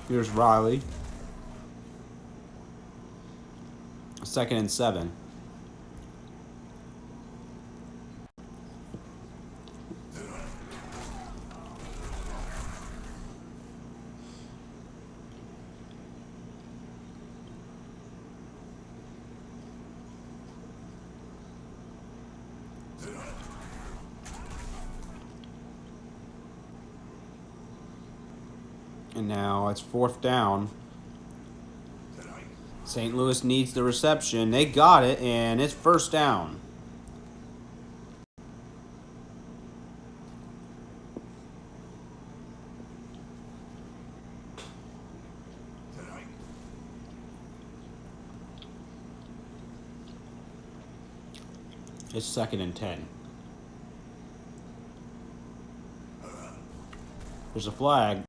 A: Here's Riley. 2nd and 7. And now it's 4th down. St. Louis needs the reception. They got it, and it's 1st down. It's 2nd and 10. There's a flag.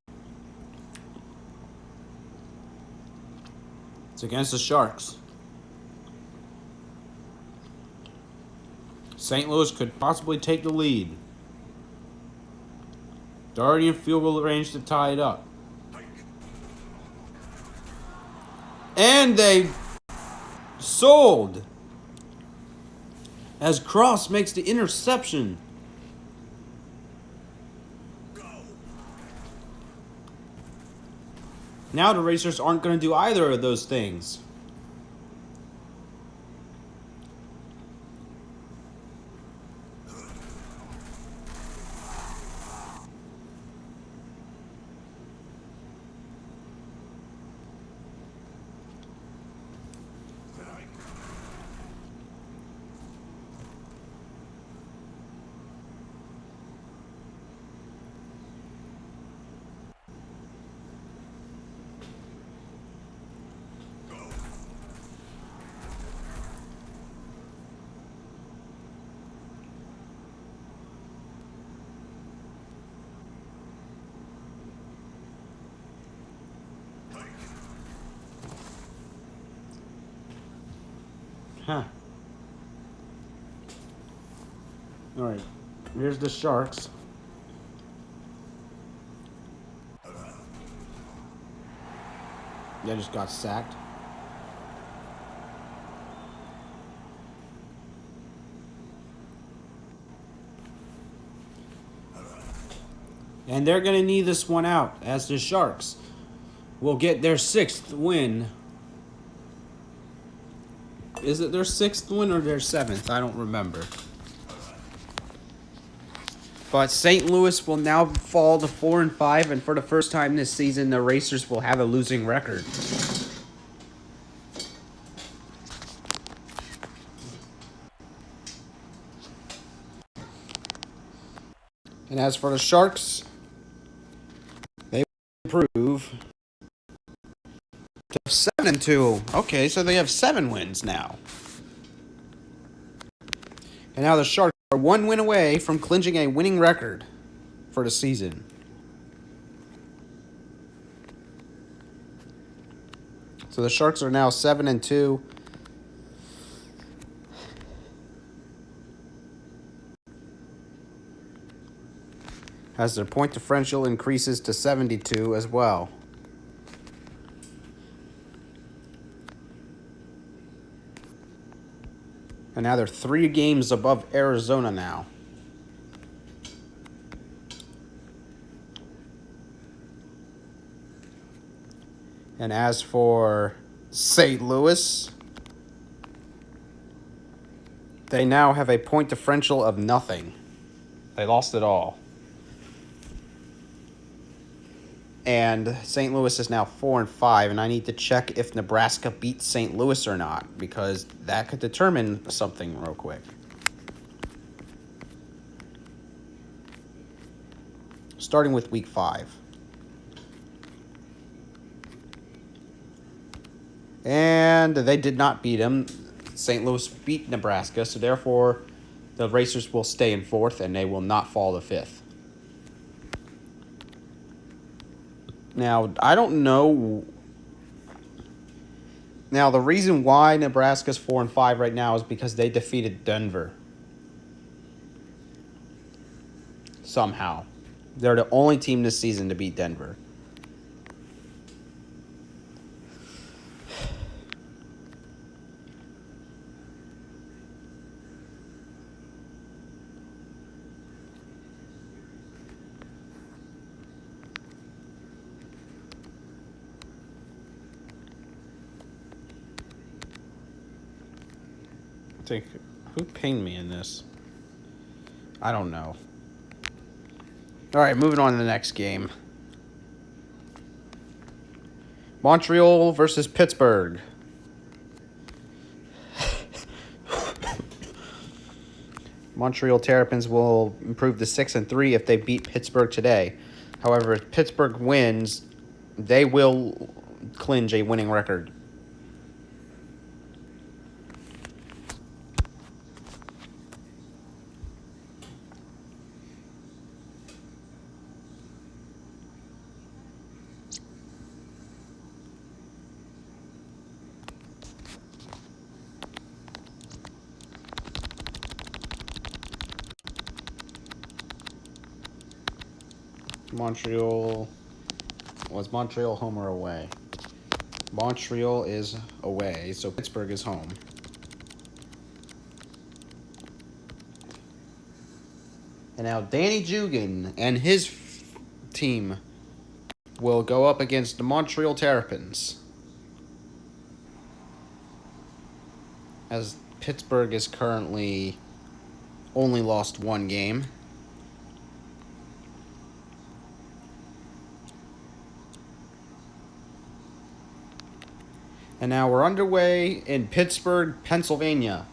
A: It's against the Sharks. St. Louis could possibly take the lead. They're already in field goal range to tie it up. And they sold as Cross makes the interception. Now the Racers aren't going to do either of those things. Huh. All right. Here's the Sharks. They just got sacked. And they're going to need this one out as the Sharks will get their 6th win. Is it their 6th win or their 7th? I don't remember. But St. Louis will now fall to 4-5, and for the first time this season, the Racers will have a losing record. And as for the Sharks, they improve to 7-2. Okay, so they have 7 wins now. And now the Sharks are 1 win away from clinching a winning record for the season. So the Sharks are now 7-2. As their point differential increases to 72 as well. And now they're 3 games above Arizona now. And as for St. Louis, they now have a point differential of nothing. They lost it all. And St. Louis is now 4-5, and I need to check if Nebraska beats St. Louis or not, because that could determine something real quick. Starting with week 5. And they did not beat them. St. Louis beat Nebraska, so therefore the Racers will stay in 4th, and they will not fall to 5th. Now, I don't know. Now, the reason why Nebraska's 4-5 right now is because they defeated Denver. Somehow. They're the only team this season to beat Denver. Who pinged me in this? I don't know. All right, moving on to the next game. Montreal versus Pittsburgh. Montreal Terrapins will improve to 6-3 if they beat Pittsburgh today. However, if Pittsburgh wins, they will clinch a winning record. Was Montreal home or away? Montreal is away, so Pittsburgh is home. And now Danny Jugan and his team will go up against the Montreal Terrapins. As Pittsburgh is currently only lost 1 game. And now we're underway in Pittsburgh, Pennsylvania.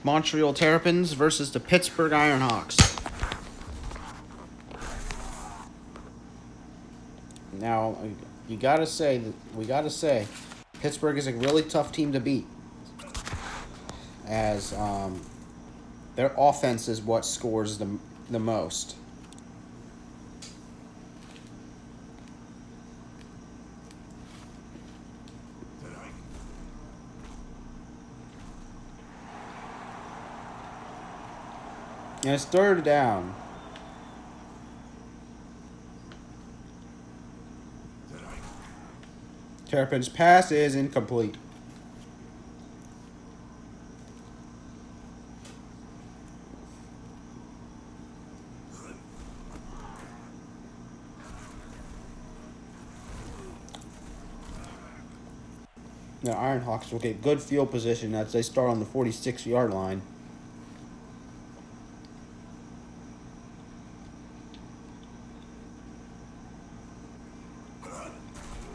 A: Montreal Terrapins versus the Pittsburgh Ironhawks. Now, we gotta say, Pittsburgh is a really tough team to beat. As their offense is what scores the most. And it's third down. Terrapin's pass is incomplete. The Ironhawks will get good field position as they start on the 46-yard line.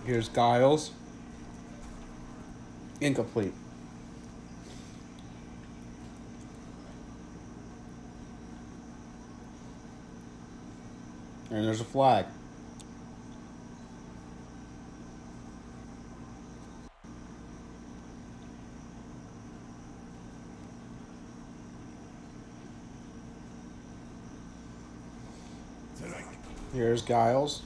A: Here's Giles. Incomplete. And there's a flag. Here's Giles.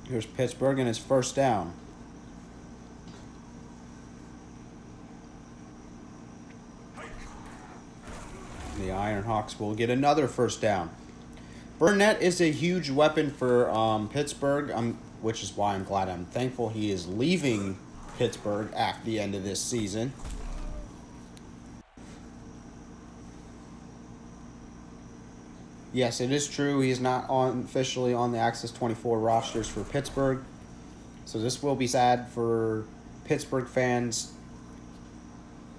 A: Here's Pittsburgh and it's first down. The Ironhawks will get another first down. Burnett is a huge weapon for Pittsburgh, which is why I'm thankful he is leaving Pittsburgh at the end of this season. Yes, it is true. He is not officially on the Access 24 rosters for Pittsburgh. So this will be sad for Pittsburgh fans.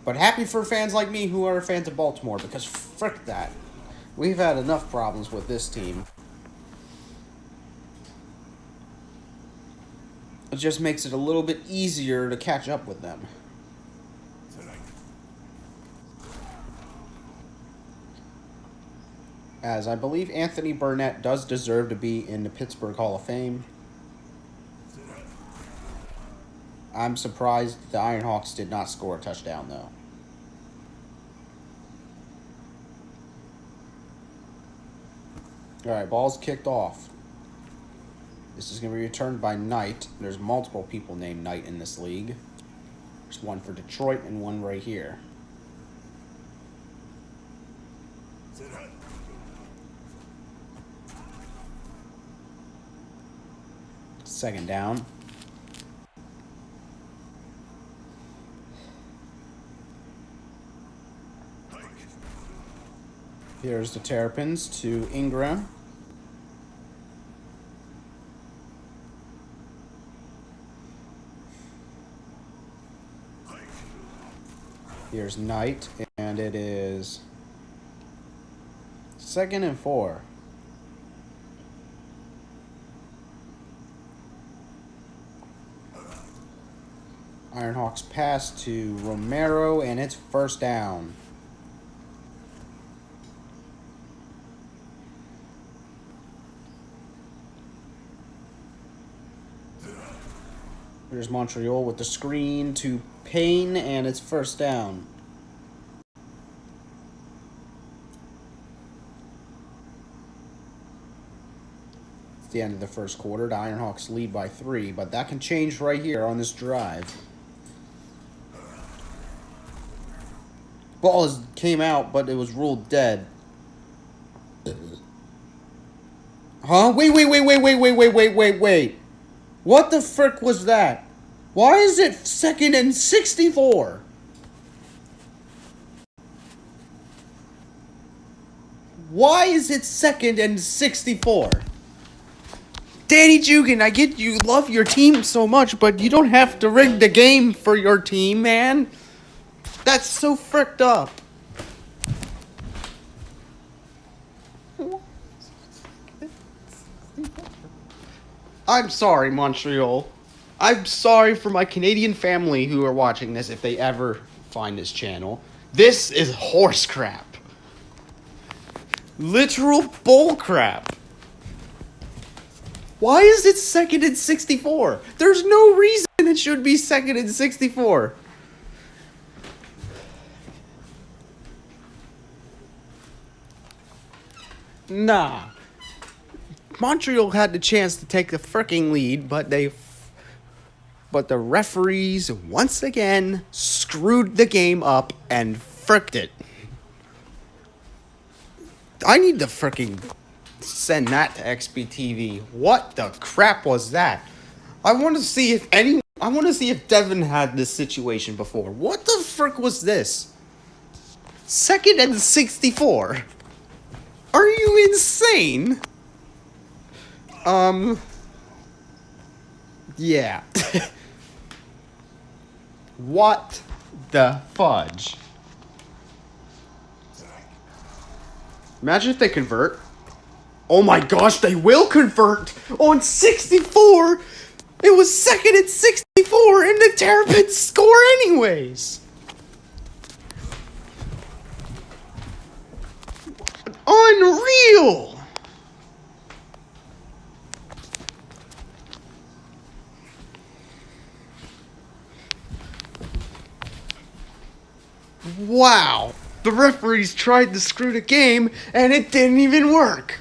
A: But happy for fans like me who are fans of Baltimore, because frick that. We've had enough problems with this team. It just makes it a little bit easier to catch up with them. As I believe Anthony Burnett does deserve to be in the Pittsburgh Hall of Fame. I'm surprised the Ironhawks did not score a touchdown, though. Alright, ball's kicked off. This is going to be returned by Knight. There's multiple people named Knight in this league. There's one for Detroit and one right here. Second down. Here's the Terrapins to Ingram. Here's Knight, and it is 2nd and 4. Ironhawks pass to Romero, and it's first down. Here's Montreal with the screen to Payne, and it's first down. It's the end of the first quarter. The Ironhawks lead by 3, but that can change right here on this drive. Ball came out, but it was ruled dead. Huh? Wait. What the frick was that? Why is it 2nd and 64? Why is it 2nd and 64? Danny Jugan, I get you love your team so much, but you don't have to rig the game for your team, man. That's so fricked up. I'm sorry, Montreal. I'm sorry for my Canadian family who are watching this if they ever find this channel. This is horse crap. Literal bull crap. Why is it 2nd and 64? There's no reason it should be 2nd and 64. Nah. Montreal had the chance to take the freaking lead, but the referees once again screwed the game up and fricked it. I need to freaking send that to XBTV. What the crap was that? I want to see if Devin had this situation before. What the frick was this? 2nd and 64. Are you insane? Yeah. What the fudge? Imagine if they convert. Oh my gosh, they will convert on 64. It was 2nd and 64 and the Terrapins score anyways. Unreal. Wow. The referees tried to screw the game and it didn't even work.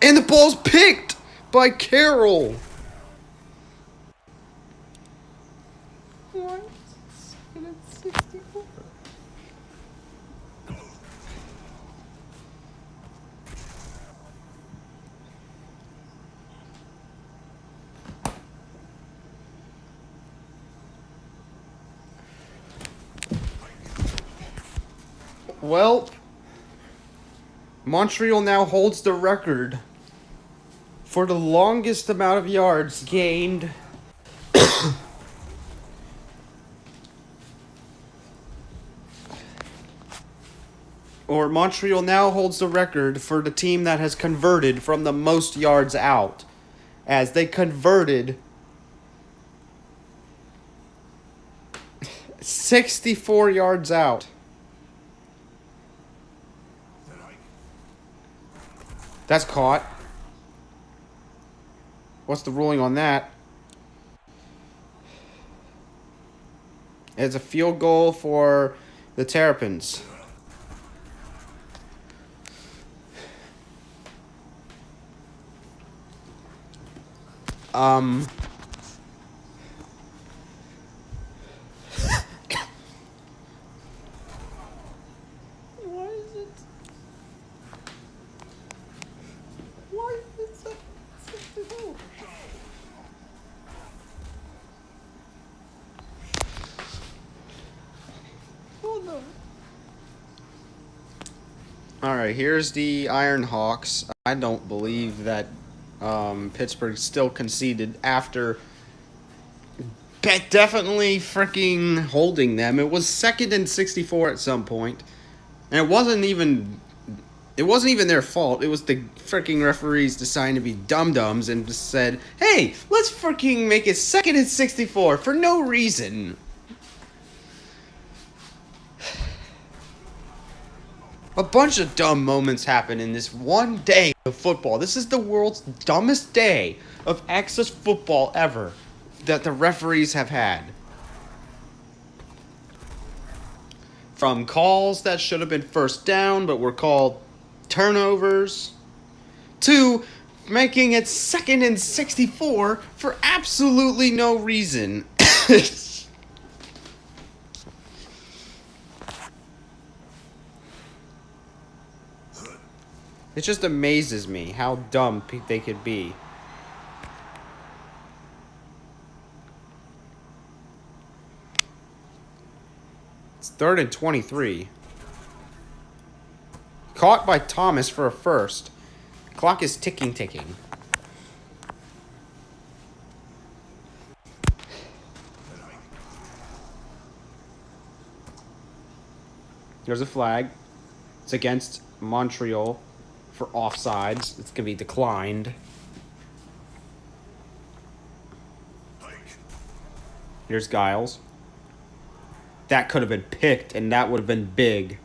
A: And the ball's picked by Carroll. What? 64. Well, Montreal now holds the record for the longest amount of yards gained. Or Montreal now holds the record for the team that has converted from the most yards out, as they converted 64 yards out. That's caught. What's the ruling on that? It's a field goal for the Terrapins. Why is it? Why is it so 64? Oh no. Alright, here's the Iron Hawks. I don't believe that Pittsburgh still conceded after definitely freaking holding them. It was 2nd and 64 at some point. And it wasn't even their fault. It was the freaking referees deciding to be dum-dums and just said, hey, let's freaking make it 2nd and 64 for no reason. A bunch of dumb moments happen in this one day of football. This is the world's dumbest day of access football ever that the referees have had. From calls that should have been first down but were called turnovers, to making it 2nd and 64 for absolutely no reason. It just amazes me how dumb they could be. It's 3rd and 23. Caught by Thomas for a first. Clock is ticking. There's a flag. It's against Montreal for offsides. It's going to be declined. Here's Giles. That could have been picked, and that would have been big.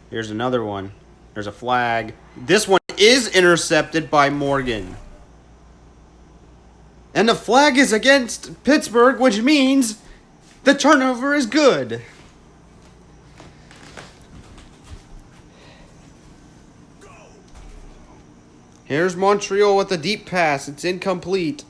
A: Here's another one. There's a flag. This one is intercepted by Morgan. And the flag is against Pittsburgh, which means the turnover is good. Here's Montreal with a deep pass. It's incomplete.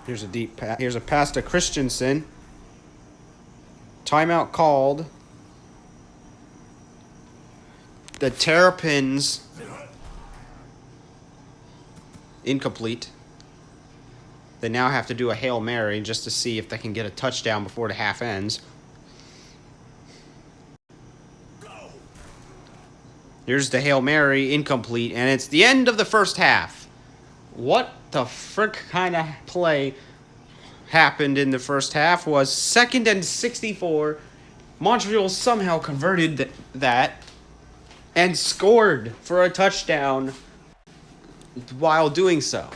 A: Here's a deep pass. Here's a pass to Christensen. Timeout called. The Terrapins. Incomplete. They now have to do a Hail Mary just to see if they can get a touchdown before the half ends. Here's the Hail Mary, incomplete, and it's the end of the first half. What the frick kind of play happened in the first half was 2nd and 64. Montreal somehow converted that and scored for a touchdown while doing so.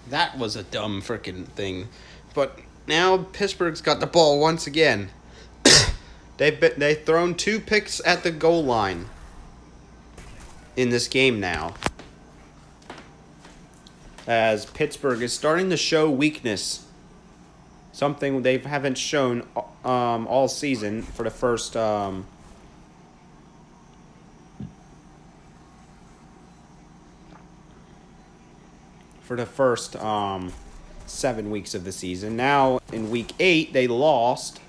A: That was a dumb freaking thing. But now Pittsburgh's got the ball once again. They've thrown 2 picks at the goal line in this game now. As Pittsburgh is starting to show weakness. Something they haven't shown all season for the first... for the first 7 weeks of the season. Now, in week 8, they lost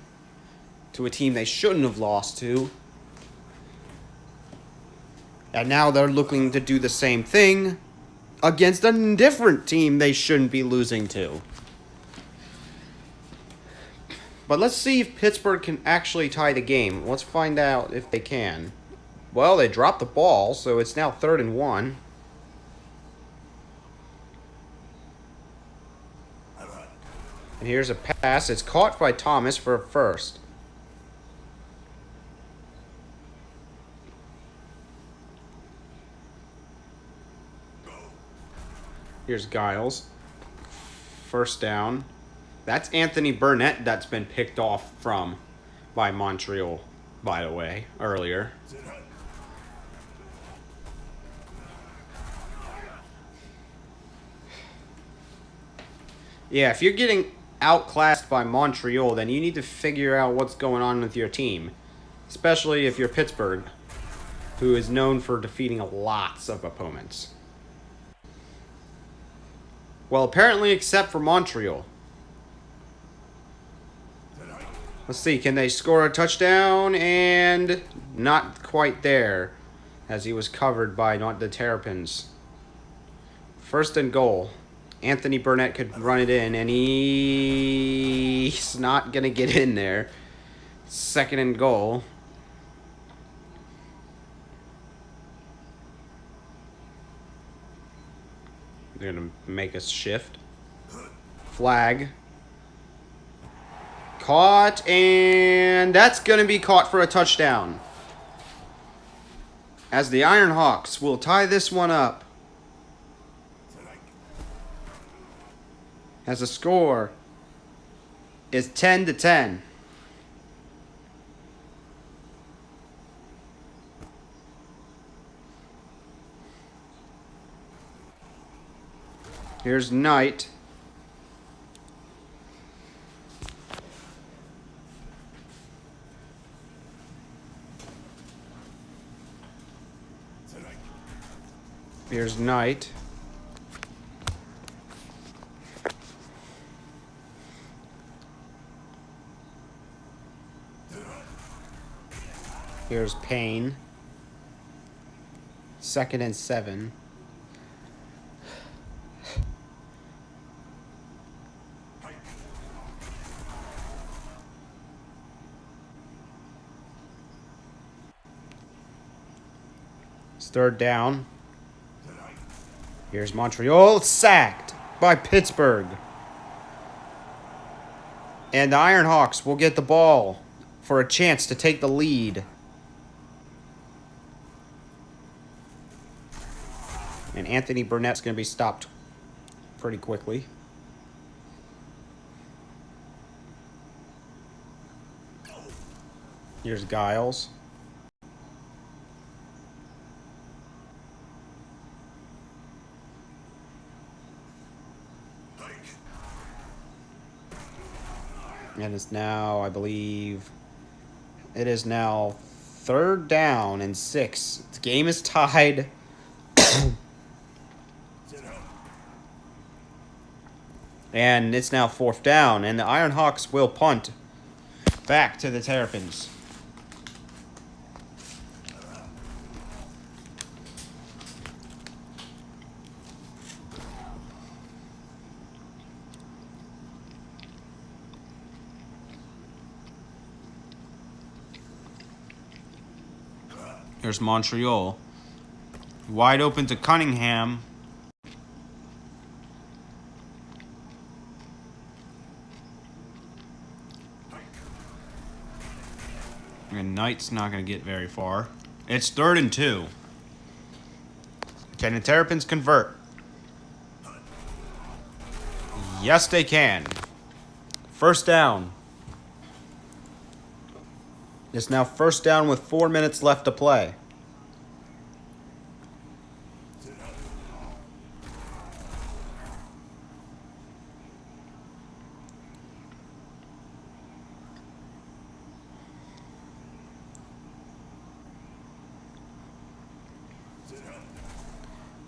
A: to a team they shouldn't have lost to. And now they're looking to do the same thing against a different team they shouldn't be losing to. But let's see if Pittsburgh can actually tie the game. Let's find out if they can. Well, they dropped the ball, so it's now 3rd and 1. And here's a pass. It's caught by Thomas for a first. Here's Giles. First down. That's Anthony Burnett that's been picked off from by Montreal, by the way, earlier. Yeah, if you're getting outclassed by Montreal, then you need to figure out what's going on with your team. Especially if you're Pittsburgh, who is known for defeating lots of opponents. Well, apparently except for Montreal. Let's see, can they score a touchdown? And not quite there, as he was covered by not the Terrapins. 1st and goal. Anthony Burnett could run it in, and he's not going to get in there. 2nd and goal. They're going to make a shift. Flag. Caught, and that's going to be caught for a touchdown. As the Ironhawks will tie this one up. As the score is 10-10. Here's Knight. Here's Knight. Here's Payne. 2nd and 7. It's 3rd down. Here's Montreal, sacked by Pittsburgh. And the Ironhawks will get the ball for a chance to take the lead. And Anthony Burnett's going to be stopped pretty quickly. Here's Giles. And it's now, I believe, it is now 3rd down and 6. The game is tied. And it's now 4th down, and the Ironhawks will punt back to the Terrapins. Here's Montreal. Wide open to Cunningham. And Knight's not going to get very far. It's 3rd and 2. Can the Terrapins convert? Yes, they can. 1st down. It's now 1st down with 4 minutes left to play.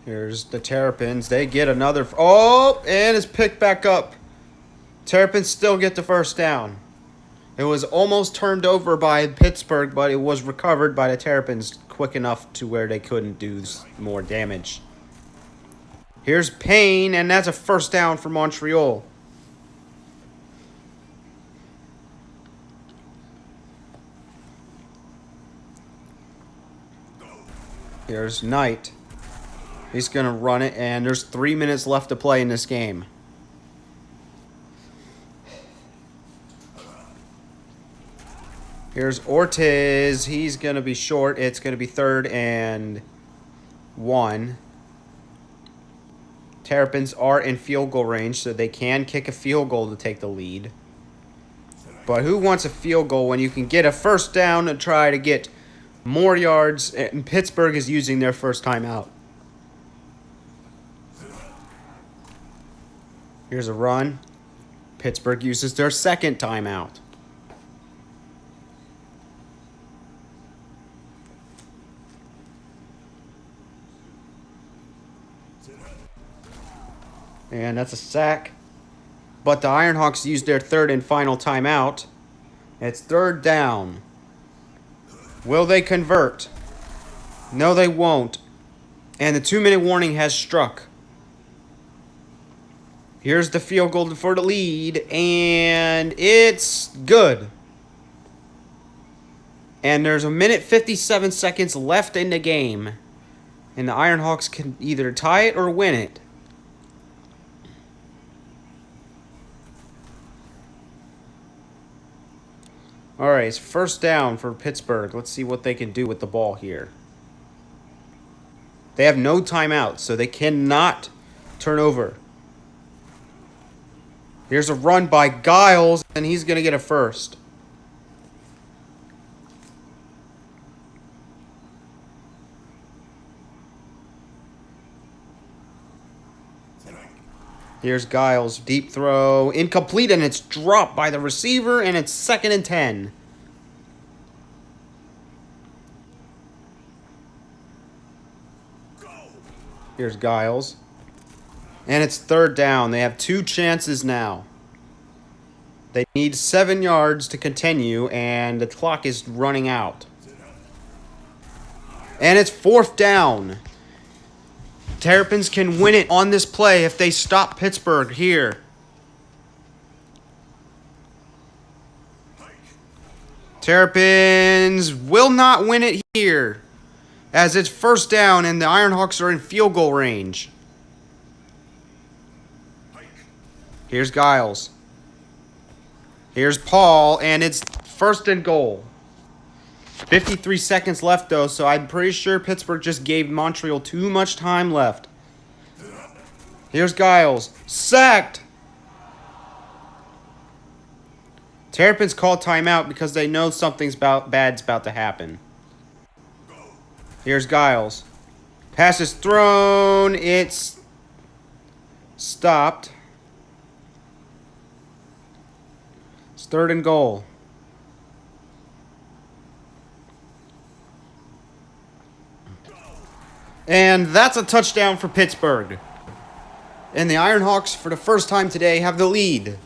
A: Here's the Terrapins. They get another... Oh, and it's picked back up. Terrapins still get the 1st down. It was almost turned over by Pittsburgh, but it was recovered by the Terrapins quick enough to where they couldn't do more damage. Here's Payne, and that's a 1st down for Montreal. Here's Knight. He's going to run it, and there's 3 minutes left to play in this game. Here's Ortiz. He's going to be short. It's going to be 3rd and 1. Terrapins are in field goal range, so they can kick a field goal to take the lead. But who wants a field goal when you can get a 1st down and try to get more yards? And Pittsburgh is using their 1st timeout. Here's a run. Pittsburgh uses their 2nd timeout. And that's a sack. But the Ironhawks used their 3rd and final timeout. It's 3rd down. Will they convert? No, they won't. And the 2-minute warning has struck. Here's the field goal for the lead, and it's good. And there's 1:57 seconds left in the game. And the Ironhawks can either tie it or win it. All right, it's 1st down for Pittsburgh. Let's see what they can do with the ball here. They have no timeouts, so they cannot turn over. Here's a run by Giles, and he's going to get a 1st. Here's Giles, deep throw, incomplete, and it's dropped by the receiver, and it's 2nd and 10. Here's Giles. And it's 3rd down. They have 2 chances now. They need 7 yards to continue, and the clock is running out. And it's 4th down. Terrapins can win it on this play if they stop Pittsburgh here. Terrapins will not win it here, as it's 1st down and the Ironhawks are in field goal range. Here's Giles. Here's Paul, and it's first and goal. 53 seconds left, though, so I'm pretty sure Pittsburgh just gave Montreal too much time left. Here's Giles. Sacked! Terrapins call timeout because they know something's bad's about to happen. Here's Giles. Pass is thrown. It's stopped. It's third and goal. And that's a touchdown for Pittsburgh. And the Ironhawks, for the first time today, have the lead.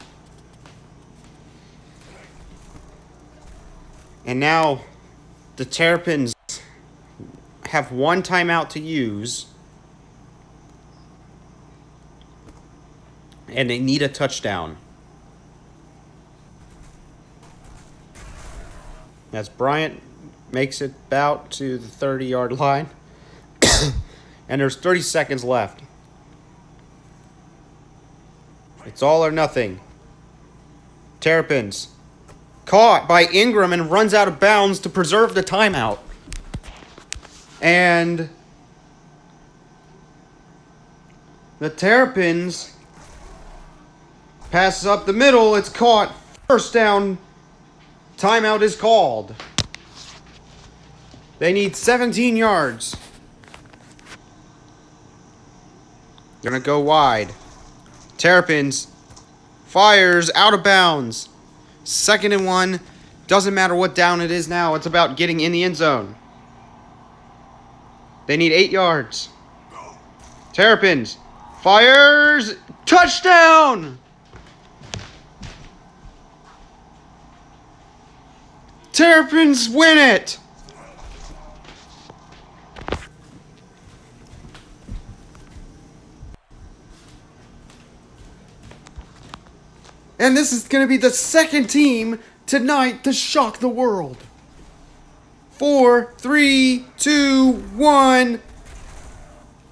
A: And now the Terrapins have one timeout to use. And they need a touchdown. As Bryant makes it about to the 30-yard line. And there's 30 seconds left. It's all or nothing. Terrapins caught by Ingram and runs out of bounds to preserve the timeout. And the Terrapins passes up the middle. It's caught. First down. Timeout is called. They need 17 yards. Gonna go wide. Terrapins fires out of bounds. 2nd and 1. Doesn't matter what down it is now. It's about getting in the end zone. They need 8 yards. Terrapins fires. Touchdown! Terrapins win it! And this is going to be the second team tonight to shock the world. 4, 3, 2, 1.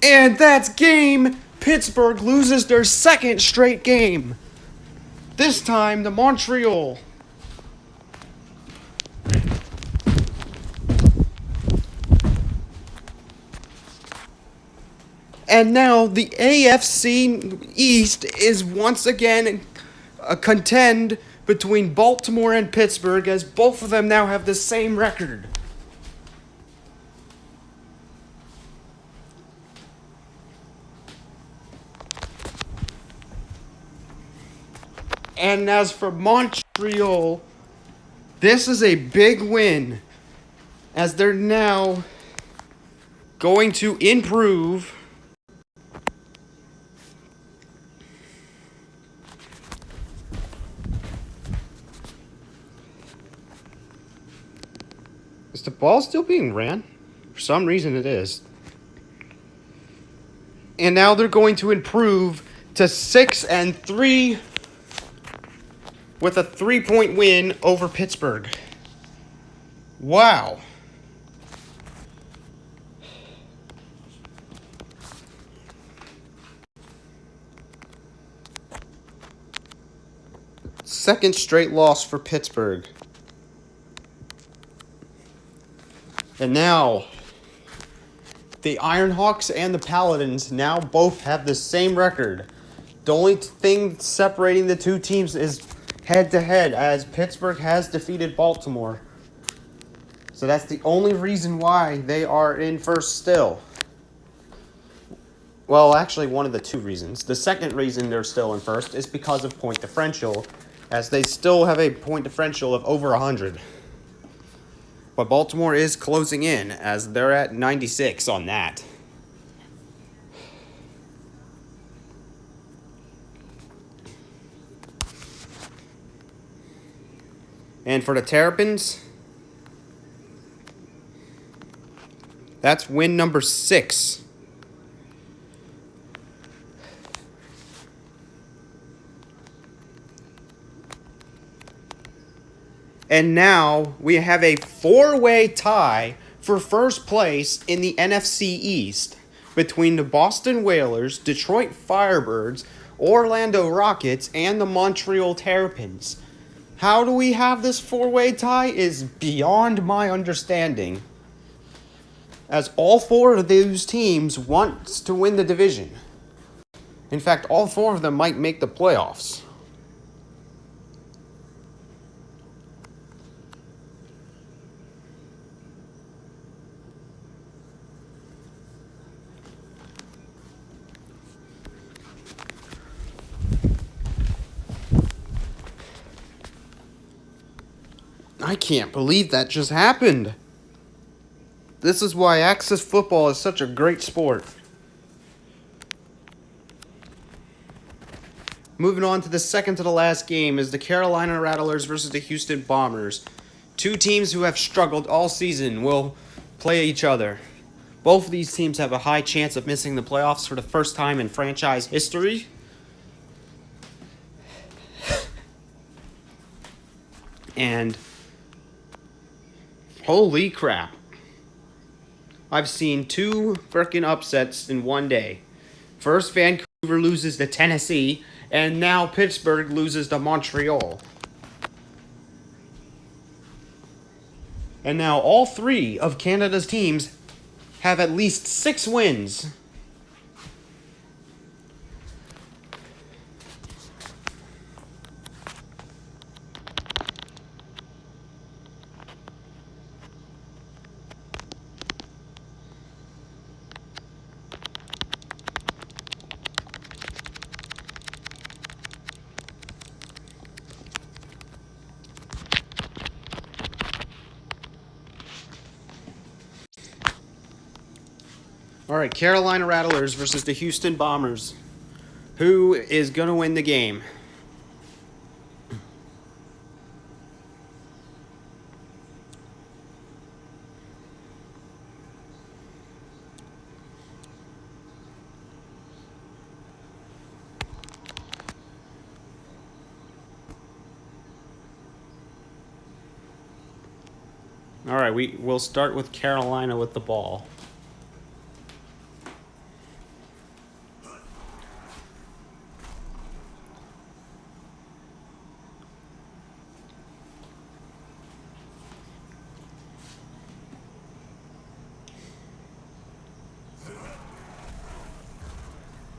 A: And that's game. Pittsburgh loses their second straight game. This time to Montreal. And now the AFC East is once again a contend between Baltimore and Pittsburgh, as both of them now have the same record. And as for Montreal, this is a big win, as they're now going to improve Is the ball still being ran? For some reason it is. And now they're going to improve to 6-3 with a 3-point win over Pittsburgh. Wow. Second straight loss for Pittsburgh. And now, the Ironhawks and the Paladins now both have the same record. The only thing separating the two teams is head-to-head, as Pittsburgh has defeated Baltimore. So that's the only reason why they are in first still. Well, actually, one of the two reasons. The second reason they're still in first is because of point differential, as they still have a point differential of over 100. But Baltimore is closing in, as they're at 96 on that. And for the Terrapins, that's win number 6. And now we have a 4-way tie for first place in the NFC East between the Boston Whalers, Detroit Firebirds, Orlando Rockets, and the Montreal Terrapins. How do we have this four-way tie is beyond my understanding, as all four of those teams want to win the division. In fact, all four of them might make the playoffs. I can't believe that just happened. This is why Access Football is such a great sport. Moving on to the second to the last game is the Carolina Rattlers versus the Houston Bombers. Two teams who have struggled all season will play each other. Both of these teams have a high chance of missing the playoffs for the first time in franchise history. And holy crap. I've seen two freaking upsets in one day. First, Vancouver loses to Tennessee, and now Pittsburgh loses to Montreal. And now all three of Canada's teams have at least 6 wins. All right, Carolina Rattlers versus the Houston Bombers. Who is going to win the game? All right, we'll start with Carolina with the ball.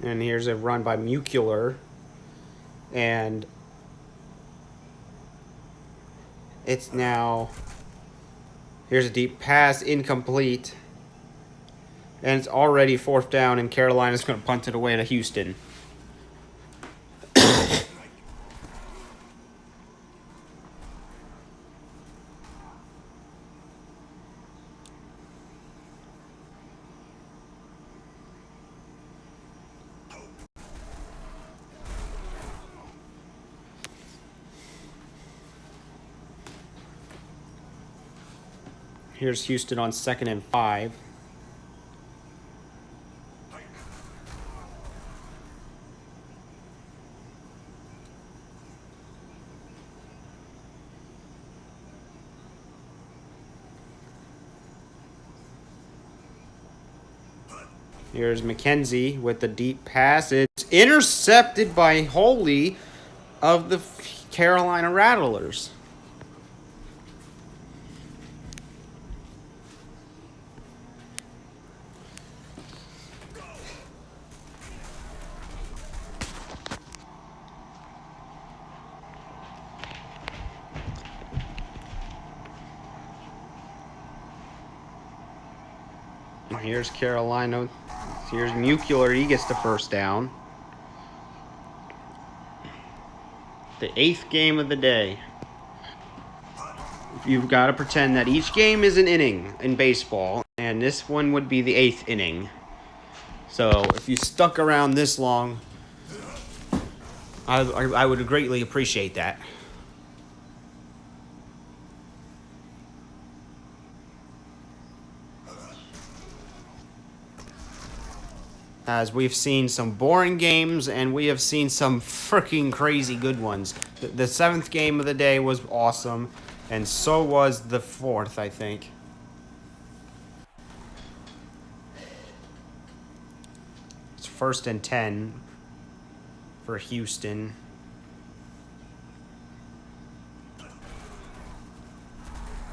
A: And here's a run by Mucular. And it's now... Here's a deep pass, incomplete. And it's already 4th down, and Carolina's going to punt it away to Houston. Here's Houston on 2nd and 5. Here's McKenzie with the deep pass. It's intercepted by Holy of the Carolina Rattlers. Here's Carolina. Here's Mucular. He gets the 1st down. The 8th game of the day. You've got to pretend that each game is an inning in baseball, and this one would be the 8th inning. So if you stuck around this long, I would greatly appreciate that. As we've seen some boring games, and we have seen some freaking crazy good ones. The 7th game of the day was awesome, and so was the 4th, I think. It's 1st and 10 for Houston.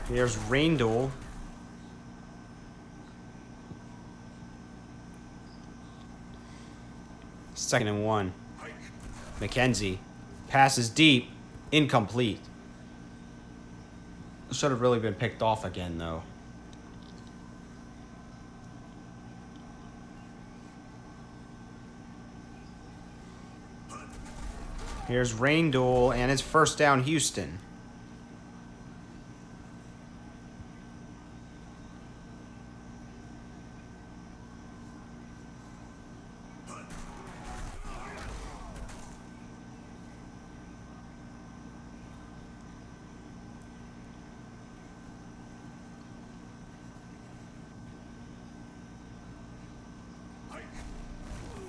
A: Here's Rain Duel. Second and 1. McKenzie. Passes deep. Incomplete. Should have really been picked off again, though. Here's Rain Duel, and it's first down Houston.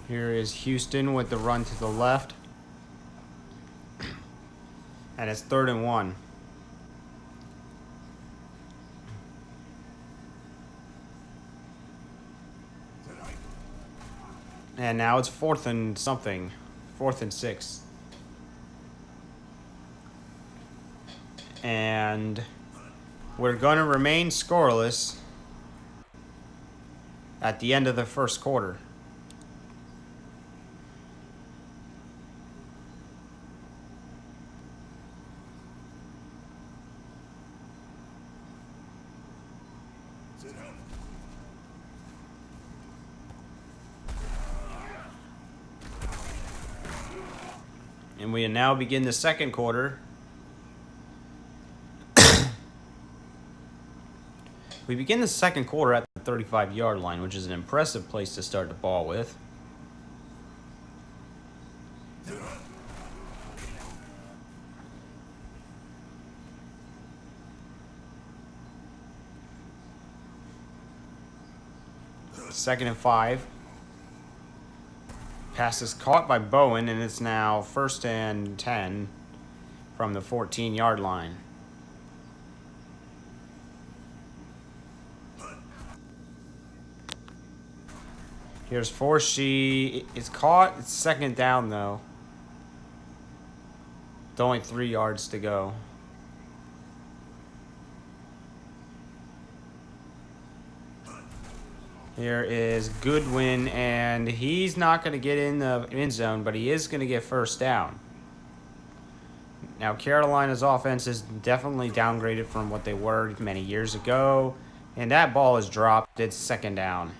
A: Here is Houston with the run to the left. And it's 3rd and 1. And now it's 4th and something. 4th and 6. And we're going to remain scoreless at the end of the first quarter. And we now begin the second quarter. We begin the second quarter at the 35-yard line, which is an impressive place to start the ball with. Second and 5. Pass is caught by Bowen, and it's now 1st and 10 from the 14-yard line. Here's Forsey. It's caught. It's 2nd down, though. With only 3 yards to go. Here is Goodwin, and he's not going to get in the end zone, but he is going to get first down. Now, Carolina's offense is definitely downgraded from what they were many years ago, and that ball is dropped. It's 2nd down.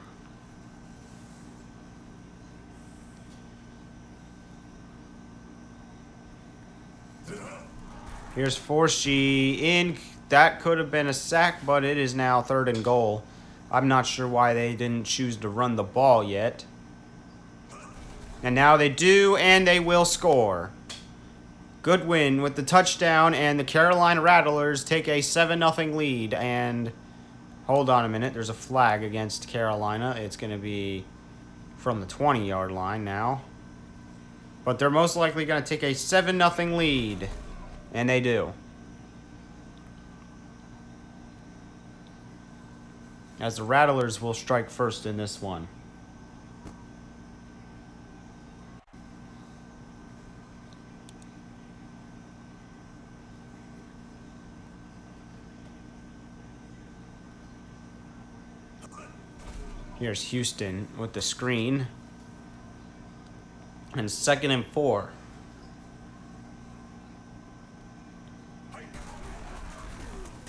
A: Here's Forsey in. That could have been a sack, but it is now 3rd and goal. I'm not sure why they didn't choose to run the ball yet. And now they do, and they will score. Goodwin with the touchdown, and the Carolina Rattlers take a 7-0 lead. And hold on a minute, there's a flag against Carolina. It's going to be from the 20-yard line now. But they're most likely going to take a 7-0 lead. And they do. As the Rattlers will strike first in this one. Here's Houston with the screen. And 2nd and 4.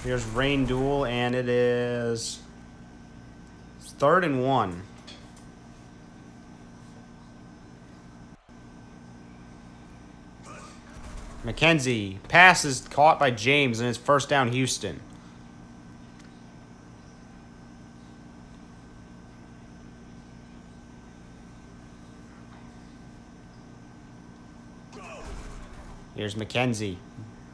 A: Here's Rain Duel, and it is 3rd and 1. McKenzie. Pass is caught by James, and it's 1st down Houston. Here's McKenzie.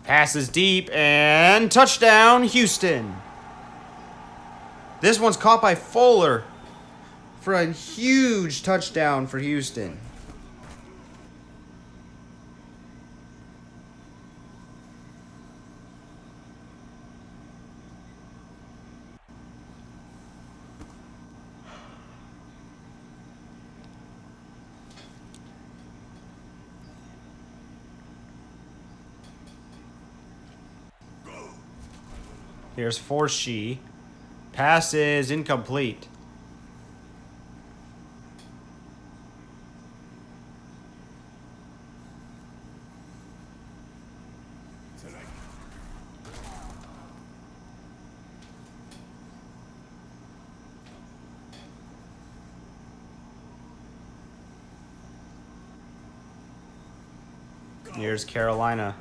A: Passes deep, and touchdown Houston. This one's caught by Fuller for a huge touchdown for Houston. Here's Forshee. Pass is incomplete. Here's Carolina.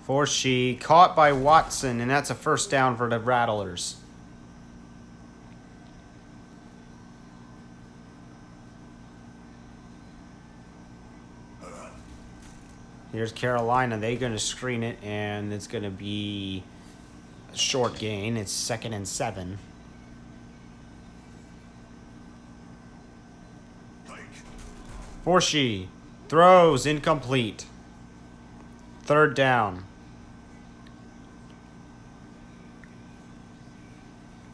A: Forshee caught by Watson, and that's a first down for the Rattlers. Here's Carolina. They're going to screen it, and it's going to be a short gain. It's 2nd and 7. Forshee throws incomplete. 3rd down.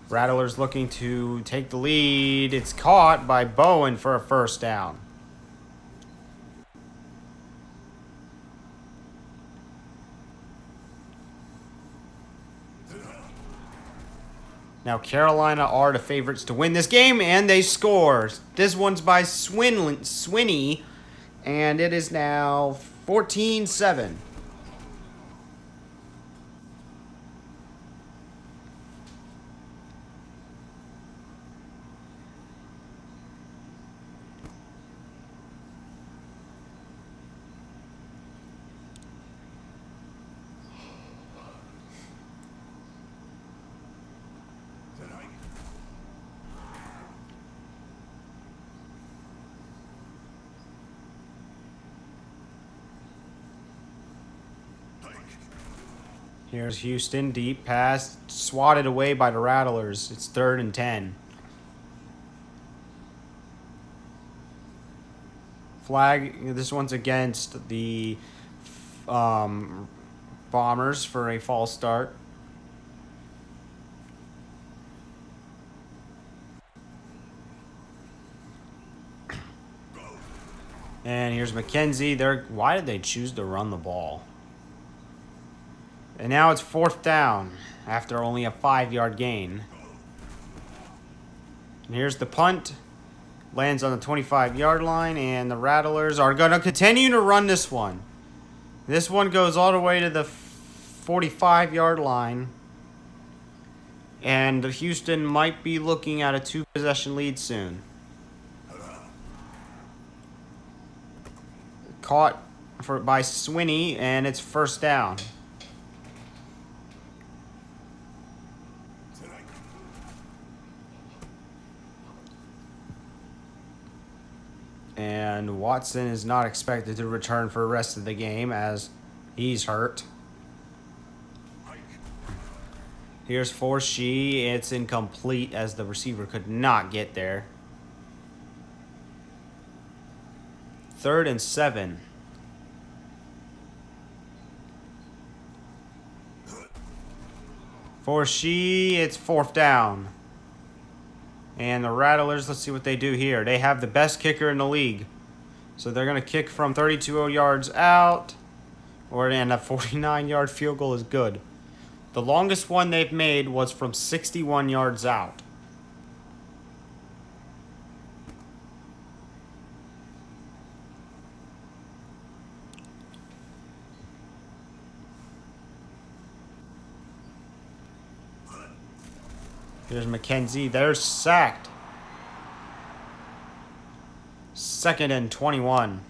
A: Rattlers looking to take the lead. It's caught by Bowen for a first down. Now Carolina are the favorites to win this game, and they score. This one's by Swinney, and it is now 14-7. Here's Houston, deep pass, swatted away by the Rattlers. It's 3rd and 10. Flag, this one's against the Bombers for a false start. And here's McKenzie. Why did they choose to run the ball? And now it's 4th down after only a 5-yard gain. And here's the punt. Lands on the 25-yard line, and the Rattlers are going to continue to run this one. This one goes all the way to the 45-yard line. And Houston might be looking at a 2-possession lead soon. Caught by Swinney, and it's 1st down. And Watson is not expected to return for the rest of the game as he's hurt. Here's Forshee. It's incomplete as the receiver could not get there. 3rd and 7. Forshee, it's 4th down. And the Rattlers, let's see what they do here. They have the best kicker in the league. So they're going to kick from 32 yards out. And a 49-yard field goal is good. The longest one they've made was from 61 yards out. Here's McKenzie. They're sacked. 2nd and 21.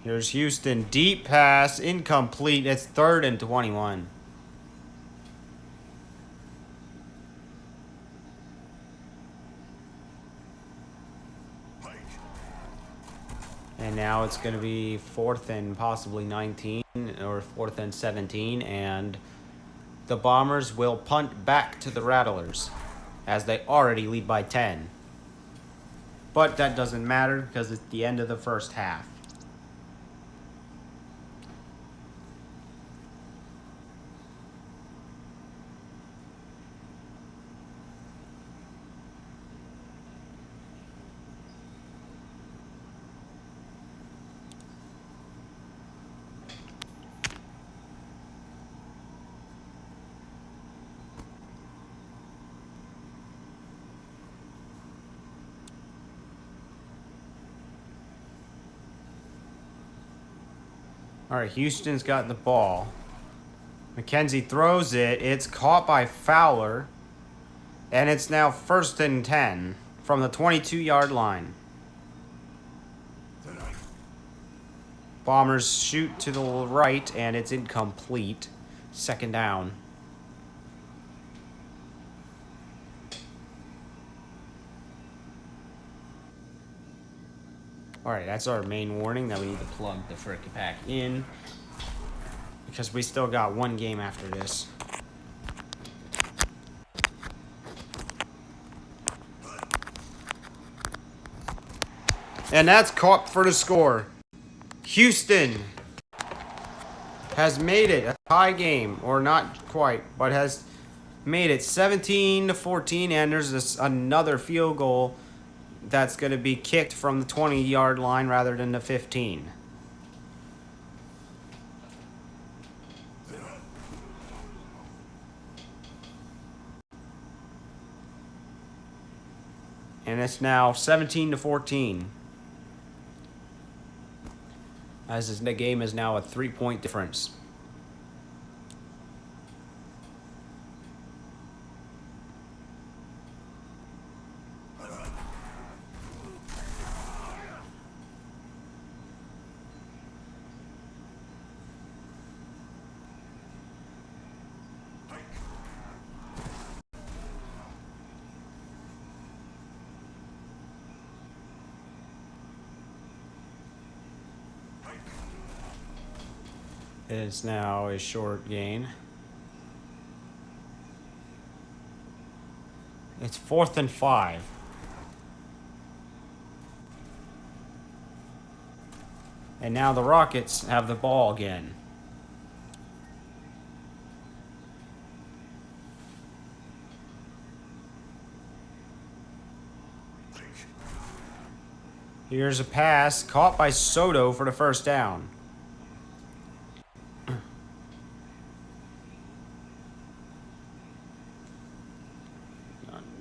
A: Here's Houston. Deep pass. Incomplete. It's 3rd and 21. And now it's going to be 4th and possibly 19 or 4th and 17. And the Bombers will punt back to the Rattlers as they already lead by 10. But that doesn't matter because it's the end of the first half. All right, Houston's got the ball. McKenzie throws it. It's caught by Fowler. And it's now 1st and 10 from the 22-yard line.
D: Tonight.
A: Bombers shoot to the right, and it's incomplete. 2nd down. All right, that's our main warning that we need to plug the frick back in because we still got one game after this. And that's caught for the score. Houston has made it a tie game, or not quite, but has made it 17-14, and there's another field goal that's going to be kicked from the 20-yard line rather than the 15. And it's now 17-14. As the game is now a 3-point difference. It's now a short gain. It's 4th and 5. And now the Rockets have the ball again. Here's a pass caught by Soto for the 1st down.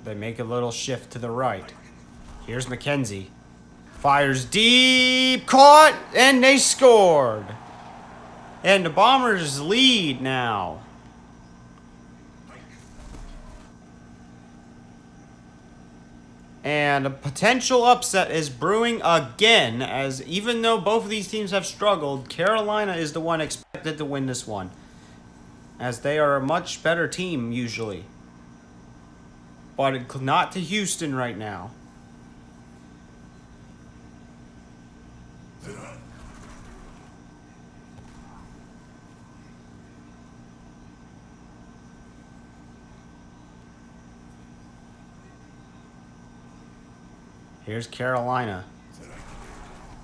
A: They make a little shift to the right. Here's McKenzie. Fires deep, caught, and they scored. And the Bombers lead now. And a potential upset is brewing again, as even though both of these teams have struggled, Carolina is the one expected to win this one, as they are a much better team usually. But not to Houston right now. Here's Carolina.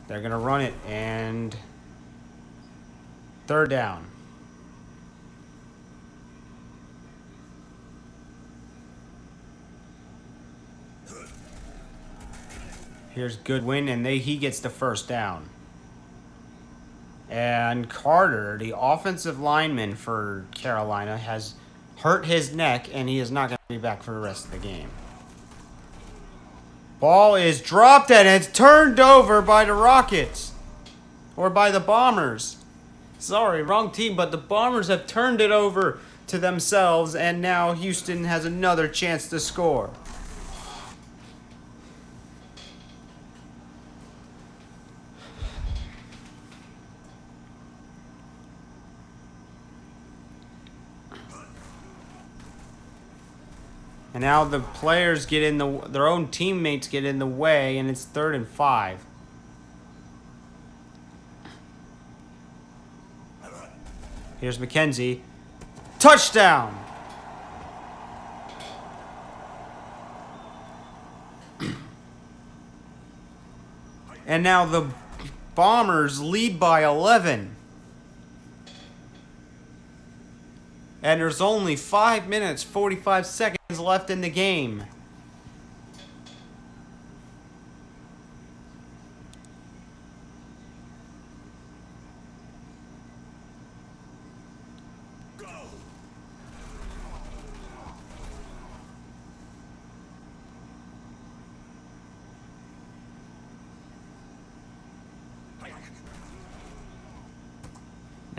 A: They're going to run it, and 3rd down. Here's Goodwin, and he gets the 1st down. And Carter, the offensive lineman for Carolina, has hurt his neck, and he is not going to be back for the rest of the game. Ball is dropped, and it's turned over by the Rockets. Or by the Bombers. Sorry, wrong team, but the Bombers have turned it over to themselves, and now Houston has another chance to score. And now the players get in their own teammates get in the way, and it's 3rd and 5. Here's McKenzie. Touchdown! And now the Bombers lead by 11. And there's only 5 minutes, 45 seconds left in the game.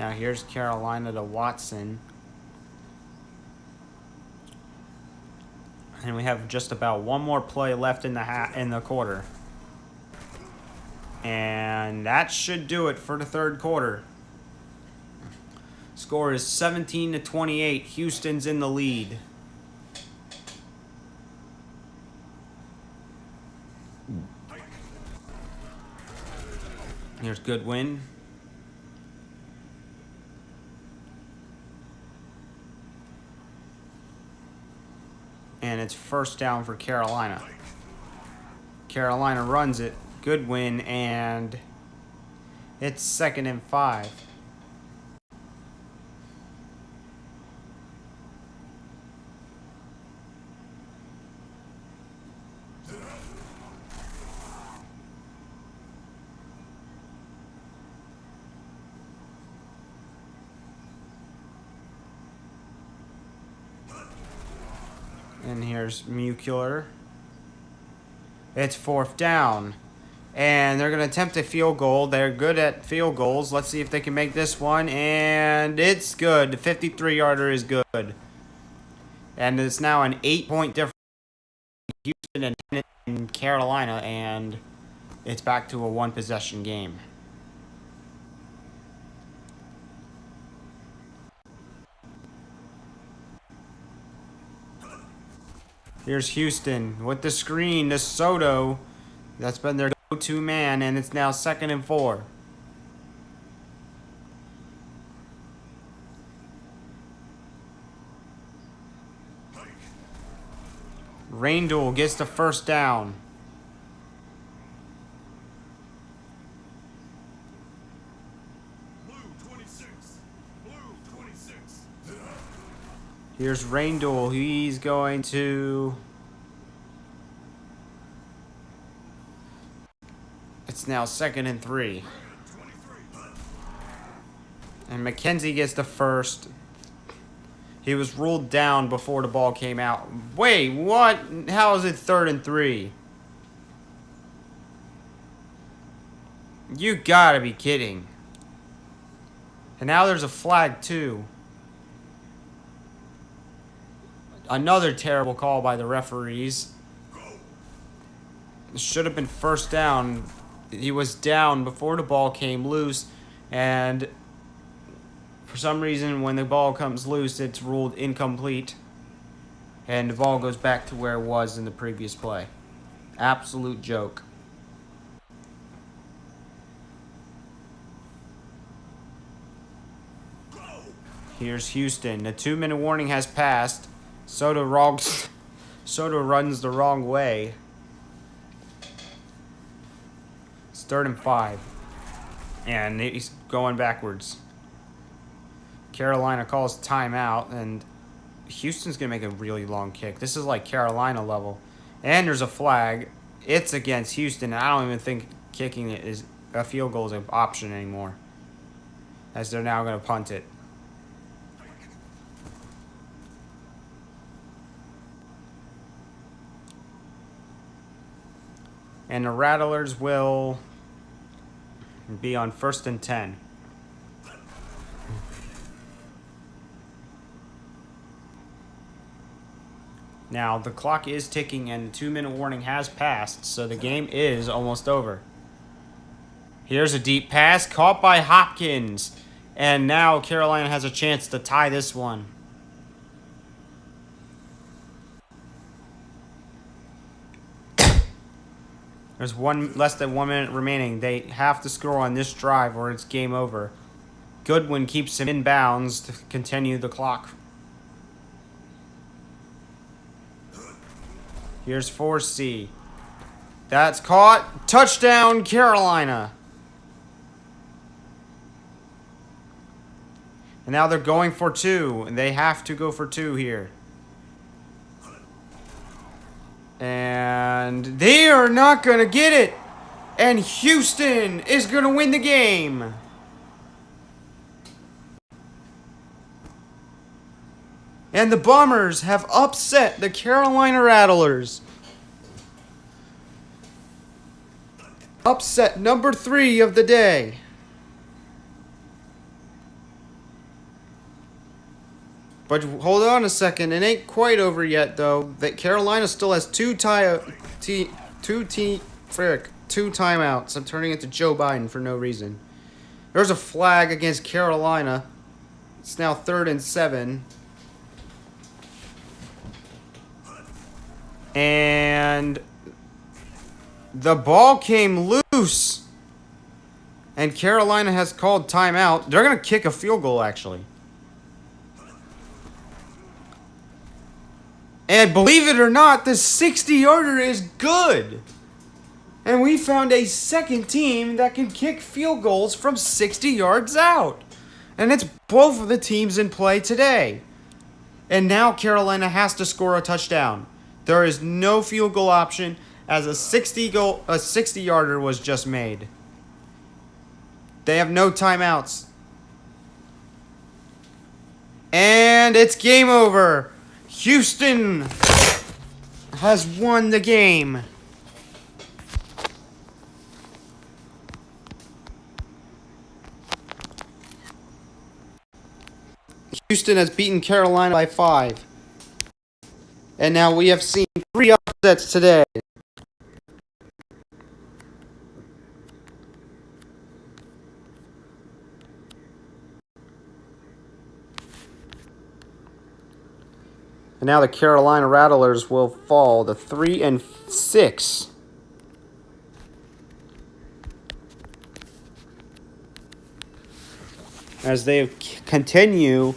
A: Now here's Carolina to Watson. And we have just about one more play left in the quarter. And that should do it for the third quarter. Score is 17-28. Houston's in the lead. Here's Goodwin. And it's first down for Carolina. Carolina runs it. Goodwin, and it's 2nd and 5. And here's Mueller. It's 4th down. And they're going to attempt a field goal. They're good at field goals. Let's see if they can make this one. And it's good. The 53-yarder is good. And it's now an 8-point difference between Houston and Carolina. And it's back to a one-possession game. Here's Houston with the screen to Soto. That's been their go-to man, and it's now 2nd and 4. Randall gets the first down.
D: Blue 26. Blue 26.
A: Here's Randall. He's going to... It's now 2nd and 3. And McKenzie gets the first. He was ruled down before the ball came out. Wait, what? How is it 3rd and 3? You gotta be kidding. And now there's a flag too. Another terrible call by the referees. It should have been first down. He was down before the ball came loose, and for some reason when the ball comes loose it's ruled incomplete, and the ball goes back to where it was in the previous play. Absolute joke. Here's Houston. The 2-minute warning has passed. Soto runs the wrong way. It's 3rd and 5. And he's going backwards. Carolina calls timeout, and Houston's going to make a really long kick. This is like Carolina level. And there's a flag. It's against Houston. I don't even think kicking it is a field goal is an option anymore, as they're now going to punt it. And the Rattlers will be on 1st and 10. Now, the clock is ticking and the 2-minute warning has passed, so the game is almost over. Here's a deep pass caught by Hopkins. And now Carolina has a chance to tie this one. There's less than 1 minute remaining. They have to score on this drive or it's game over. Goodwin keeps him in bounds to continue the clock. Here's 4C. That's caught. Touchdown, Carolina. And now they're going for 2. And they have to go for 2 here. And they are not going to get it. And Houston is going to win the game. And the Bombers have upset the Carolina Rattlers. Upset number 3 of the day. But hold on a second. It ain't quite over yet, though. That Carolina still has two timeouts. I'm turning it to Joe Biden for no reason. There's a flag against Carolina. It's now 3rd and 7. And the ball came loose. And Carolina has called timeout. They're going to kick a field goal, actually. And believe it or not, the 60-yarder is good. And we found a second team that can kick field goals from 60 yards out. And it's both of the teams in play today. And now Carolina has to score a touchdown. There is no field goal option as a 60-yarder was just made. They have no timeouts. And it's game over. Houston has won the game. Houston has beaten Carolina by 5. And now we have seen 3 upsets today. And now the Carolina Rattlers will fall to 3 and 6. As they continue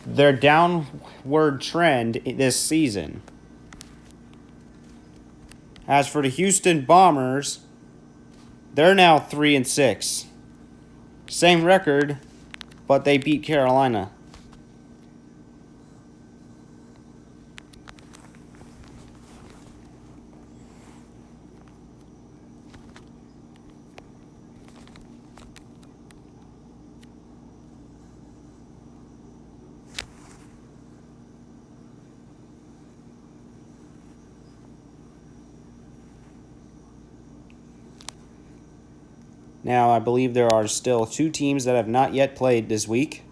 A: their downward trend this season. As for the Houston Bombers, they're now 3 and 6. Same record, but they beat Carolina. Now, I believe there are still 2 teams that have not yet played this week.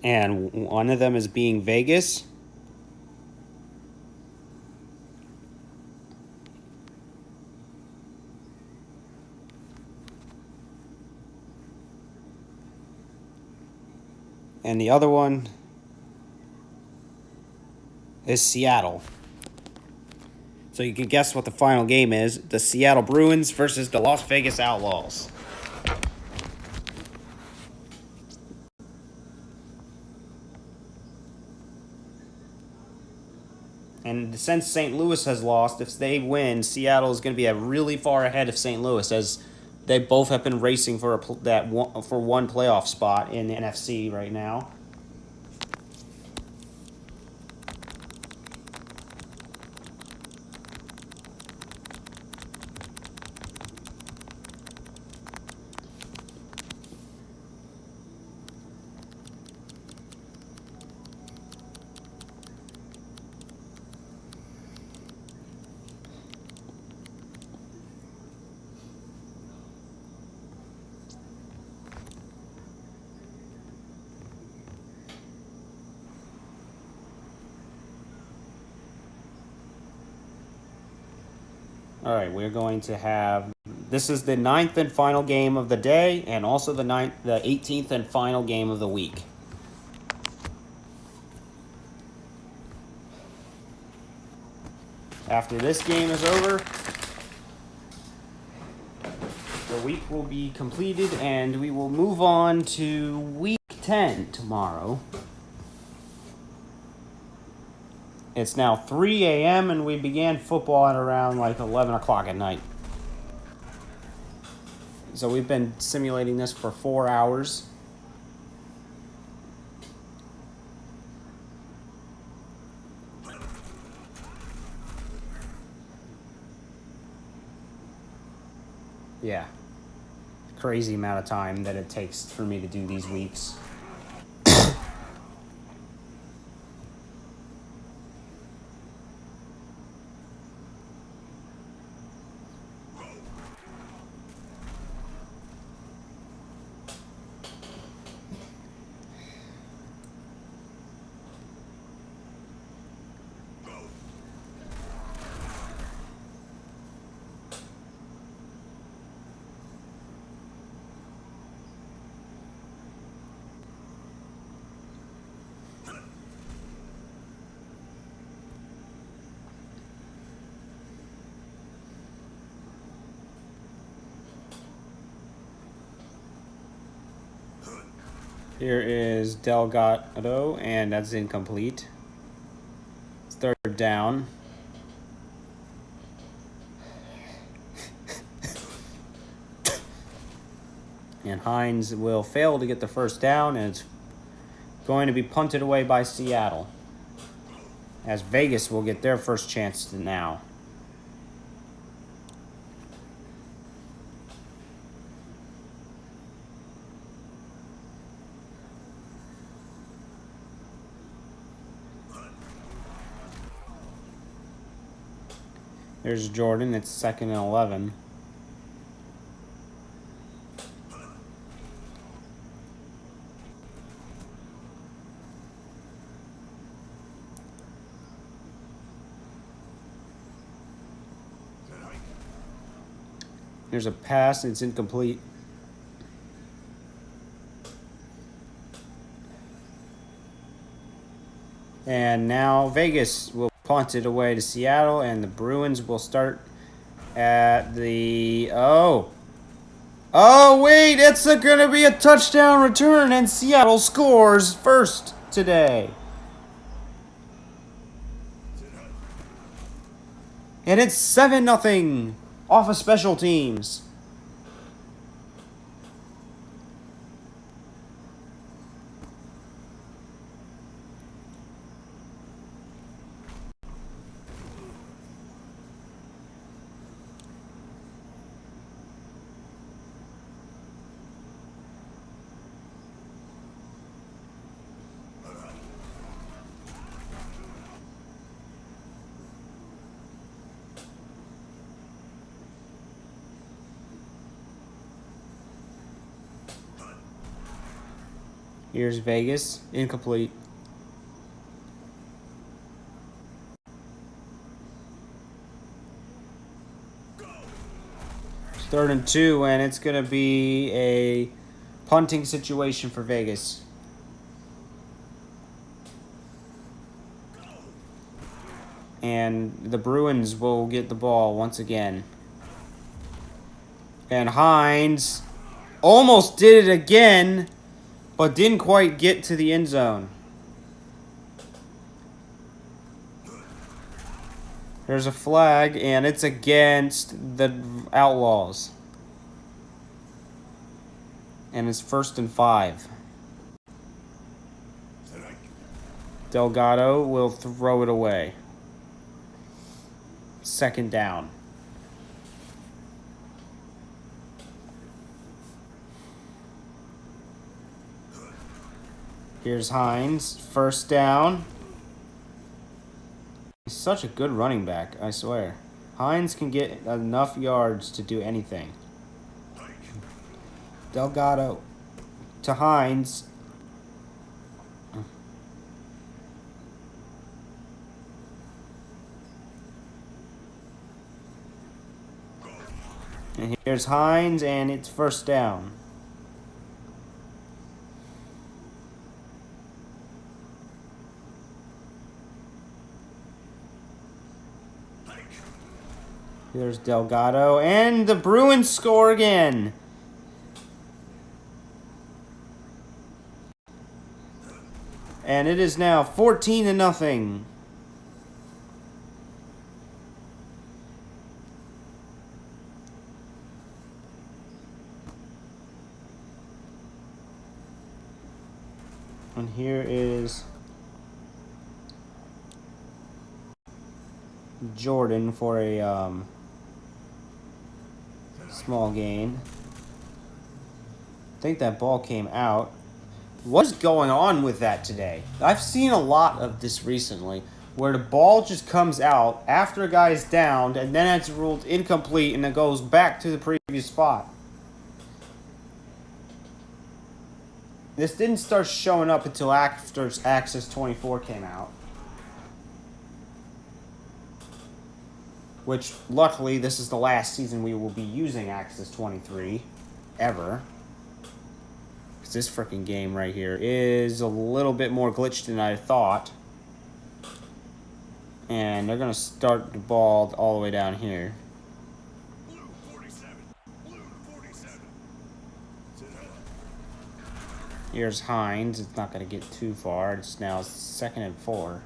A: And one of them is being Vegas. And the other one is Seattle. So you can guess what the final game is. The Seattle Bruins versus the Las Vegas Outlaws. And since St. Louis has lost, if they win, Seattle is going to be really far ahead of St. Louis, as they both have been racing for one playoff spot in the NFC right now. All right, we're going to have, this is the 9th and final game of the day, and also the 18th and final game of the week. After this game is over, the week will be completed, and we will move on to week 10 tomorrow. It's now 3 a.m. and we began football at around like 11 o'clock at night. So we've been simulating this for 4 hours. Yeah. Crazy amount of time that it takes for me to do these weeks. Here is Delgado, and that's incomplete. It's third down. And Hines will fail to get the first down, and it's going to be punted away by Seattle. As Vegas will get their first chance now. There's Jordan. It's 2nd and 11. There's a pass. It's incomplete. And now Vegas will punt it away to Seattle, and the Bruins will start at the... Oh, wait, it's going to be a touchdown return, and Seattle scores first today. And it's 7-0 off of special teams. Here's Vegas, incomplete. It's 3rd and 2, and it's going to be a punting situation for Vegas. And the Bruins will get the ball once again. And Hines almost did it again, but didn't quite get to the end zone. There's a flag, and it's against the Outlaws. And it's 1st and 5. Delgado will throw it away. 2nd down. Here's Hines, 1st down. He's such a good running back, I swear. Hines can get enough yards to do anything. Delgado to Hines. And here's Hines, and it's 1st down. Here's Delgado, and the Bruins score again. And it is now 14-0. And here is Jordan for a small gain. I think that ball came out. What's going on with that today? I've seen a lot of this recently, where the ball just comes out after a guy's downed, and then it's ruled incomplete, and it goes back to the previous spot. This didn't start showing up until after Access 24 came out. Which, luckily, this is the last season we will be using Access 23, ever. Because this freaking game right here is a little bit more glitched than I thought. And they're going to start the ball all the way down here.
D: Blue 47. Blue 47.
A: Here's Hines. It's not going to get too far. It's now 2nd and 4.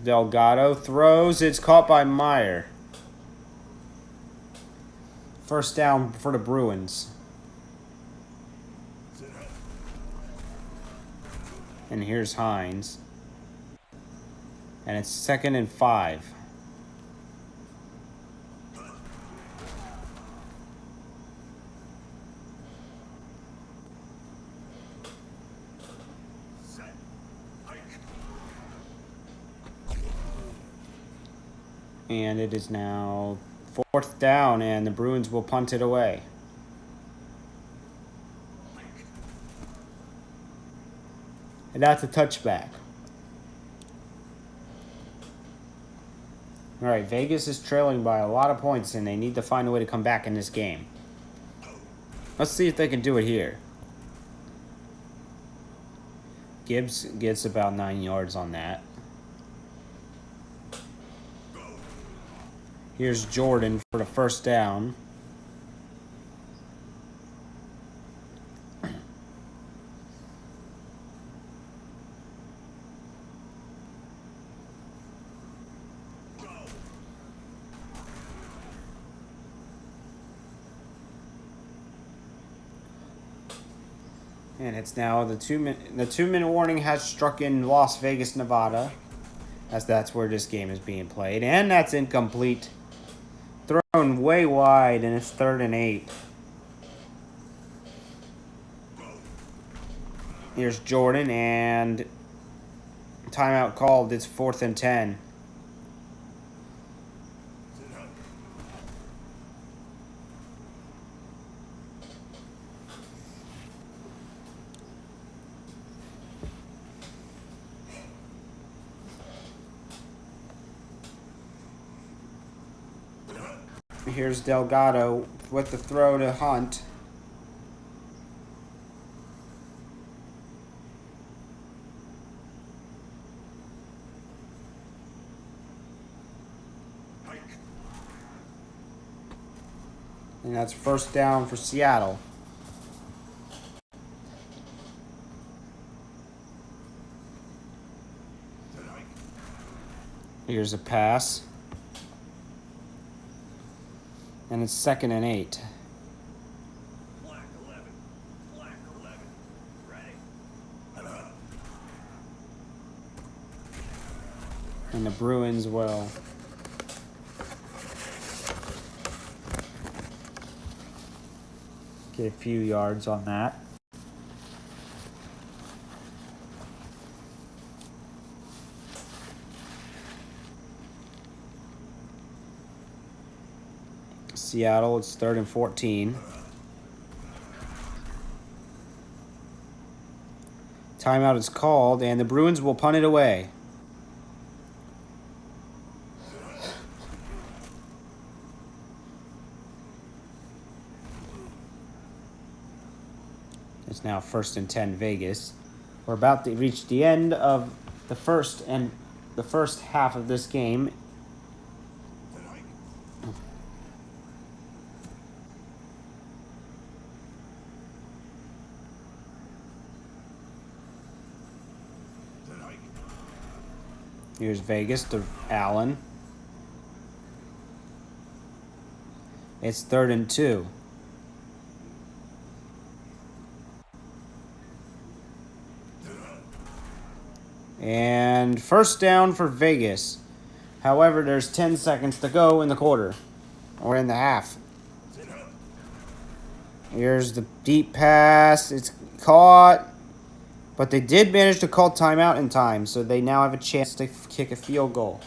A: Delgado throws. It's caught by Meyer. First down for the Bruins. And here's Hines. And it's 2nd and 5. And it is now 4th down, and the Bruins will punt it away. And that's a touchback. All right, Vegas is trailing by a lot of points, and they need to find a way to come back in this game. Let's see if they can do it here. Gibbs gets about 9 yards on that. Here's Jordan for the first down. And it's now the 2-minute warning has struck in Las Vegas, Nevada, as that's where this game is being played, and that's incomplete. Thrown way wide, and it's 3rd and 8. Here's Jordan, and timeout called. It's 4th and 10. Here's Delgado with the throw to Hunt. And that's first down for Seattle. Here's a pass. And it's 2nd and 8.
D: Black 11. Black 11. Ready.
A: And the Bruins will get a few yards on that. Seattle, it's 3rd and 14. Timeout is called, and the Bruins will punt it away. It's now 1st and 10 Vegas. We're about to reach the end of the first half of this game. Here's Vegas to Allen. It's 3rd and 2. And first down for Vegas. However, there's 10 seconds to go in the quarter. Or in the half. Here's the deep pass. It's caught. But they did manage to call timeout in time, so they now have a chance to kick a field goal.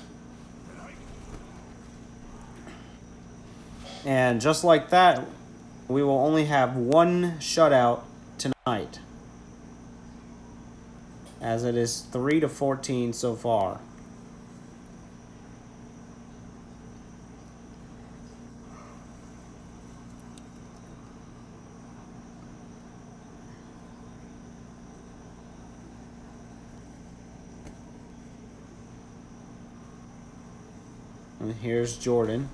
A: And just like that, we will only have one shutout tonight, as it is 3-14 so far. And here's Jordan.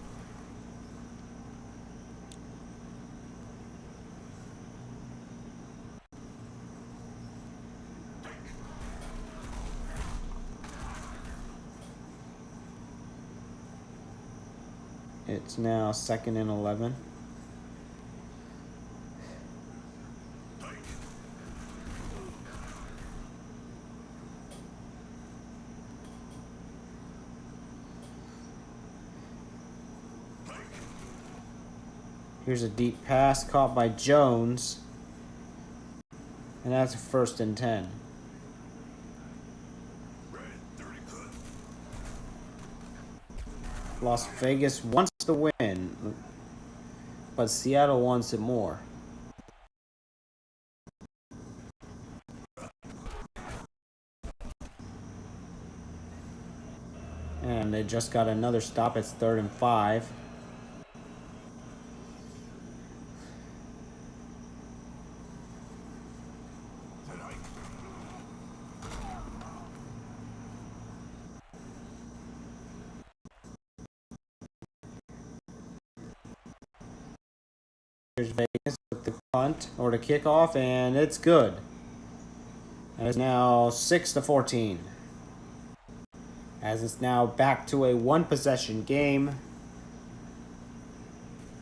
A: It's now 2nd and 11. Here's a deep pass caught by Jones. And that's a 1st and 10.
D: Red 30 good.
A: Las Vegas wants the win, but Seattle wants it more. And they just got another stop. It's 3rd and 5.
D: Tonight.
A: Here's Vegas with the punt or the kickoff, and it's good. And it's now 6-14. As it's now back to a 1-possession game.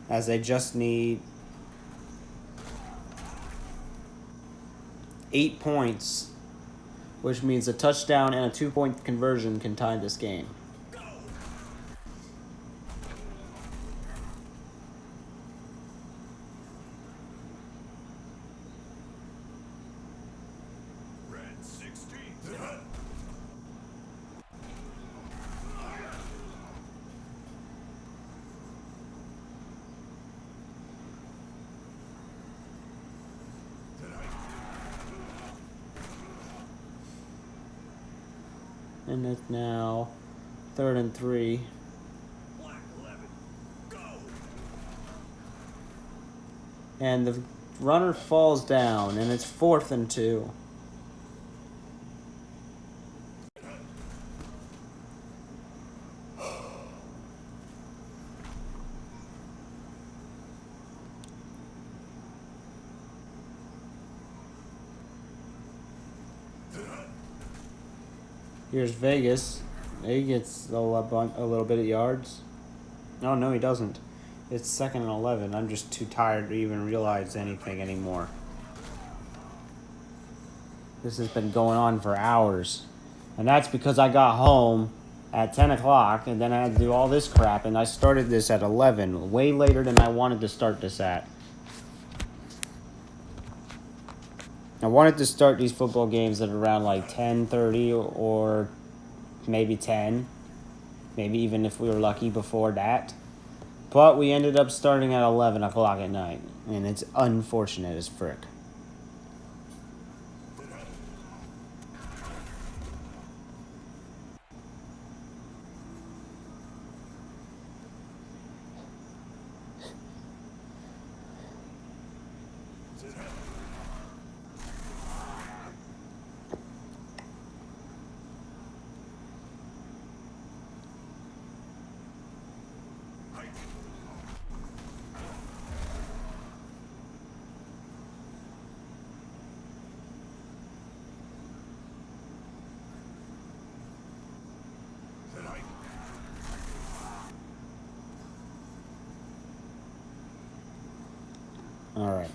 A: As they just need 8 points, which means a touchdown and a 2-point conversion can tie this game.
D: Red 16 tonight.
A: And it's now 3rd and 3.
D: Black 11. Go.
A: And the runner falls down, and it's 4th and 2. Here's Vegas. He gets a little bit of yards. Oh, no, he doesn't. It's 2nd and 11. I'm just too tired to even realize anything anymore. This has been going on for hours. And that's because I got home at 10 o'clock, and then I had to do all this crap, and I started this at 11, way later than I wanted to start this at. I wanted to start these football games at around like 10:30 or maybe 10. Maybe even if we were lucky before that. But we ended up starting at 11 o'clock at night. And it's unfortunate as frick.
D: Tonight.
A: All right.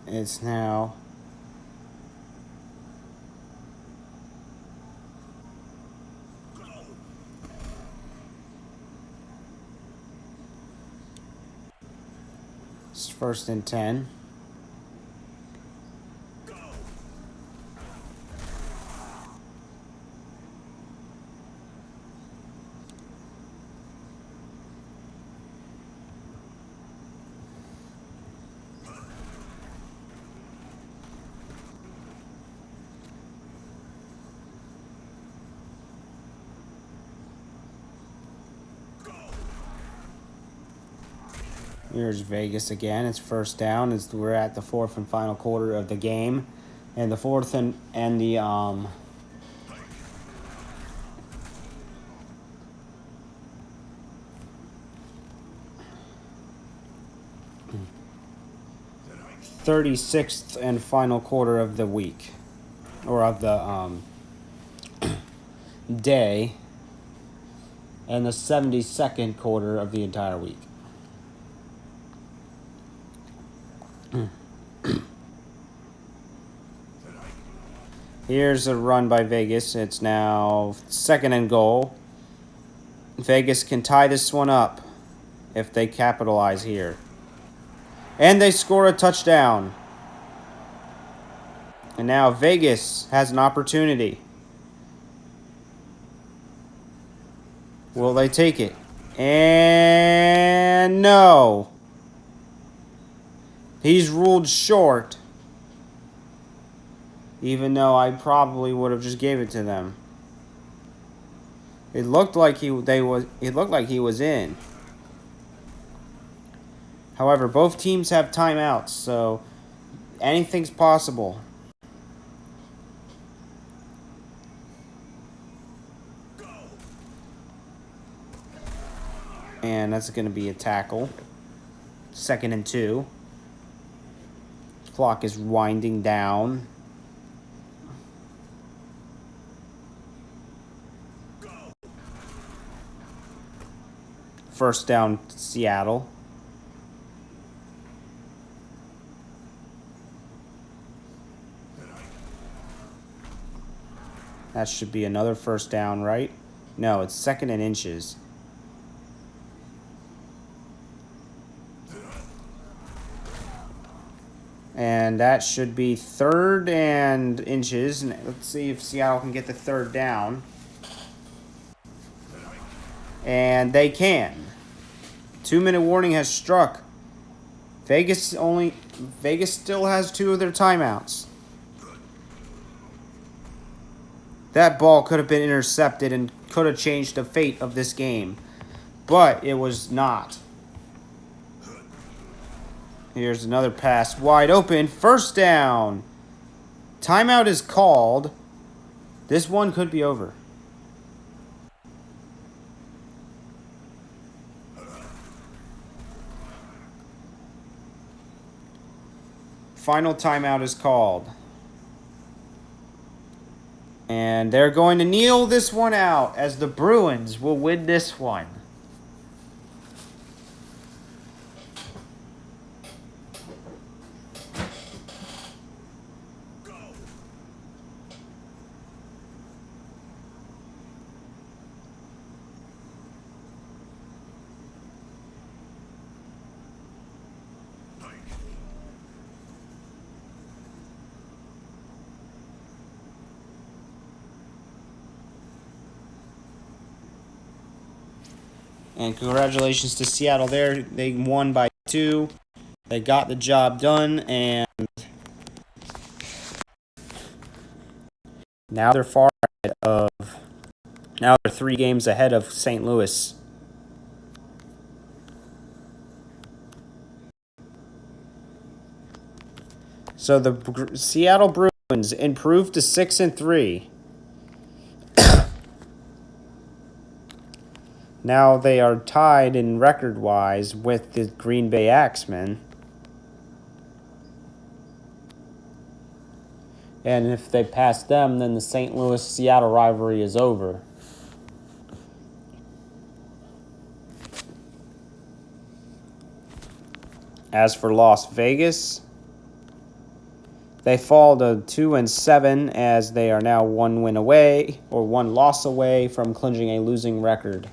A: It's now it's 1st and 10. Here's Vegas again. It's 1st down. We're at the 4th and final quarter of the game, and the 4th and the 36th and final quarter of the week, or of the day, and the 72nd quarter of the entire week. Here's a run by Vegas. It's now 2nd and goal. Vegas can tie this one up if they capitalize here. And they score a touchdown. And now Vegas has an opportunity. Will they take it? And no. He's ruled short. Even though I probably would have just gave it to them. It looked like he was in. However, both teams have timeouts, so anything's possible. And that's going to be a tackle. 2nd and 2. Clock is winding down. First down, Seattle. That should be another first down, right? No, it's 2nd and inches. And that should be 3rd and inches. Let's see if Seattle can get the 3rd down. And they can. 2-minute warning has struck. Vegas still has 2 of their timeouts. That ball could have been intercepted and could have changed the fate of this game. But it was not. Here's another pass wide open. First down. Timeout is called. This one could be over. Final timeout is called. And they're going to kneel this one out as the Bruins will win this one. And congratulations to Seattle there. They won by 2. They got the job done, and now they're far ahead of. Now they're 3 games ahead of St. Louis. So the Seattle Bruins improved to 6 and 3. Now they are tied in record-wise with the Green Bay Axemen. And if they pass them, then the St. Louis-Seattle rivalry is over. As for Las Vegas, they fall to 2 and 7 as they are now 1 win away or 1 loss away from clinching a losing record.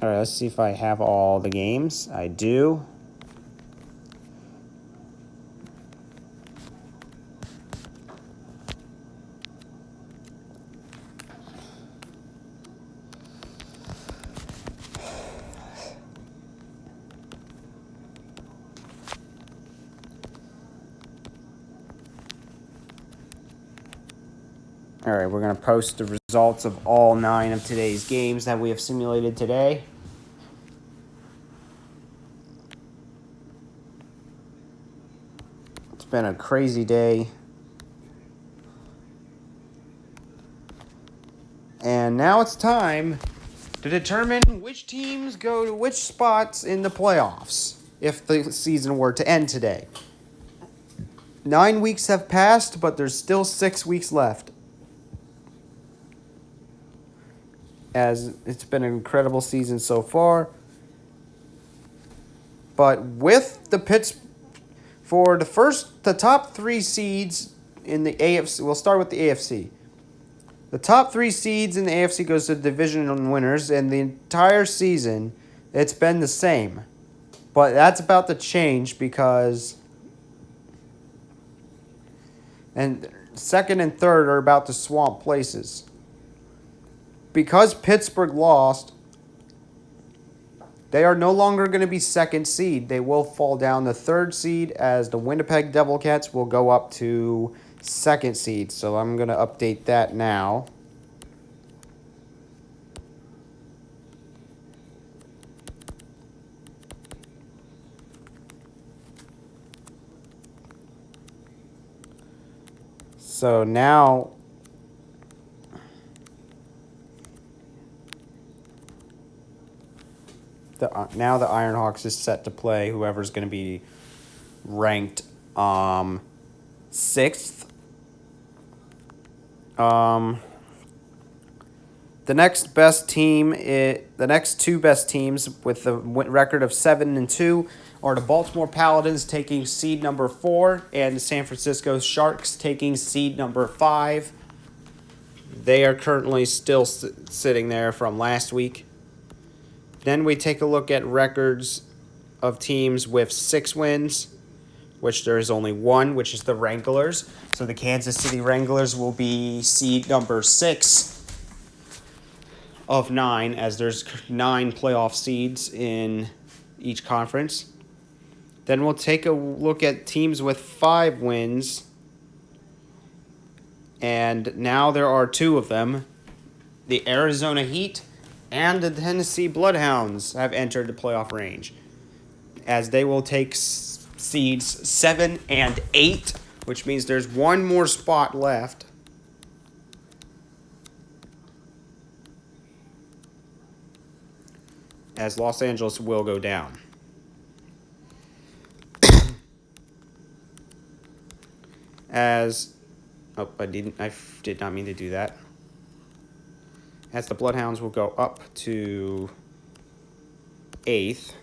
A: All right, let's see if I have all the games. I do. All right, we're going to post the results of all 9 of today's games that we have simulated today. been a crazy day. And now it's time to determine which teams go to which spots in the playoffs if the season were to end today. 9 weeks have passed, but there's still 6 weeks left. As it's been an incredible season so far. But with the for the top 3 seeds in the AFC, we'll start with the AFC. The top 3 seeds in the AFC goes to the division winners, and the entire season, it's been the same. But that's about to change because... And second and third are about to swamp places. Because Pittsburgh lost, they are no longer going to be second seed. They will fall down to third seed as the Winnipeg Devil Cats will go up to second seed. So I'm going to update that now. So now the Ironhawks is set to play whoever's going to be ranked 6th. The next two best teams with the record of 7-2 are the Baltimore Paladins taking seed number 4 and the San Francisco Sharks taking seed number 5. They are currently still sitting there from last week. Then we take a look at records of teams with 6 wins, which there is only one, which is the Wranglers. So the Kansas City Wranglers will be seed number 6 of 9, as there's 9 playoff seeds in each conference. Then we'll take a look at teams with 5 wins. And now there are 2 of them. The Arizona Heat and the Tennessee Bloodhounds have entered the playoff range, as they will take seeds 7 and 8, which means there's one more spot left. As Los Angeles will go down. I did not mean to do that. As the Bloodhounds will go up to 8th.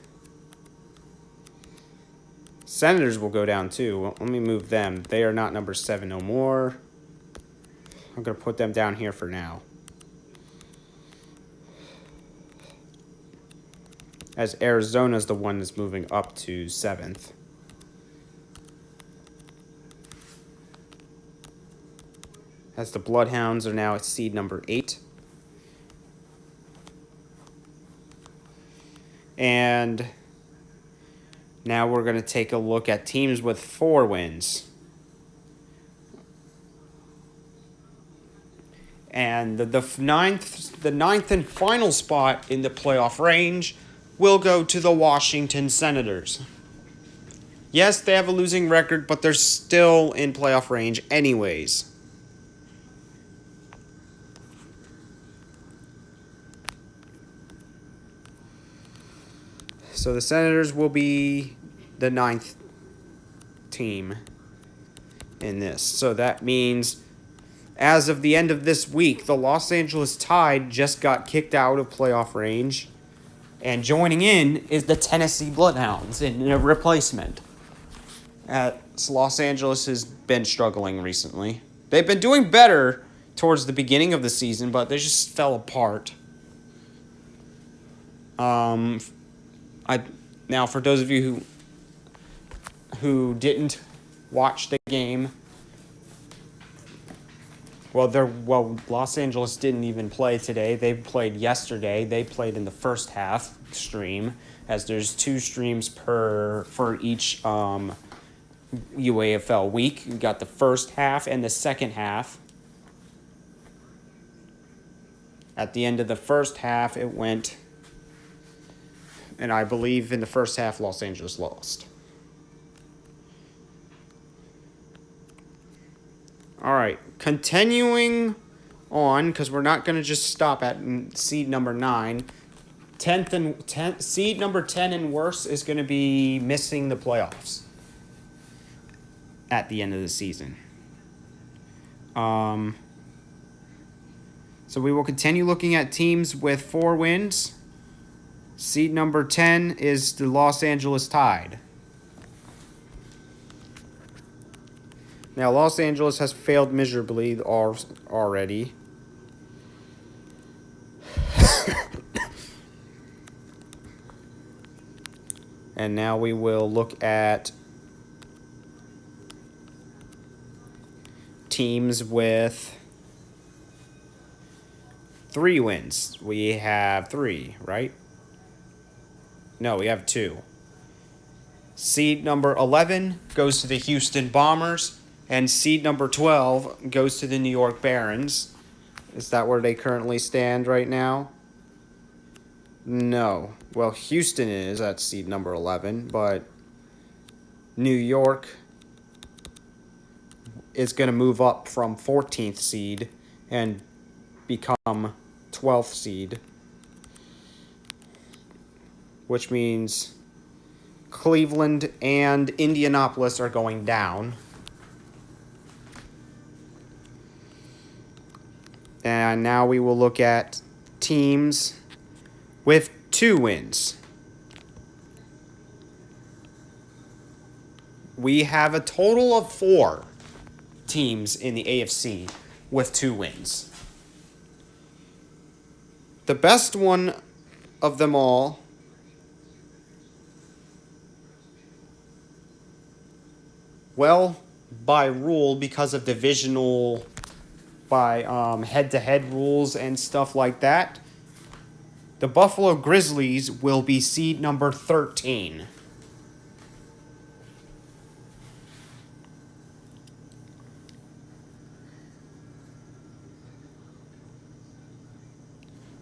A: Senators will go down too. Well, let me move them. They are not number 7 no more. I'm going to put them down here for now. As Arizona's the one that's moving up to 7th. As the Bloodhounds are now at seed number 8. And now we're going to take a look at teams with 4 wins. And the ninth and final spot in the playoff range will go to the Washington Senators. Yes, they have a losing record, but they're still in playoff range anyways. So the Senators will be the 9th team in this. So that means as of the end of this week, the Los Angeles Tide just got kicked out of playoff range. And joining in is the Tennessee Bloodhounds in a replacement. Los Angeles has been struggling recently. They've been doing better towards the beginning of the season, but they just fell apart. Now, for those of you who didn't watch the game, Los Angeles didn't even play today. They played yesterday. They played in the first half stream, as there's 2 streams for each UAFL week. You got the first half and the second half. At the end of the first half, it went, and I believe in the first half, Los Angeles lost. All right, continuing on, because we're not going to just stop at seed number 9. Seed number 10 and worse is going to be missing the playoffs at the end of the season. So we will continue looking at teams with 4 wins. Seed number 10 is the Los Angeles Tide. Now, Los Angeles has failed miserably already. And now we will look at teams with 3 wins. We have 3, right? No, we have 2. Seed number 11 goes to the Houston Bombers, and seed number 12 goes to the New York Barons. Is that where they currently stand right now? No. Well, Houston is at seed number 11, but New York is going to move up from 14th seed and become 12th seed, which means Cleveland and Indianapolis are going down. And now we will look at teams with 2 wins. We have a total of 4 teams in the AFC with 2 wins. The best one of them all by rule, because of divisional, by head-to-head rules and stuff like that, the Buffalo Grizzlies will be seed number 13.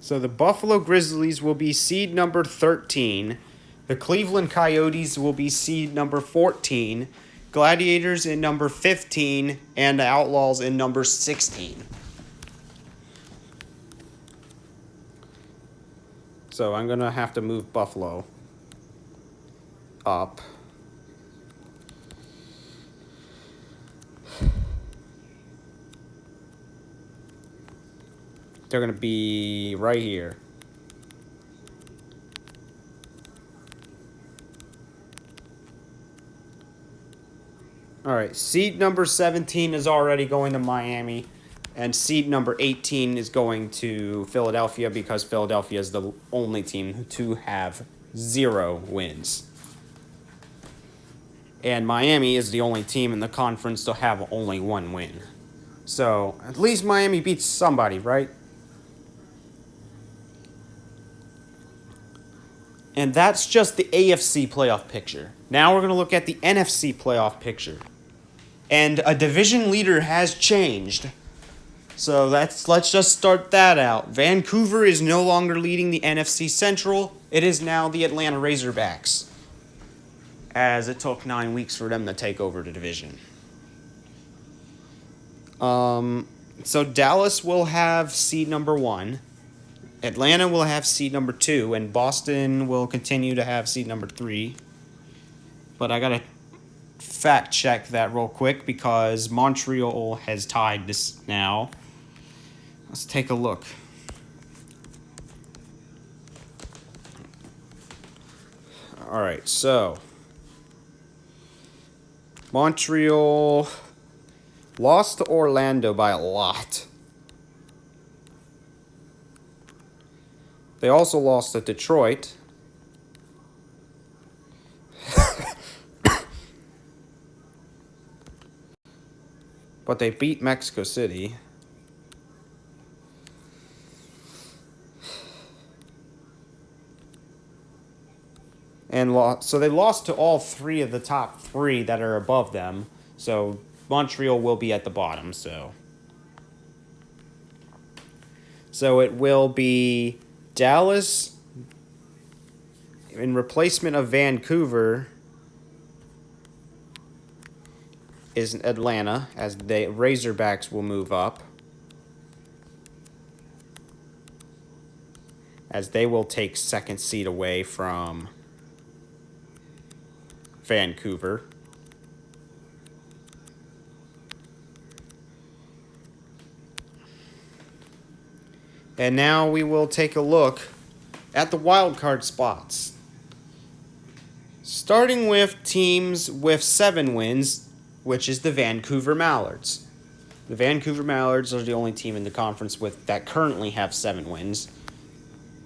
A: So the Buffalo Grizzlies will be seed number 13. The Cleveland Coyotes will be seed number 14. Gladiators in number 15. And the Outlaws in number 16. So I'm going to have to move Buffalo up. They're going to be right here. All right, seed number 17 is already going to Miami, and seed number 18 is going to Philadelphia, because Philadelphia is the only team to have 0 wins. And Miami is the only team in the conference to have only 1 win. So at least Miami beats somebody, right? And that's just the AFC playoff picture. Now we're going to look at the NFC playoff picture. And a division leader has changed. So let's just start that out. Vancouver is no longer leading the NFC Central. It is now the Atlanta Razorbacks, as it took 9 weeks for them to take over the division. So Dallas will have seed number 1. Atlanta will have seed number 2, and Boston will continue to have seed number 3. But I gotta fact check that real quick, because Montreal has tied this now. Let's take a look. All right, so Montreal lost to Orlando by a lot. They also lost to Detroit. But they beat Mexico City. So they lost to all 3 of the top 3 that are above them. So Montreal will be at the bottom. So it will be Dallas in replacement of Vancouver. is Atlanta, as the Razorbacks will move up, as they will take second seed away from Vancouver. And now we will take a look at the wild card spots. Starting with teams with 7 wins, which is the Vancouver Mallards. The Vancouver Mallards are the only team in the conference that currently have 7 wins.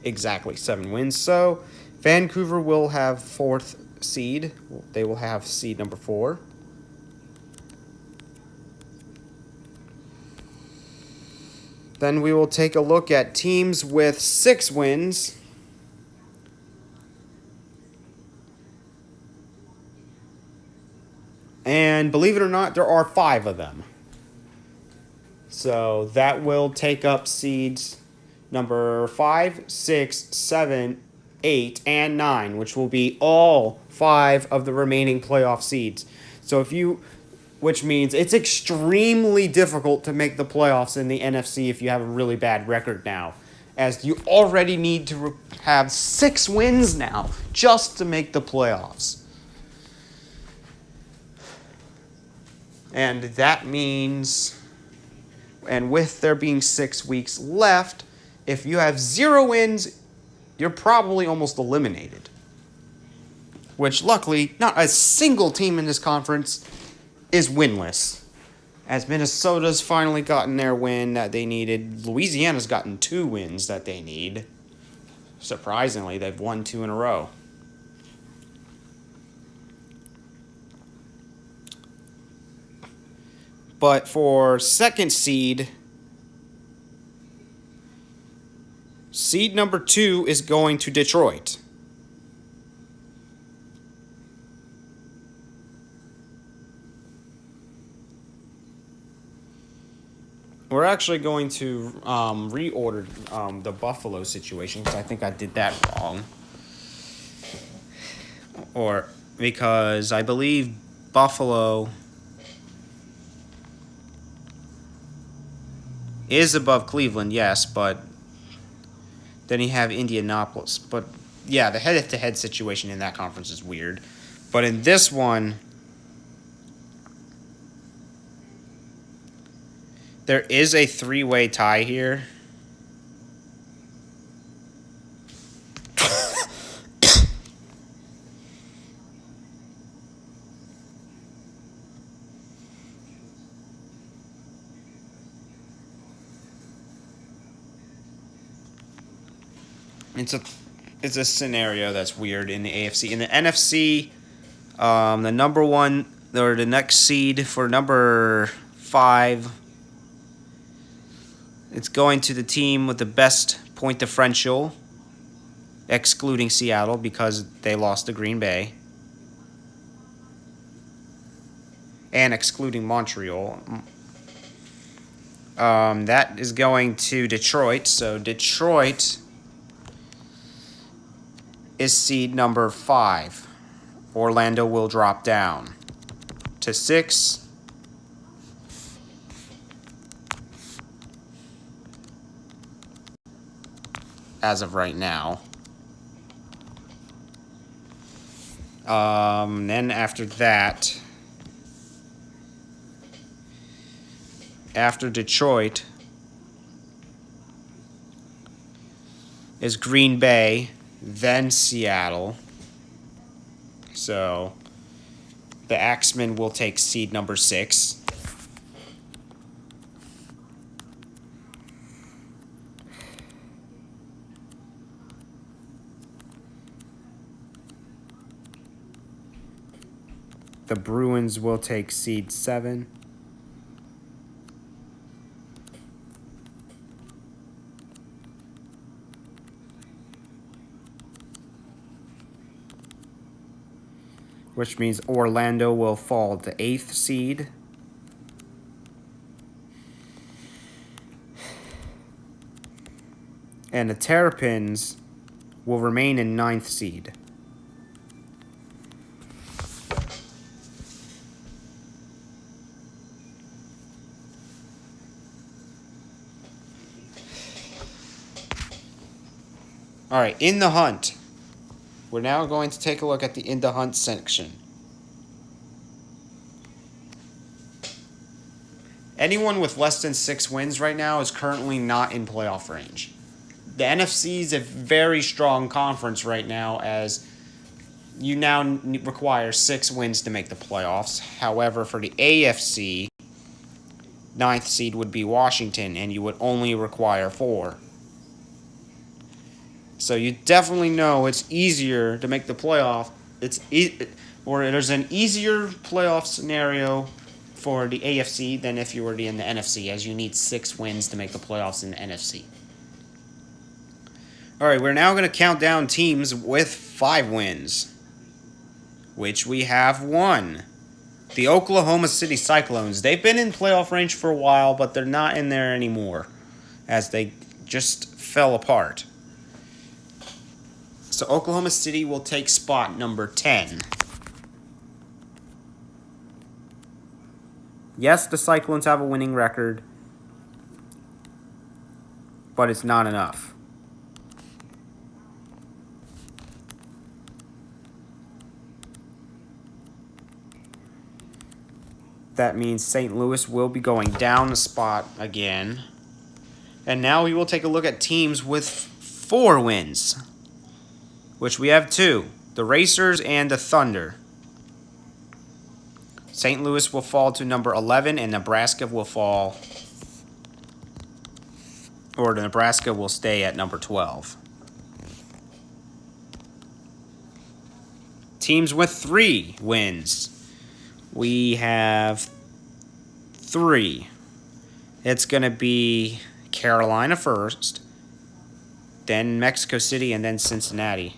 A: Exactly 7 wins. So Vancouver will have 4th seed. They will have seed number 4. Then we will take a look at teams with 6 wins. And believe it or not, there are 5 of them. So that will take up seeds number 5, 6, 7, 8, and 9, which will be all 5 of the remaining playoff seeds. So which means it's extremely difficult to make the playoffs in the NFC if you have a really bad record now, as you already need to have 6 wins now just to make the playoffs. And that means, and with there being 6 weeks left, if you have 0 wins, you're probably almost eliminated. Which, luckily, not a single team in this conference is winless, as Minnesota's finally gotten their win that they needed. Louisiana's gotten 2 wins that they need. Surprisingly, they've won 2 in a row. But for second seed, seed number 2 is going to Detroit. We're actually going to reorder the Buffalo situation, because I think I did that wrong. Because I believe Buffalo is above Cleveland, yes, but then you have Indianapolis. But yeah, the head-to-head situation in that conference is weird. But in this one, there is a 3-way tie here. It's a scenario that's weird in the AFC. In the NFC, the number 1 or the next seed for number 5, it's going to the team with the best point differential, excluding Seattle because they lost to Green Bay, and excluding Montreal. That is going to Detroit. So Detroit is seed number 5. Orlando will drop down to 6. As of right now. Then after that, after Detroit, is Green Bay, then Seattle. So the Axemen will take seed number 6. The Bruins will take seed 7. Which means Orlando will fall to 8th seed. And the Terrapins will remain in 9th seed. All right, in the hunt. We're now going to take a look at the in the hunt section. Anyone with less than 6 wins right now is currently not in playoff range. The NFC is a very strong conference right now, as you now require 6 wins to make the playoffs. However, for the AFC, 9th seed would be Washington, and you would only require 4. So you definitely know it's easier to make the playoff. Or there's an easier playoff scenario for the AFC than if you were in the NFC, as you need 6 wins to make the playoffs in the NFC. All right, we're now going to count down teams with 5 wins, which we have 1. The Oklahoma City Cyclones. They've been in playoff range for a while, but they're not in there anymore, as they just fell apart. So Oklahoma City will take spot number 10. Yes, the Cyclones have a winning record, but it's not enough. That means St. Louis will be going down a spot again. And now we will take a look at teams with 4 wins, which we have 2. The Racers and the Thunder. St. Louis will fall to number 11, and Nebraska will fall, or Nebraska will stay at number 12. Teams with 3 wins. We have 3. It's going to be Carolina first, then Mexico City, and then Cincinnati.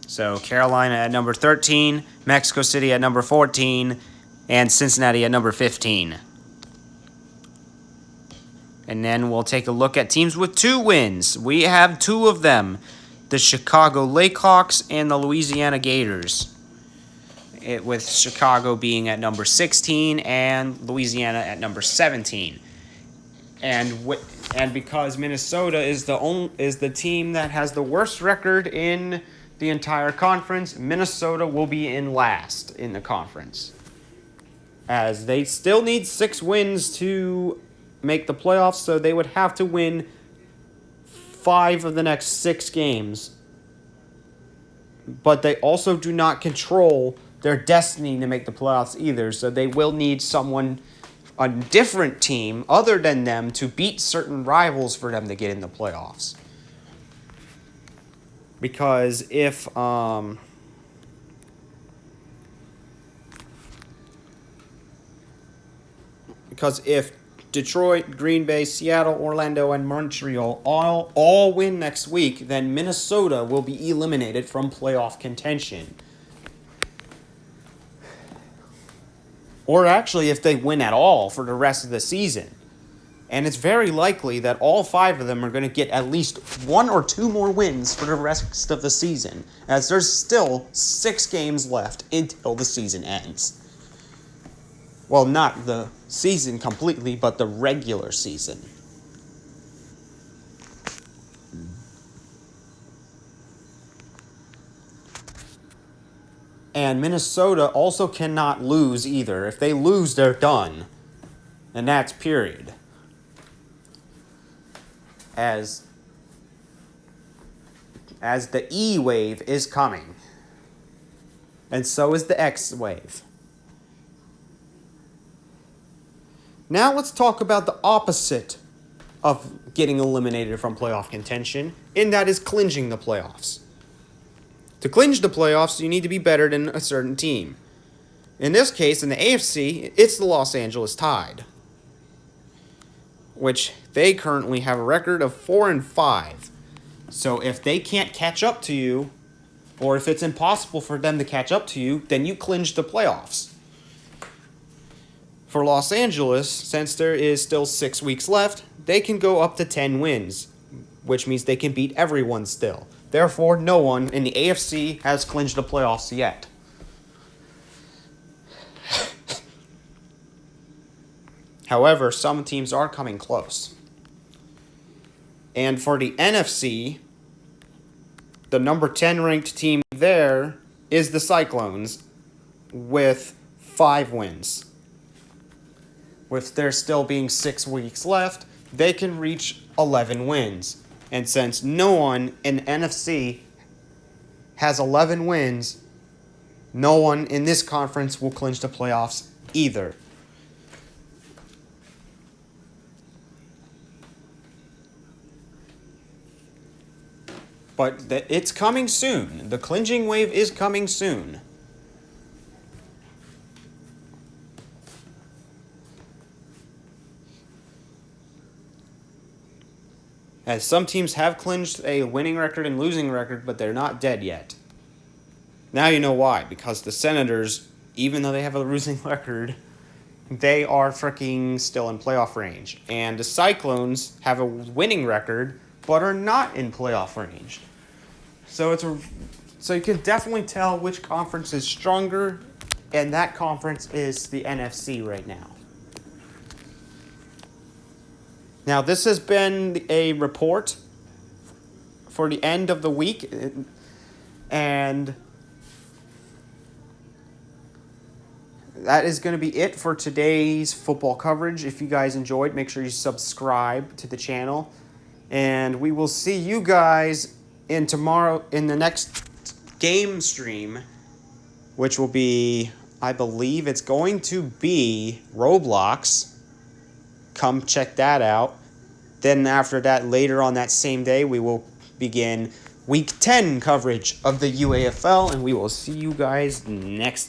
A: So Carolina at number 13, Mexico City at number 14, and Cincinnati at number 15. And then we'll take a look at teams with 2 wins. We have 2 of them, the Chicago Lakehawks and the Louisiana Gators. With Chicago being at number 16 and Louisiana at number 17. And because Minnesota is the team that has the worst record in the entire conference, Minnesota will be in last in the conference, as they still need 6 wins to make the playoffs, so they would have to win 5 of the next 6 games. But they also do not control their destiny to make the playoffs either, so they will need someone, a different team other than them, to beat certain rivals for them to get in the playoffs. Because if Detroit, Green Bay, Seattle, Orlando, and Montreal all win next week, then Minnesota will be eliminated from playoff contention. Or actually, if they win at all for the rest of the season. And it's very likely that all 5 of them are going to get at least 1 or 2 more wins for the rest of the season, as there's still 6 games left until the season ends. Well, not the season completely, but the regular season. And Minnesota also cannot lose either. If they lose, they're done. And that's period. As the E wave is coming. And so is the X wave. Now let's talk about the opposite of getting eliminated from playoff contention, and that is clinching the playoffs. To clinch the playoffs, you need to be better than a certain team. In this case, in the AFC, it's the Los Angeles Tide, which they currently have a record of 4-5. So if they can't catch up to you, or if it's impossible for them to catch up to you, then you clinch the playoffs. For Los Angeles, since there is still 6 weeks left, they can go up to 10 wins, which means they can beat everyone still. Therefore, no one in the AFC has clinched the playoffs yet. However, some teams are coming close. And for the NFC, the number 10 ranked team there is the Cyclones with 5 wins. With there still being 6 weeks left, they can reach 11 wins. And since no one in NFC has 11 wins, no one in this conference will clinch the playoffs either. But it's coming soon. The clinching wave is coming soon. As some teams have clinched a winning record and losing record, but they're not dead yet. Now you know why. Because the Senators, even though they have a losing record, they are freaking still in playoff range. And the Cyclones have a winning record, but are not in playoff range. So so you can definitely tell which conference is stronger, and that conference is the NFC right now. Now, this has been a report for the end of the week, and that is going to be it for today's football coverage. If you guys enjoyed, make sure you subscribe to the channel, and we will see you guys in the next game stream, which will be, I believe it's going to be Roblox. Come check that out. Then after that, later on that same day, we will begin Week 10 coverage of the UAFL, and we will see you guys next